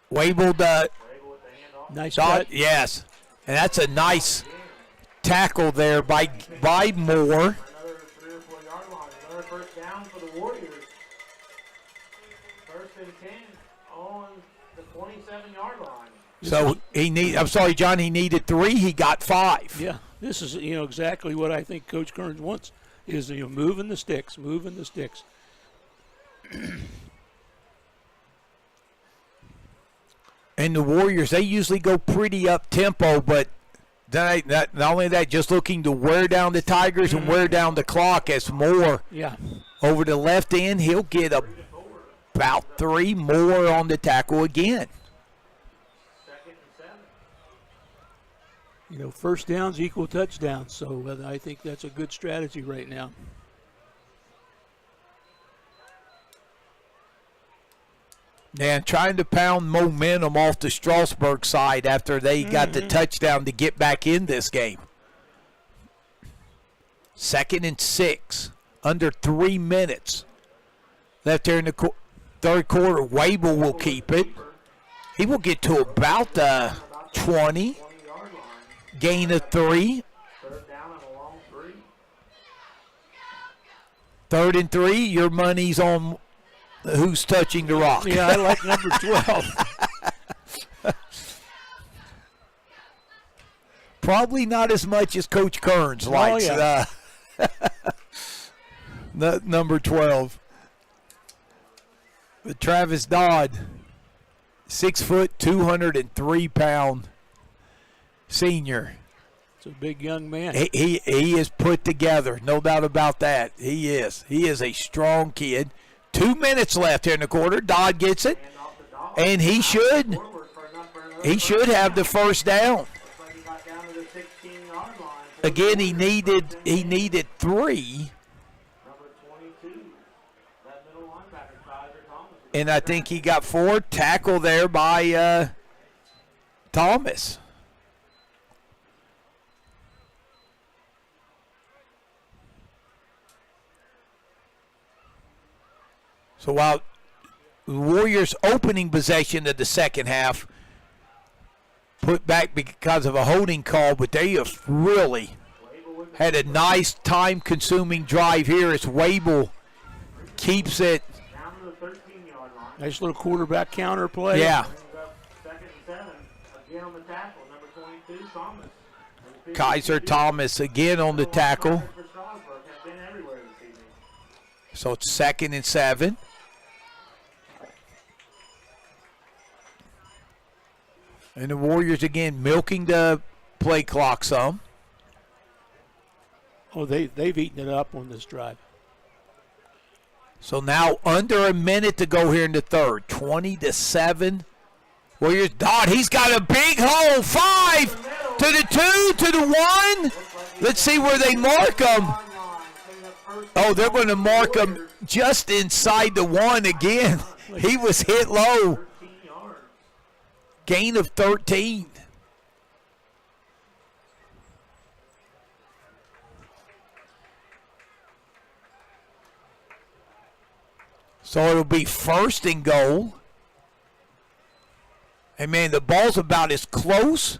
Wable with the handoff. Nice Dodd, cut. yes. And that's a nice tackle there by Moore. Another 3 or 4 yard line. Another first down for the Warriors. First and 10 on the 27-yard line. So I'm sorry, John, he needed 3. He got 5. Yeah, this is exactly what I think Coach Kearns wants is moving the sticks. And the Warriors, they usually go pretty up tempo, but not only that, just looking to wear down the Tigers and wear down the clock as Moore over the left end. He'll get about 3 more on the tackle again. Second and 7. First downs equal touchdowns, so I think that's a good strategy right now. And trying to pound momentum off the Strasburg side after they got the touchdown to get back in this game. Second and 6, under 3 minutes left there in the third quarter. Wable will keep it. He will get to about the 20. 20-yard line. Gain of 3. Third down and a long 3. Third and 3. Your money's on who's touching the rock. Yeah, I like number 12. Probably not as much as Coach Kearns likes. yeah. Number 12. But Travis Dodd, 6 foot, 203-pound senior. It's a big young man. He is put together, no doubt about that. He is. He is a strong kid. 2 minutes left here in the quarter. Dodd gets it, and he should have the first down. Looks like he got down to the 16-yard line. Again, he needed 3, Number 22, that middle linebacker, Kaiser Thomas. and I think he got 4. Tackle there by Thomas. So while the Warriors' opening possession of the second half put back because of a holding call, but they have really had a nice time-consuming drive here as Wable keeps it. Down to the 13-yard line. Nice little quarterback counter play. Yeah, Brings up second and 7. Again on the tackle, number 22, Thomas. Kaiser Thomas again on the tackle. For Strasburg have been everywhere this evening. So it's second and 7. And the Warriors again milking the play clock some. Oh, they've eaten it up on this drive. So now under a minute to go here in the third. 20-7. Warriors. Dodd, he's got a big hole. 5 to the 2, to the 1. Let's see where they mark them. Oh, they're going to mark him just inside the 1 again. He was hit low. 13 yards. Gain of 13. So it'll be 1st and goal. And, man, the ball's about as close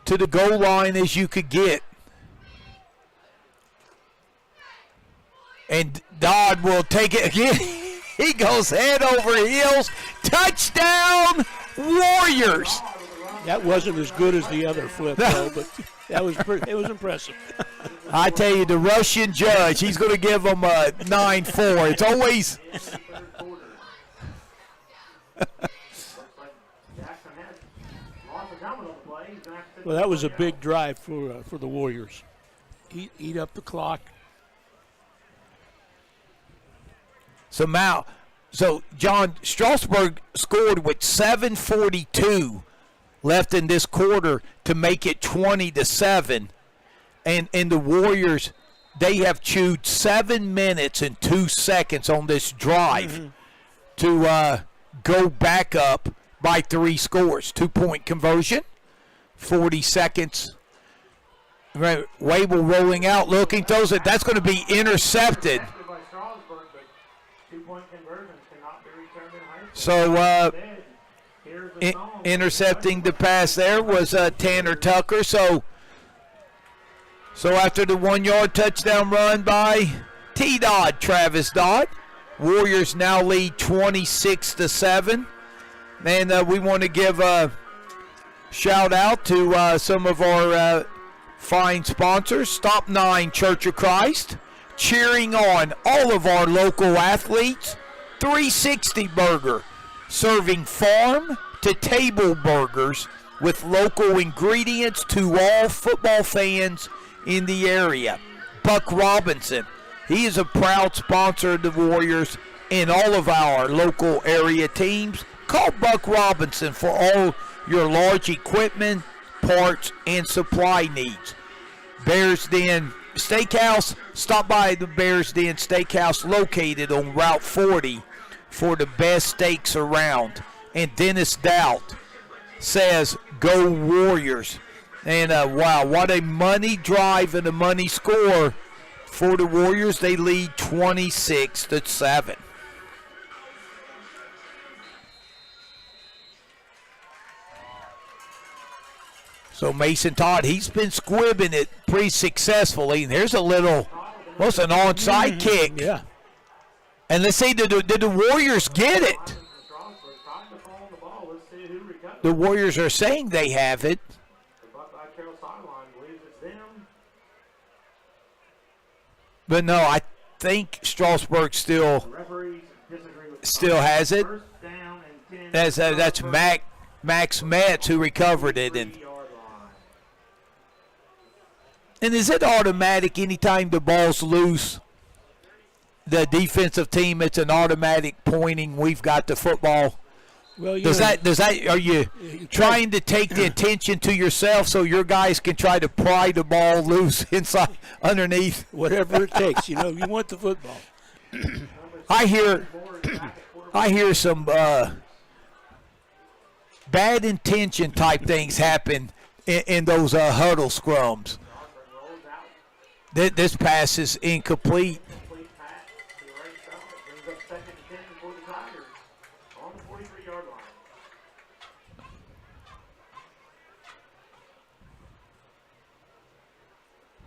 to the goal line as you could get. And Dodd will take it again. He goes head over heels. Touchdown, Warriors. That wasn't as good as the other flip, though, but it was impressive. I tell you, the Russian judge, he's going to give them a 9-4. It's always... Well, that was a big drive for the Warriors. Eat up the clock. So John, Strasburg scored with 7:42 left in this quarter to make it 20-7. And the Warriors, they have chewed 7 minutes and 2 seconds on this drive to go back up by 3 scores. 2-point conversion, 40 seconds. Wable rolling out, looking, throws it. That's going to be intercepted. By Strasburg, but 2-point conversions cannot be returned in high school. So Here's the song. intercepting the pass there was Tanner Tucker. So after the 1-yard touchdown run by T-Dodd, Travis Dodd, Warriors now lead 26-7. And we want to give a shout out to some of our fine sponsors. Stop 9 Church of Christ, cheering on all of our local athletes. 360 Burger, serving farm to table burgers with local ingredients to all football fans in the area. Buck Robinson, he is a proud sponsor of the Warriors and all of our local area teams. Call Buck Robinson for all your large equipment, parts, and supply needs. Bears Den Steakhouse, stop by the Bears Den Steakhouse located on Route 40 for the best steaks around. And Dennis Doubt says, go Warriors. And wow, what a money drive and a money score for the Warriors. They lead 26-7. So Mason Todd, he's been squibbing it pretty successfully. And here's a little, what's an onside kick? Yeah. And let's see, did the Warriors get it? The Warriors are saying they have it. The Buckeye Trail sideline believes it's them. But no, I think Strasburg still Referees disagree with has it. First down and 10. That's Max Metz who recovered it. And is it automatic anytime the ball's loose? The defensive team, it's an automatic pointing. We've got the football. Well, Does that? Are you trying to take the attention to yourself so your guys can try to pry the ball loose inside underneath? whatever it takes, you want the football. I hear some bad intention type things happen in those huddle scrums. This pass is incomplete.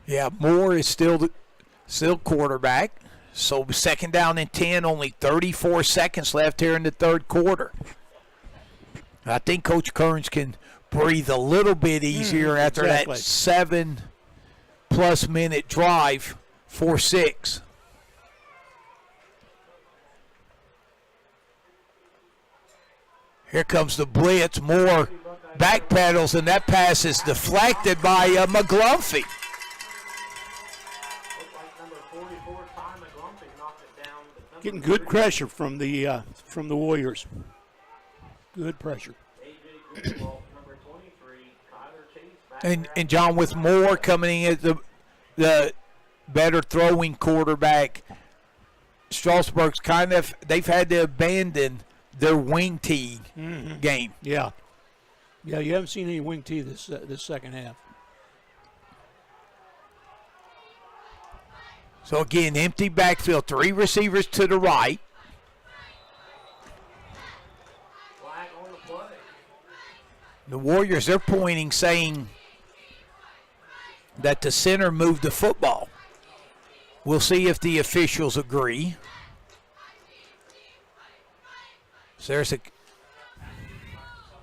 Yeah, Moore is still quarterback. So 2nd down and 10, only 34 seconds left here in the 3rd quarter. I think Coach Kearns can breathe a little bit easier after that 7+ minute drive for 6. Here comes the blitz. Moore backpedals, and that pass is deflected by McGlumphy. Getting good pressure from the Warriors. Good pressure. Number 23, Kyler Chase. Back And John, with Moore coming in as the better throwing quarterback, Strasburg's they've had to abandon their wing tee game. Yeah. Yeah, you haven't seen any wing tee this second half. So again, empty backfield, 3 receivers to the right. flag on the play. The Warriors, they're pointing, saying that the center moved the football. We'll see if the officials agree. So there's a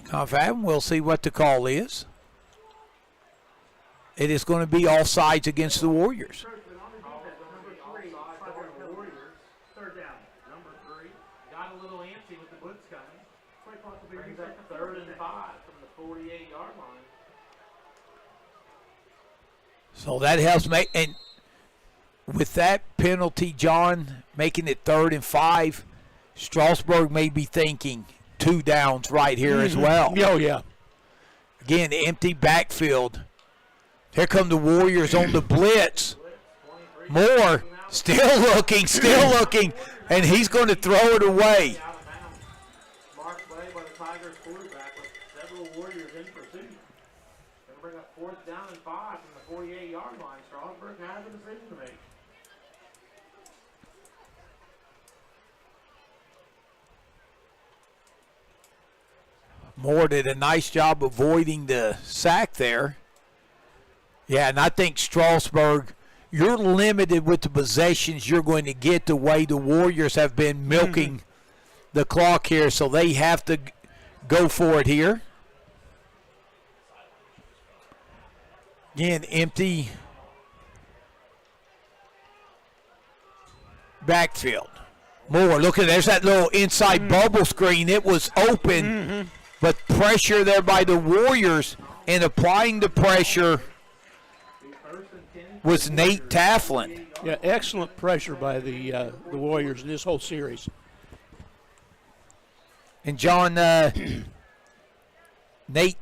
confab. We'll see what the call is. It is going to be all sides against the Warriors. Third down. Number 3 got a little antsy with the blitz coming. Brings up 3rd and 5 from the 48-yard line. So that helps make, and with that penalty, John, making it 3rd and 5, Strasburg may be thinking 2 downs right here as well. Oh, yeah. Again, empty backfield. Here come the Warriors on the blitz. Moore still looking, and he's going to throw it away. Out of bounds. Smart play by the Tigers quarterback with several Warriors in pursuit. Going to bring up 4th down and 5 from the 48-yard line. Strasburg has a decision to make. Moore did a nice job avoiding the sack there. Yeah, and I think Strasburg, you're limited with the possessions you're going to get the way the Warriors have been milking the clock here, so they have to go for it here. Again, empty backfield. Moore, look at, there's that little inside bubble screen. It was open, but pressure there by the Warriors, and applying the pressure was Nate Taflin. Yeah, excellent pressure by the Warriors in this whole series. And John, Nate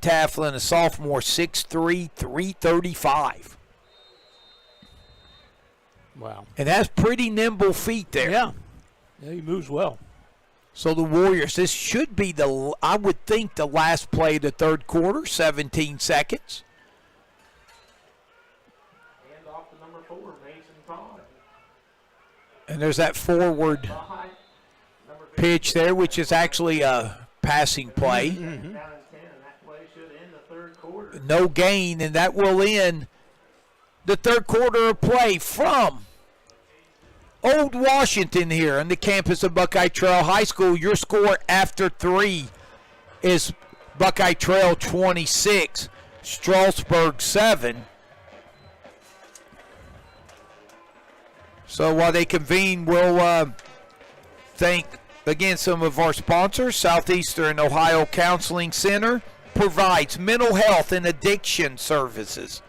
Taflin, a sophomore, 6'3", 335. Wow. And that's pretty nimble feet there. Yeah. Yeah, he moves well. So the Warriors, this should be I would think, the last play of the 3rd quarter, 17 seconds. Hand off to number 4, Mason Todd. And there's that forward Behind number 15, pitch there, which is actually a passing play. down in 10, and that play should end the 3rd quarter. No gain, and that will end the 3rd quarter of play from Old Washington here on the campus of Buckeye Trail High School. Your score after 3 is Buckeye Trail 26, Strasburg 7. So while they convene, we'll thank again some of our sponsors. Southeastern Ohio Counseling Center provides mental health and addiction services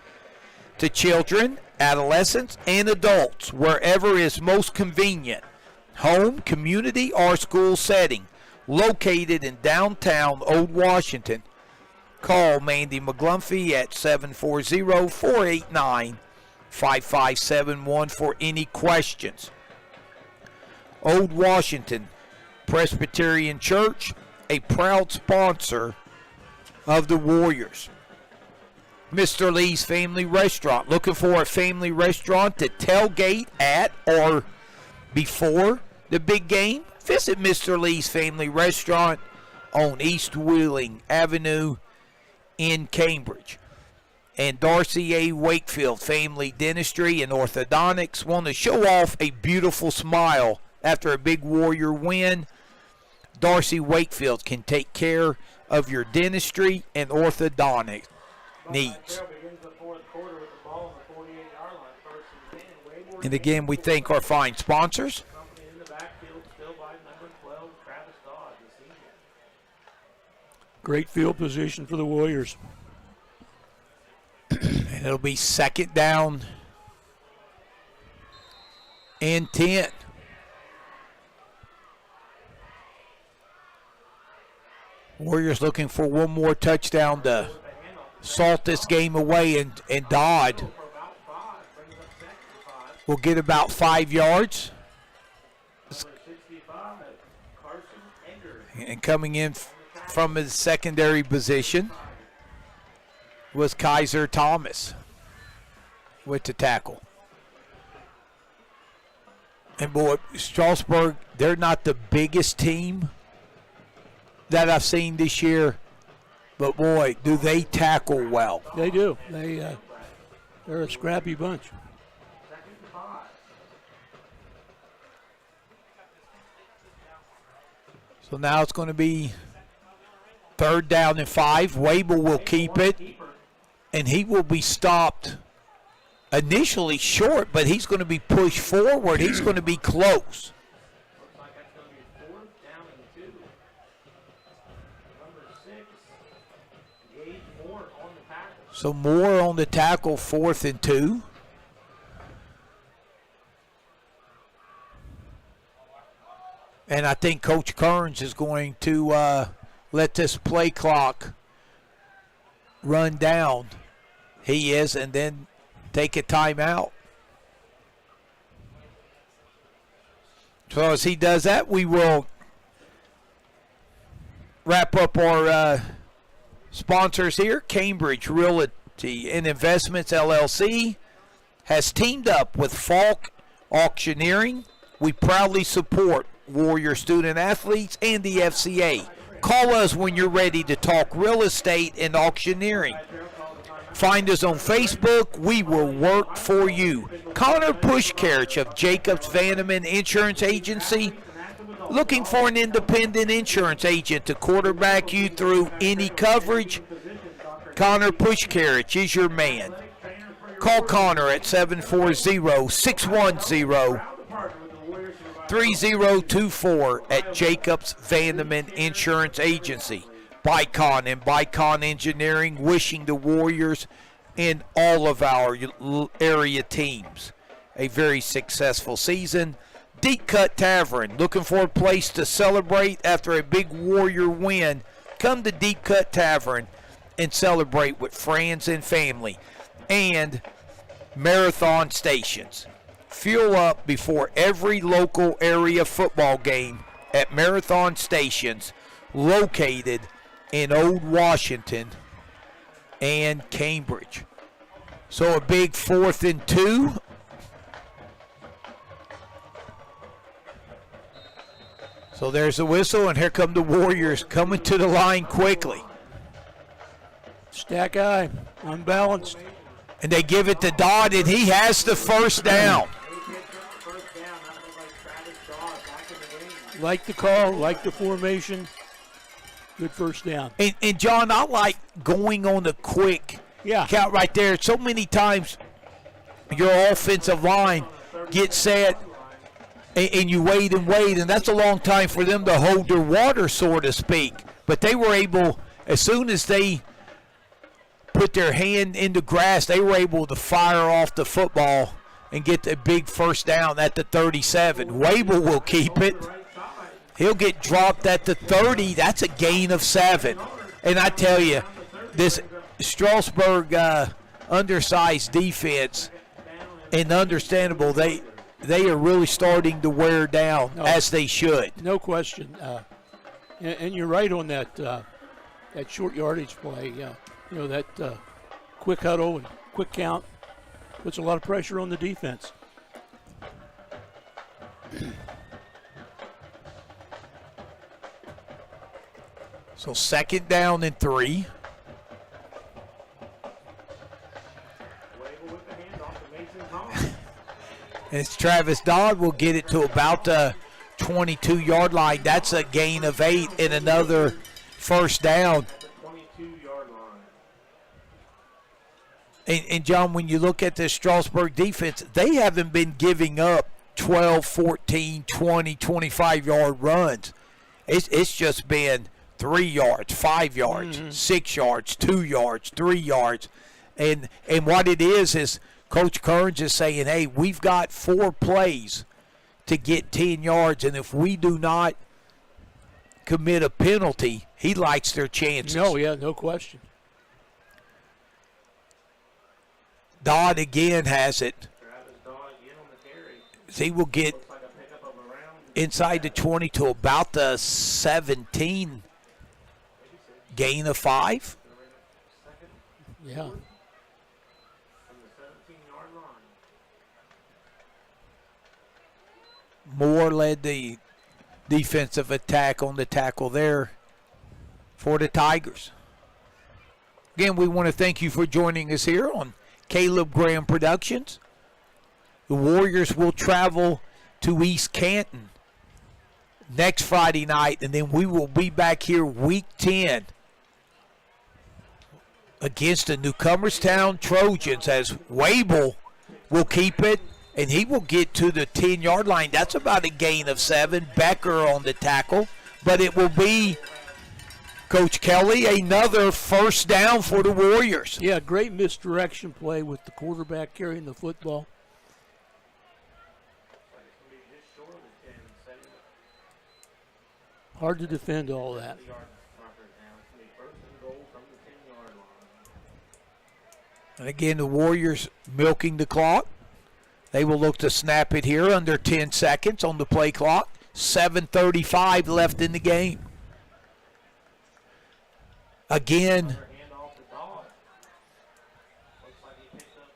to children, adolescents, and adults wherever is most convenient. Home, community, or school setting. Located in downtown Old Washington. Call Mandy McGlumphy at 740-489-5571 for any questions. Old Washington Presbyterian Church, a proud sponsor of the Warriors. Mr. Lee's Family Restaurant. Looking for a family restaurant to tailgate at or before the big game? Visit Mr. Lee's Family Restaurant on East Wheeling Avenue in Cambridge. And Darcy A. Wakefield Family Dentistry and Orthodontics want to show off a beautiful smile after a big Warrior win. Darcy Wakefield can take care of your dentistry and orthodontic needs. Trail begins the 4th quarter with the ball on the 48-yard line. 1st and 10. Wayward And again, we thank our fine sponsors. company in the backfield still by number 12, Travis Dodd, the senior. Great field position for the Warriors. And it'll be 2nd down and 10. Warriors looking for one more touchdown to salt this game away, and Dodd will get about 5 yards. And coming in from his secondary position was Kaiser Thomas with the tackle. And boy, Strasburg, they're not the biggest team that I've seen this year, but boy, do they tackle well. They do. They're a scrappy bunch. So now it's going to be 3rd down and 5. Wabel will keep it, and he will be stopped initially short, but he's going to be pushed forward. He's going to be close. So Moore on the tackle, 4th and 2. And I think Coach Kearns is going to let this play clock run down. He is, and then take a timeout. So as he does that, we will wrap up our sponsors here. Cambridge Realty and Investments LLC has teamed up with Falk Auctioneering. We proudly support Warrior student athletes and the FCA. Call us when you're ready to talk real estate and auctioneering. Find us on Facebook. We will work for you. Connor Pushkarich of Jacobs Vandeman Insurance Agency. Looking for an independent insurance agent to quarterback you through any coverage? Connor Pushkarich is your man. Call Connor at 740-610-3024 at Jacobs Vandeman Insurance Agency. Bicon and Bicon Engineering wishing the Warriors and all of our area teams a very successful season. Deep Cut Tavern, looking for a place to celebrate after a big Warrior win? Come to Deep Cut Tavern and celebrate with friends and family. And Marathon Stations. Fuel up before every local area football game at Marathon Stations, located in Old Washington and Cambridge. So a big 4th and 2. So there's the whistle, and here come the Warriors coming to the line quickly. Stack eye, unbalanced. And they give it to Dodd, and he has the 1st down. Like the call, like the formation. Good 1st down. And John, I like going on the quick count right there. So many times your offensive line gets set, and you wait, and that's a long time for them to hold their water, so to speak. But they were able, as soon as they put their hand in the grass, they were able to fire off the football and get a big 1st down at the 37. Wabel will keep it. He'll get dropped at the 30. That's a gain of 7. And I tell you, this Strasburg undersized defense, and understandable, they are really starting to wear down, as they should. No question. And you're right on that short yardage play. That quick huddle and quick count puts a lot of pressure on the defense. So 2nd down and 3. And it's Travis Dodd will get it to about the 22-yard line. That's a gain of 8 and another 1st down. And John, when you look at the Strasburg defense, they haven't been giving up 12, 14, 20, 25-yard runs. It's just been 3 yards, 5 yards, 6 yards, 2 yards, 3 yards. And what it is Coach Kearns is saying, hey, we've got 4 plays to get 10 yards, and if we do not commit a penalty, he likes their chances. No, yeah, no question. Dodd again has it. Travis Dawn again on the carry. So he will get Looks like a pickup of around inside the 20 to about the 17. Gain of 5. second Yeah. from the 17-yard line. Moore led the defensive attack on the tackle there for the Tigers. Again, we want to thank you for joining us here on Caleb Graham Productions. The Warriors will travel to East Canton next Friday night, and then we will be back here week 10 against the Newcomerstown Trojans as Wable will keep it, and he will get to the 10-yard line. That's about a gain of 7. Becker on the tackle, but it will be, Coach Kelly, another first down for the Warriors. Yeah, great misdirection play with the quarterback carrying the football. Hard to defend all that. And again, the Warriors milking the clock. They will look to snap it here under 10 seconds on the play clock. 7:35 left in the game. Again, Handoff to Dodd. Looks like he picked up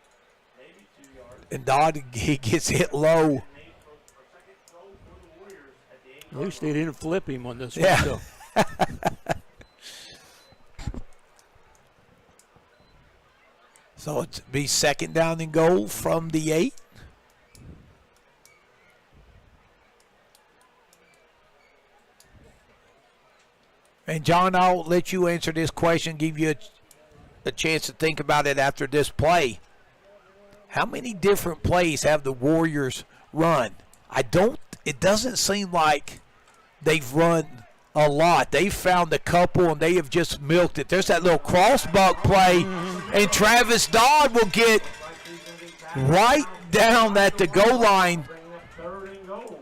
maybe 2 yards. and Dodd, he gets hit low. Made for second goal for the Warriors at the 8-yard At least they didn't flip him on this Yeah. one. So it's be second down and goal from the 8. And John, I'll let you answer this question, give you a chance to think about it after this play. How many different plays have the Warriors run? It doesn't seem like they've run a lot. They've found a couple and they have just milked it. There's that little crossbuck play, and Travis Dodd will get right down at the goal line bringing up third and goal.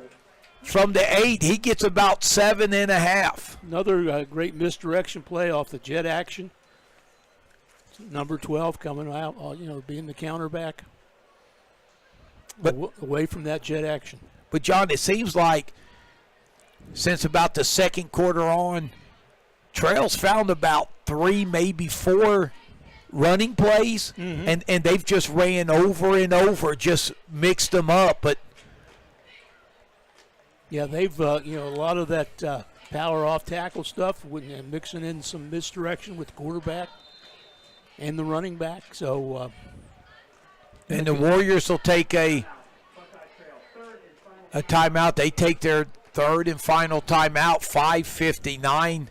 from the 8. He gets about 7.5. Another great misdirection play off the jet action. Number 12 coming out, being the counterback. But- Away from that jet action. But, John, it seems like since about the second quarter on, Trail's found about 3, maybe 4 running plays, and they've just ran over and over, just mixed them up. But Yeah, they've, a lot of that power off tackle stuff, and mixing in some misdirection with the quarterback and the running back. So, and the Warriors will take a timeout. They take their third and final timeout. 5:59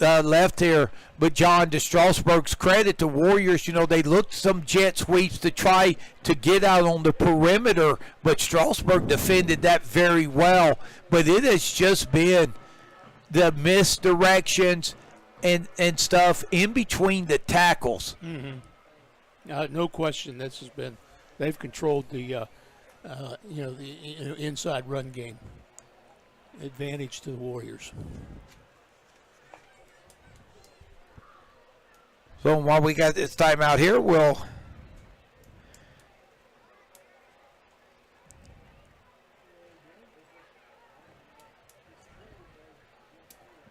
left here. But, John, to Strasburg's credit, the Warriors, they looked some jet sweeps to try to get out on the perimeter, but Strasburg defended that very well. But it has just been the misdirections and stuff in between the tackles. no question, this has been, they've controlled the inside run game. Advantage to the Warriors. So while we got this timeout here, we'll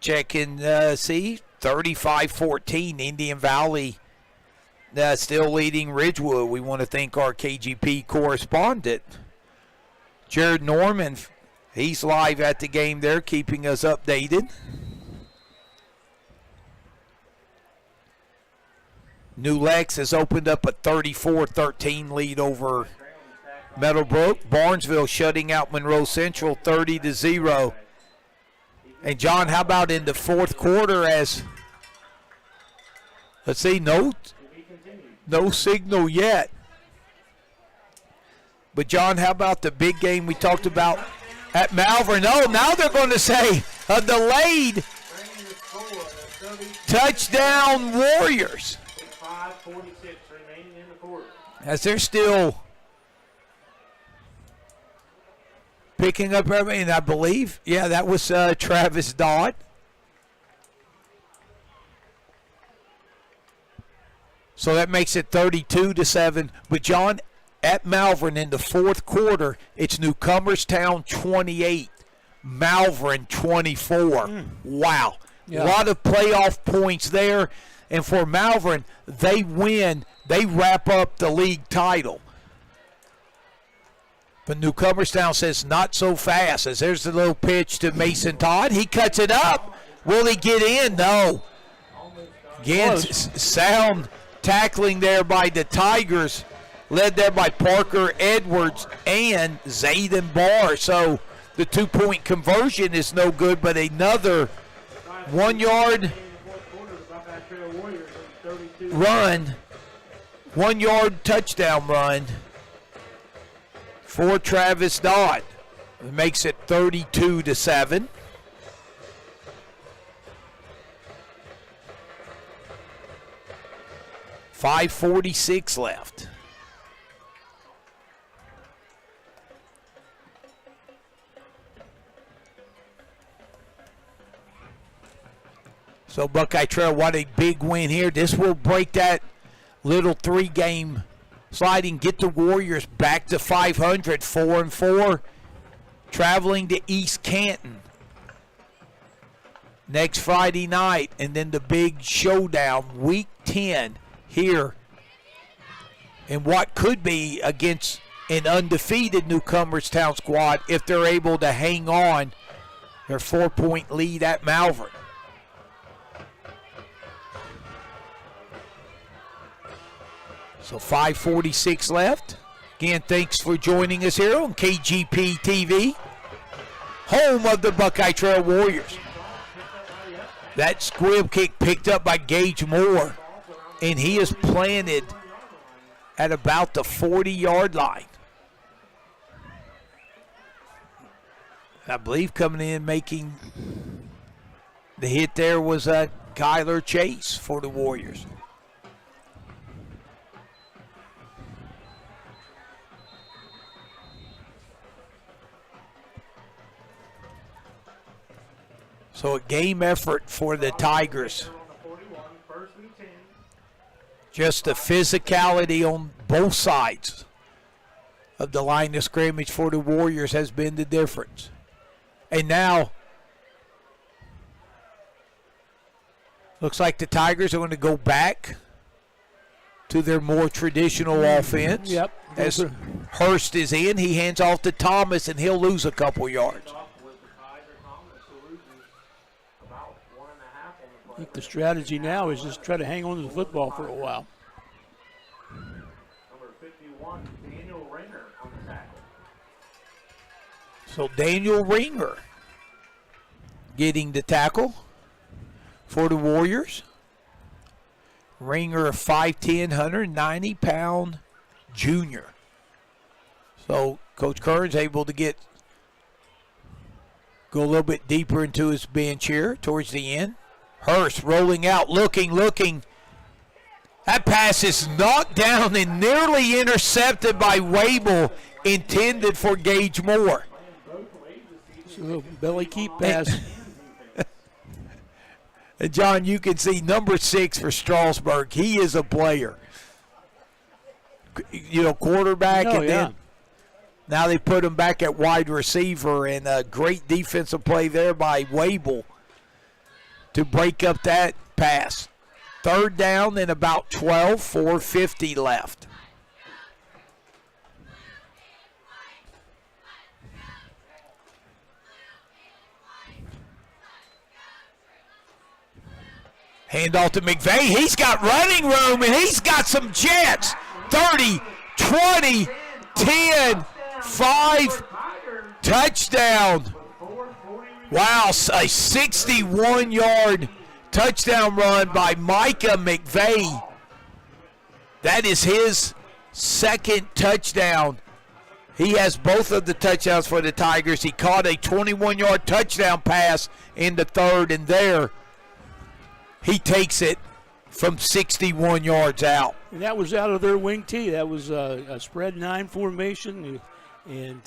check and see. 35-14, Indian Valley still leading Ridgewood. We want to thank our KGP correspondent, Jared Norman. He's live at the game there, keeping us updated. New Lex has opened up a 34-13 lead over Meadowbrook. Barnesville shutting out Monroe Central 30-0. And John, how about in the fourth quarter as, let's see, no signal yet. But John, how about the big game we talked about at Malvern? Oh, now they're going to say a delayed touchdown Warriors. 5:46 remaining in the quarter. As they're still Picking up everything, I believe. Yeah, that was Travis Dodd. So that makes it 32-7. But, John, at Malvern in the fourth quarter, it's Newcomerstown 28, Malvern 24. Wow. Yeah. A lot of playoff points there. And for Malvern, they win. They wrap up the league title. But Newcomerstown says not so fast. As there's the little pitch to Mason Todd. He cuts it up. Will he get in? No. Again, sound tackling there by the Tigers, led there by Parker Edwards and Zayden Barr. So the 2-point conversion is no good, but another 1 yard run, 1 yard touchdown run for Travis Dodd. It makes it 32-7. .546 left. So Buckeye Trail, what a big win here. This will break that little 3-game sliding, get the Warriors back to 500, 4-4, traveling to East Canton next Friday night, and then the big showdown, Week 10 here in what could be against an undefeated Newcomerstown squad if they're able to hang on their 4-point lead at Malvern. So 5:46 left. Again, thanks for joining us here on KGP TV, home of the Buckeye Trail Warriors. That squib kick picked up by Gage Moore, and he is planted at about the 40-yard line. I believe coming in making the hit there was Kyler Chase for the Warriors. So a game effort for the Tigers. Just the physicality on both sides of the line of scrimmage for the Warriors has been the difference. And now, looks like the Tigers are going to go back to their more traditional offense. Yep. As Hurst is in, he hands off to Thomas, and he'll lose a couple yards. I think the strategy now is just try to hang on to the football for a while. Number 51, Daniel Ringer on the tackle. So Daniel Ringer getting the tackle for the Warriors. Ringer, a 5'10", 190-pound junior. So Coach Kern's able to go a little bit deeper into his bench here towards the end. Hurst rolling out, looking. That pass is knocked down and nearly intercepted by Wable, intended for Gage Moore. So belly keep pass. And John, you can see number 6 for Strasburg. He is a player. Quarterback, and then now they put him back at wide receiver, and a great defensive play there by Wable to break up that pass. Third down and about 12, 4:50 left. Handoff to McVeigh. He's got running room, and he's got some jets. 30, 20, 10, 5, touchdown. Wow, a 61-yard touchdown run by Micah McVeigh. That is his second touchdown. He has both of the touchdowns for the Tigers. He caught a 21-yard touchdown pass in the third, and there he takes it from 61 yards out. And that was out of their wing tee. That was a spread 9 formation and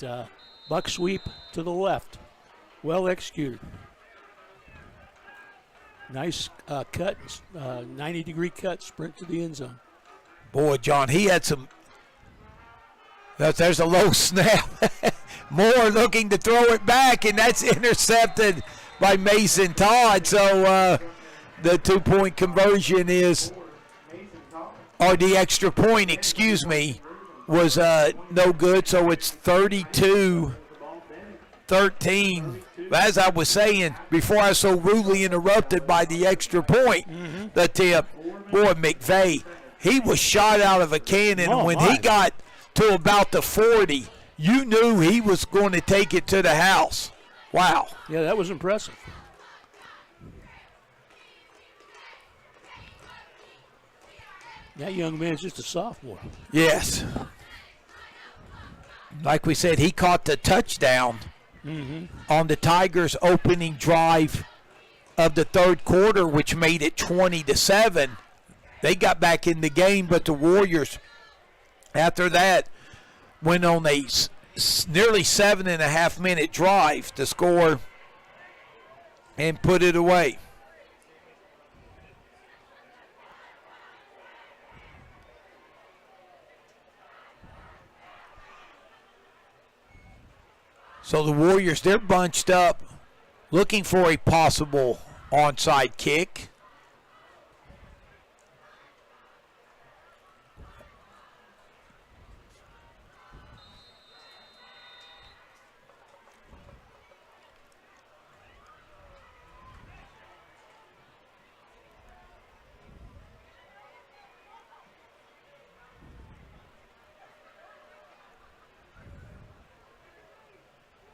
buck sweep to the left. Well executed. Nice cut, 90-degree cut, sprint to the end zone. Boy, John, he had some. There's a low snap. Moore looking to throw it back, and that's intercepted by Mason Todd. So the 2-point conversion is, or the extra point, excuse me, was no good. So it's 32-13. As I was saying before, I was so rudely interrupted by the extra point, the tip. Boy, McVay, he was shot out of a cannon. Oh, when my. he got to about the 40, you knew he was going to take it to the house. Wow. Yeah, that was impressive. That young man's just a sophomore. Yes. Like we said, he caught the touchdown on the Tigers' opening drive of the third quarter, which made it 20-7. They got back in the game, but the Warriors, after that, went on a nearly 7.5-minute drive to score and put it away. So the Warriors, they're bunched up looking for a possible onside kick.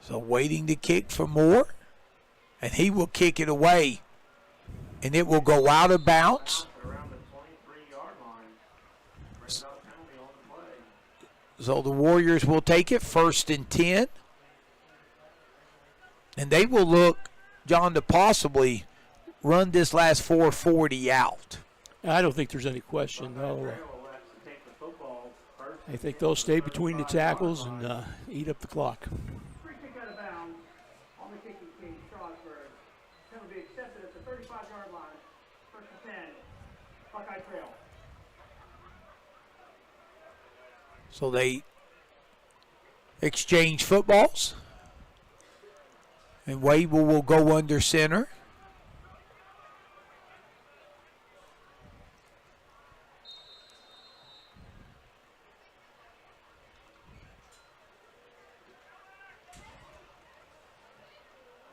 So waiting to kick for Moore, and he will kick it away, and it will go out of bounds. Around the 23-yard line. Brings out a penalty on the play. So the Warriors will take it 1st and 10. And they will look, John, to possibly run this last 440 out. I don't think there's any question. I think they'll stay between the tackles and eat up the clock. Free kick out of bounds on the kicking team, Strasburg. Penalty accepted at the 35-yard line. 1st and 10, Buckeye Trail. So they exchange footballs. And Wable will go under center.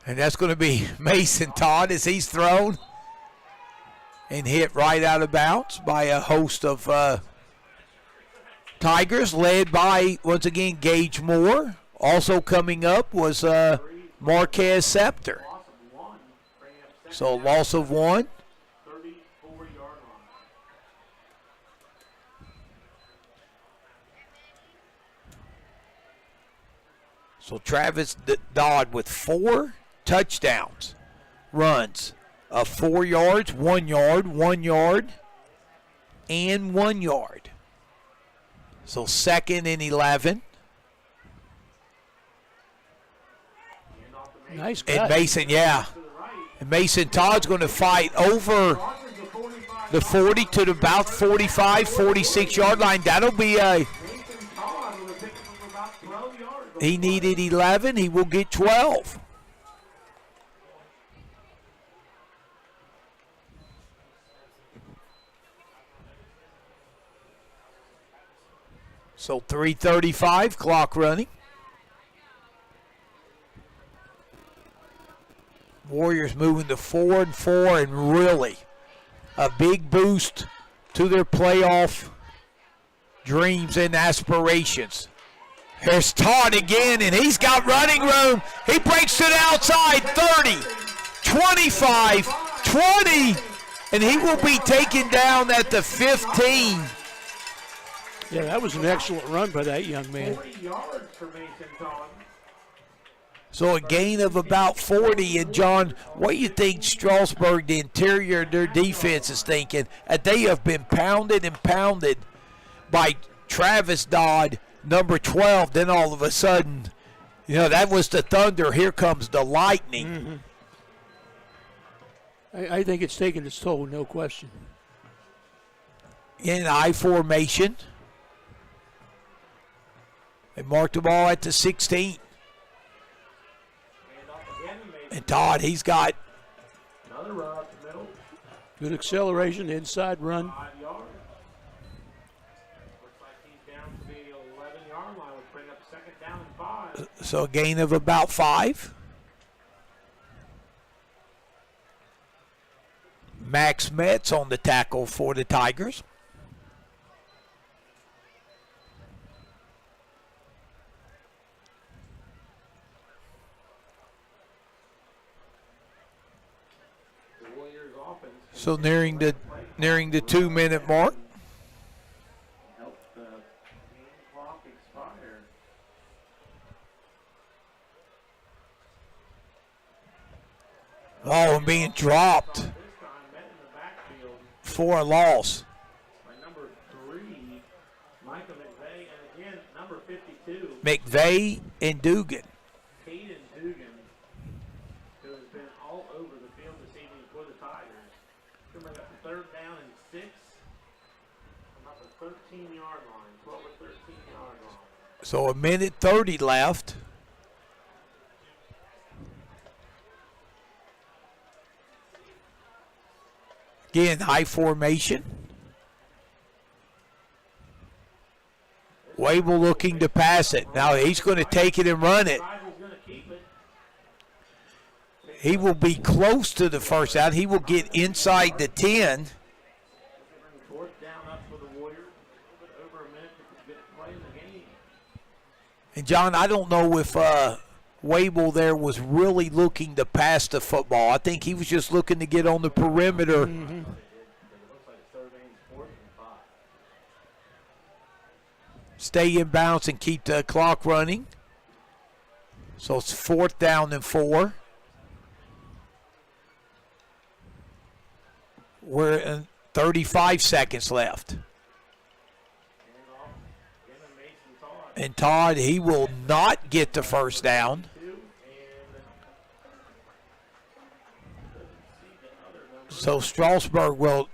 And that's going to be Mason Todd as he's thrown and hit right out of bounds by a host of Tigers, led by, once again, Gage Moore. Also coming up was Marquez Scepter. So loss of 1. 34-yard line. So Travis Dodd with 4 touchdowns, runs of 4 yards, 1 yard, 1 yard, and 1 yard. So 2nd and 11. Nice And cut. Mason, yeah. And Mason Todd's going to fight over the 40 to about 45, 46-yard line. That'll be a... He needed 11. He will get 12. So 3:35, clock running. Warriors moving to 4-4, and really a big boost to their playoff dreams and aspirations. Here's Todd again, and he's got running room. He breaks to the outside, 30, 25, 20, and he will be taken down at the 15. Yeah, that was an excellent run by that young man. 40 yards for Mason Todd. So a gain of about 40. And, John, what do you think Strasburg, the interior of their defense, is thinking? They have been pounded and pounded by Travis Dodd, number 12. Then all of a sudden You know, that was the thunder. Here comes the lightning. I think it's taken its toll, no question. In I formation. They marked the ball at the 16. And Todd, he's got Another run up the middle. Good acceleration, inside run. 5 yards. Looks like he's down to the 11-yard line, which bring up second down and 5. so a gain of about 5. Max Metz on the tackle for the Tigers. So nearing the 2-minute mark. Help the game clock expire. Oh, and being dropped This time, met in the backfield for a loss. by number 3, Micah McVeigh, and again, number 52, McVeigh and Dugan. Caden Dugan, who has been all over the field this evening for the Tigers. Coming up to third down and 6, about the 13-yard line, 12 or 13-yard line. So a minute 30 left. Again, high formation. Wable looking to pass it. Now he's going to take it and run it. Rival's going to keep it. He will be close to the first down. He will get inside the 10. Fourth down up for the Warriors. A little bit over a minute to get play in the game. And John, I don't know if Wable there was really looking to pass the football. I think he was just looking to get on the perimeter. It looks like third and 4th and 5. Stay in bounds and keep the clock running. So it's 4th down and 4. We're in 35 seconds left. And Todd, he will not get the first down. So Strasburg will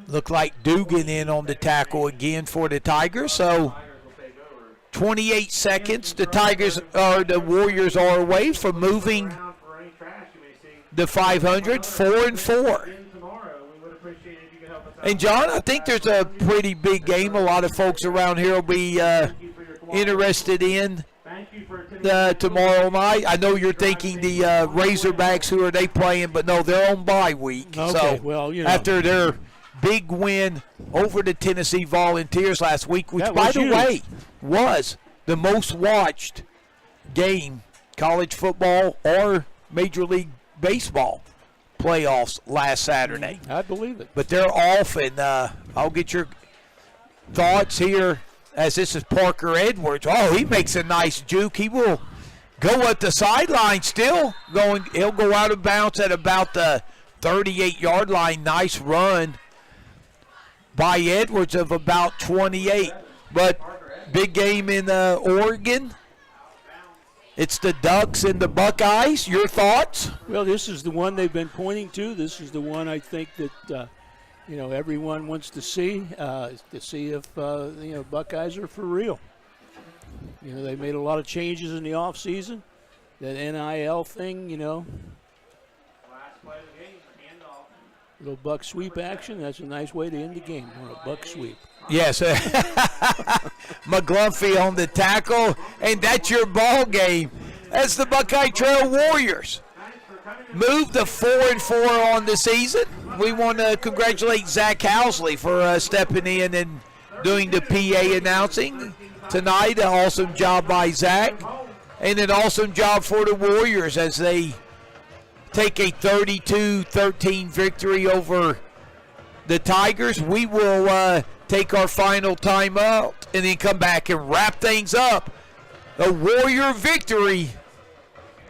look like Dugan in on the tackle again for the Tigers. So 28 seconds. The Warriors are away from moving the 500, 4-4. And John, I think there's a pretty big game. A lot of folks around here will be interested in tomorrow night. I know you're thinking the Razorbacks, who are they playing? But no, they're on bye week. Okay, so well, you know. after their big win over the Tennessee Volunteers last week, which, That by was the huge. way, was the most watched game, college football or Major League Baseball playoffs last Saturday. I believe it. But they're off, and I'll get your thoughts here as this is Parker Edwards. Oh, he makes a nice juke. He will go at the sideline still. He'll go out of bounds at about the 38-yard line. Nice run by Edwards of about 28. But big game in Oregon. It's the Ducks and the Buckeyes. Your thoughts? Well, this is the one they've been pointing to. This is the one I think that everyone wants to see if Buckeyes are for real. You know, they made a lot of changes in the offseason. That NIL thing, Last play of the game, handoff. little buck sweep action. That's a nice way to end the game on a buck sweep. Yes, McGlumphy on the tackle, and that's your ball game. That's the Buckeye Trail Warriors. Moved to 4-4 on the season. We want to congratulate Zach Housley for stepping in and doing the PA announcing tonight. An awesome job by Zach, and an awesome job for the Warriors as they take a 32-13 victory over the Tigers. We will take our final timeout and then come back and wrap things up. A Warrior victory,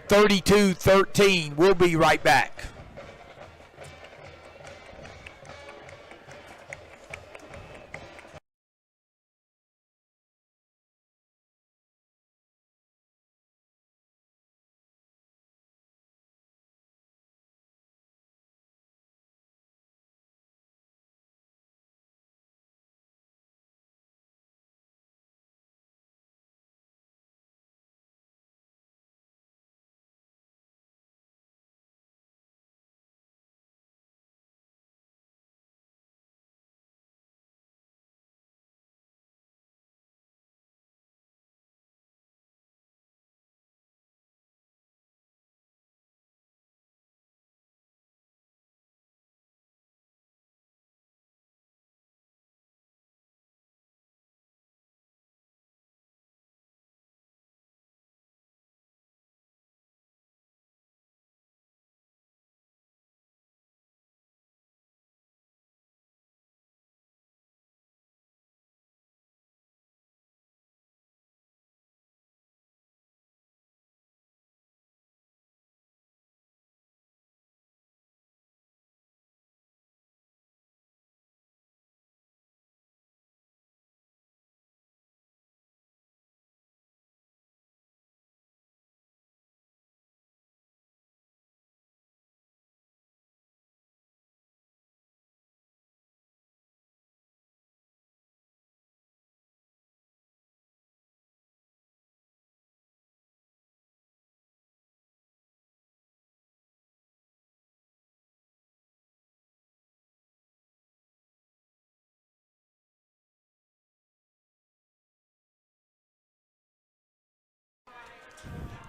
32-13. We'll be right back.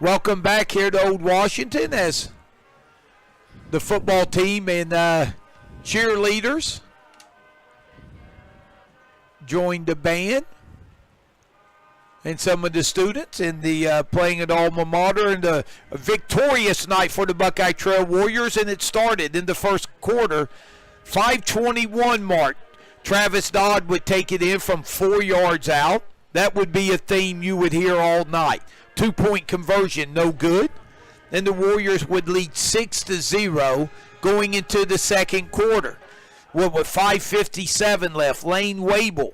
Welcome back here to Old Washington as the football team and cheerleaders joined the band and some of the students in the playing at alma mater, and a victorious night for the Buckeye Trail Warriors, and it started in the first quarter. 5:21 mark. Travis Dodd would take it in from 4 yards out. That would be a theme you would hear all night. 2-point conversion, no good. And the Warriors would lead 6-0 going into the second quarter. Well, with 5:57 left, Lane Wable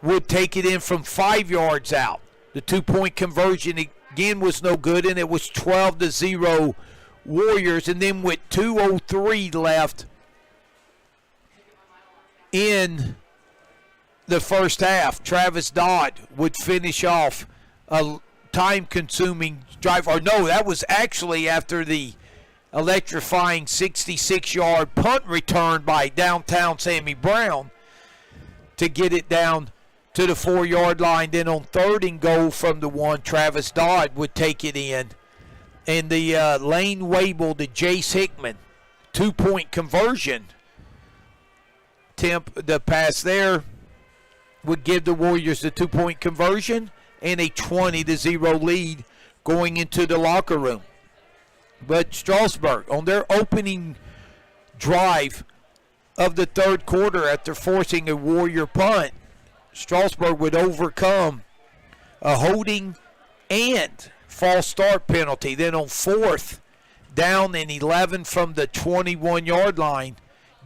would take it in from 5 yards out. The 2-point conversion again was no good, and it was 12-0 Warriors. And then with 2:03 left in the first half, Travis Dodd would finish off a time-consuming drive. Or no, that was actually after the electrifying 66-yard punt return by downtown Sammy Brown to get it down to the 4-yard line. Then on 3rd and goal from the 1, Travis Dodd would take it in. And the Lane Wable to Jace Hickman 2-point conversion. The pass there would give the Warriors the 2-point conversion and a 20-0 lead going into the locker room. But Strasburg, on their opening drive of the third quarter, after forcing a Warrior punt, Strasburg would overcome a holding and false start penalty. Then on 4th down and 11 from the 21-yard line,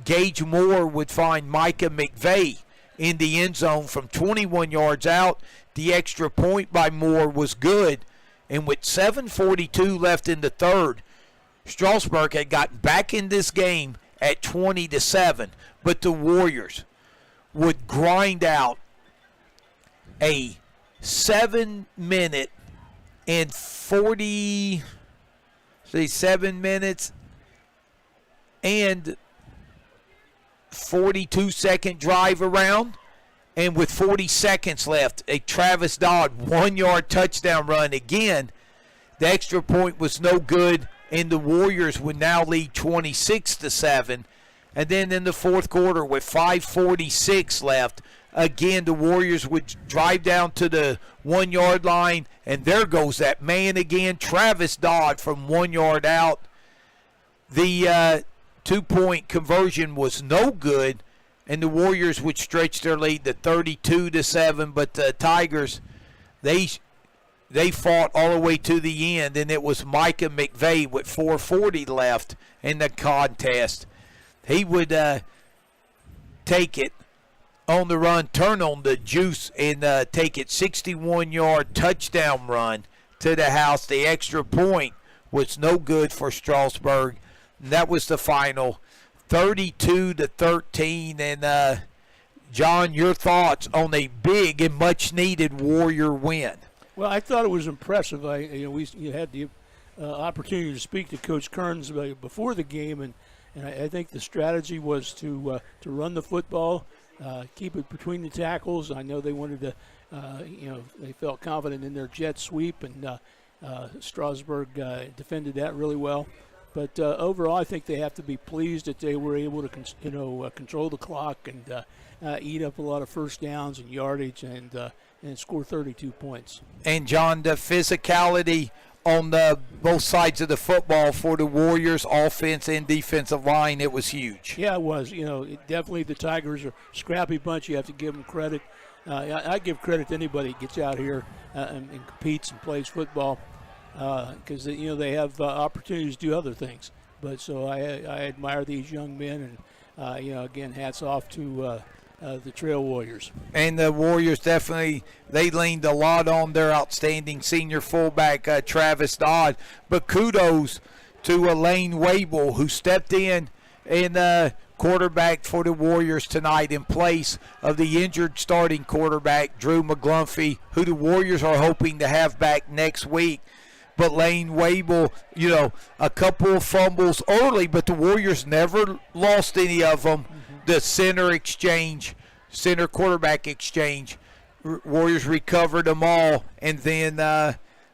Gage Moore would find Micah McVeigh in the end zone from 21 yards out. The extra point by Moore was good. And with 7:42 left in the third, Strasburg had gotten back in this game at 20-7. But the Warriors would grind out a 7-minute and 7 minutes and 42-second drive around, and with 40 seconds left, a Travis Dodd 1-yard touchdown run. Again, the extra point was no good, and the Warriors would now lead 26-7. And then in the fourth quarter, with 5:46 left, again the Warriors would drive down to the 1-yard line, and there goes that man again, Travis Dodd from 1 yard out. The 2-point conversion was no good, and the Warriors would stretch their lead to 32-7. But the Tigers, they fought all the way to the end, and it was Micah McVeigh with 4:40 left in the contest. He would take it on the run, turn on the juice, and take it 61-yard touchdown run to the house. The extra point was no good for Strasburg. That was the final, 32-13. And John, your thoughts on a big and much-needed Warrior win? Well, I thought it was impressive. We had the opportunity to speak to Coach Kearns before the game, and I think the strategy was to run the football, keep it between the tackles. I know they wanted to, they felt confident in their jet sweep, and Strasburg defended that really well. But overall, I think they have to be pleased that they were able to, control the clock and eat up a lot of first downs and yardage and score 32 points. And John, the physicality on both sides of the football for the Warriors, offense and defensive line, it was huge. Yeah, it was. Definitely the Tigers are a scrappy bunch. You have to give them credit. I give credit to anybody that gets out here and competes and plays football, because they have opportunities to do other things. But so I admire these young men, and again, hats off to the Trail Warriors. And the Warriors definitely, they leaned a lot on their outstanding senior fullback, Travis Dodd. But kudos to Lane Wable, who stepped in and quarterback for the Warriors tonight in place of the injured starting quarterback, Drew McGlumphy, who the Warriors are hoping to have back next week. But Lane Wable, a couple of fumbles early, but the Warriors never lost any of them. The center quarterback exchange, Warriors recovered them all, and then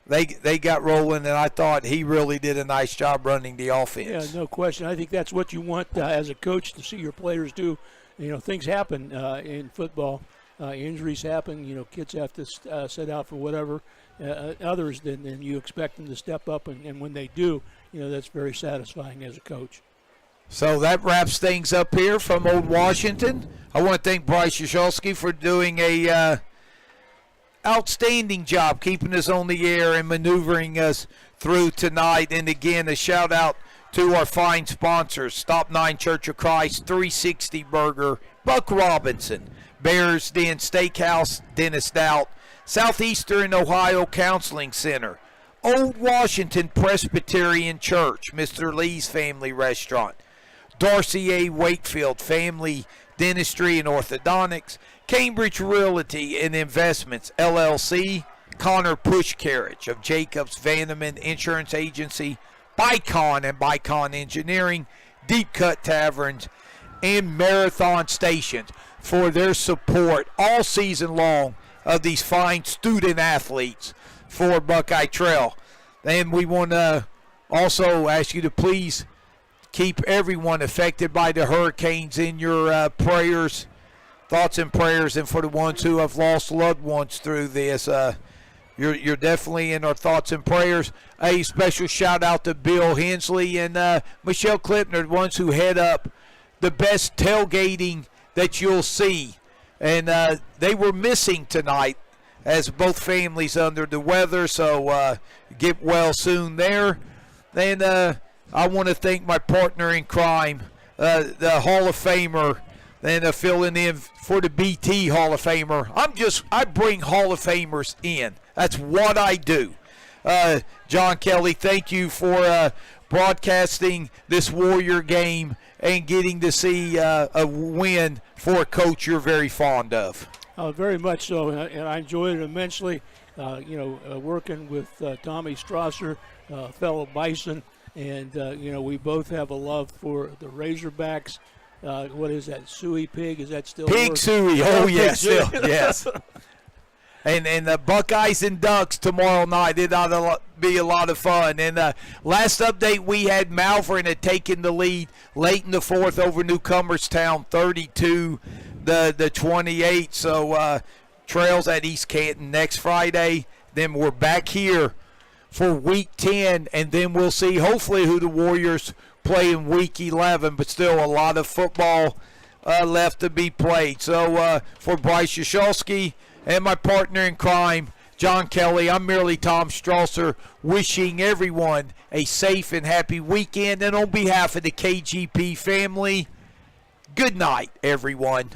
they got rolling, and I thought he really did a nice job running the offense. Yeah, no question. I think that's what you want as a coach, to see your players do. You know, things happen in football. Injuries happen. You know, kids have to sit out for whatever. Others, then you expect them to step up, and when they do, you know, that's very satisfying as a coach. So that wraps things up here from Old Washington. I want to thank Bryce Yashulski for doing a outstanding job keeping us on the air and maneuvering us through tonight. And again, a shout out to our fine sponsors: Stop 9 Church of Christ, 360 Burger, Buck Robinson, Bears Den Steakhouse, Dennis Doubt, Southeastern Ohio Counseling Center, Old Washington Presbyterian Church, Mr. Lee's Family Restaurant, Darcy A. Wakefield Family Dentistry and Orthodontics, Cambridge Realty and Investments, LLC, Connor Push Carriage of Jacobs Vandeman Insurance Agency, Bicon and Bicon Engineering, Deep Cut Taverns, and Marathon Stations for their support all season long of these fine student athletes for Buckeye Trail. And we want to also ask you to please keep everyone affected by the hurricanes in your prayers, thoughts and prayers, and for the ones who have lost loved ones through this, you're definitely in our thoughts and prayers. A special shout out to Bill Hensley and Michelle Clipner, the ones who head up the best tailgating that you'll see. And they were missing tonight as both families under the weather, so get well soon there. And I want to thank my partner in crime, the Hall of Famer, and filling in for the BT Hall of Famer. I bring Hall of Famers in. That's what I do. John Kelly, thank you for broadcasting this Warrior game and getting to see a win for a coach you're very fond of. Very much so, and I enjoyed it immensely. Working with Tommy Strasser, fellow Bison, and we both have a love for the Razorbacks. What is that, Suey Pig? Is that still Pig work? Suey? Oh yes, Pig still, yes. And the Buckeyes and Ducks tomorrow night. It ought to be a lot of fun. And last update, we had Malvern had taken the lead late in the fourth over Newcomerstown, 32 the 28. So Trails at East Canton next Friday. Then we're back here for Week 10, and then we'll see hopefully who the Warriors play in Week 11. But still a lot of football left to be played. So for Bryce Yashulski and my partner in crime, John Kelly, I'm merely Tom Strasser, wishing everyone a safe and happy weekend. And on behalf of the KGP family, good night, everyone.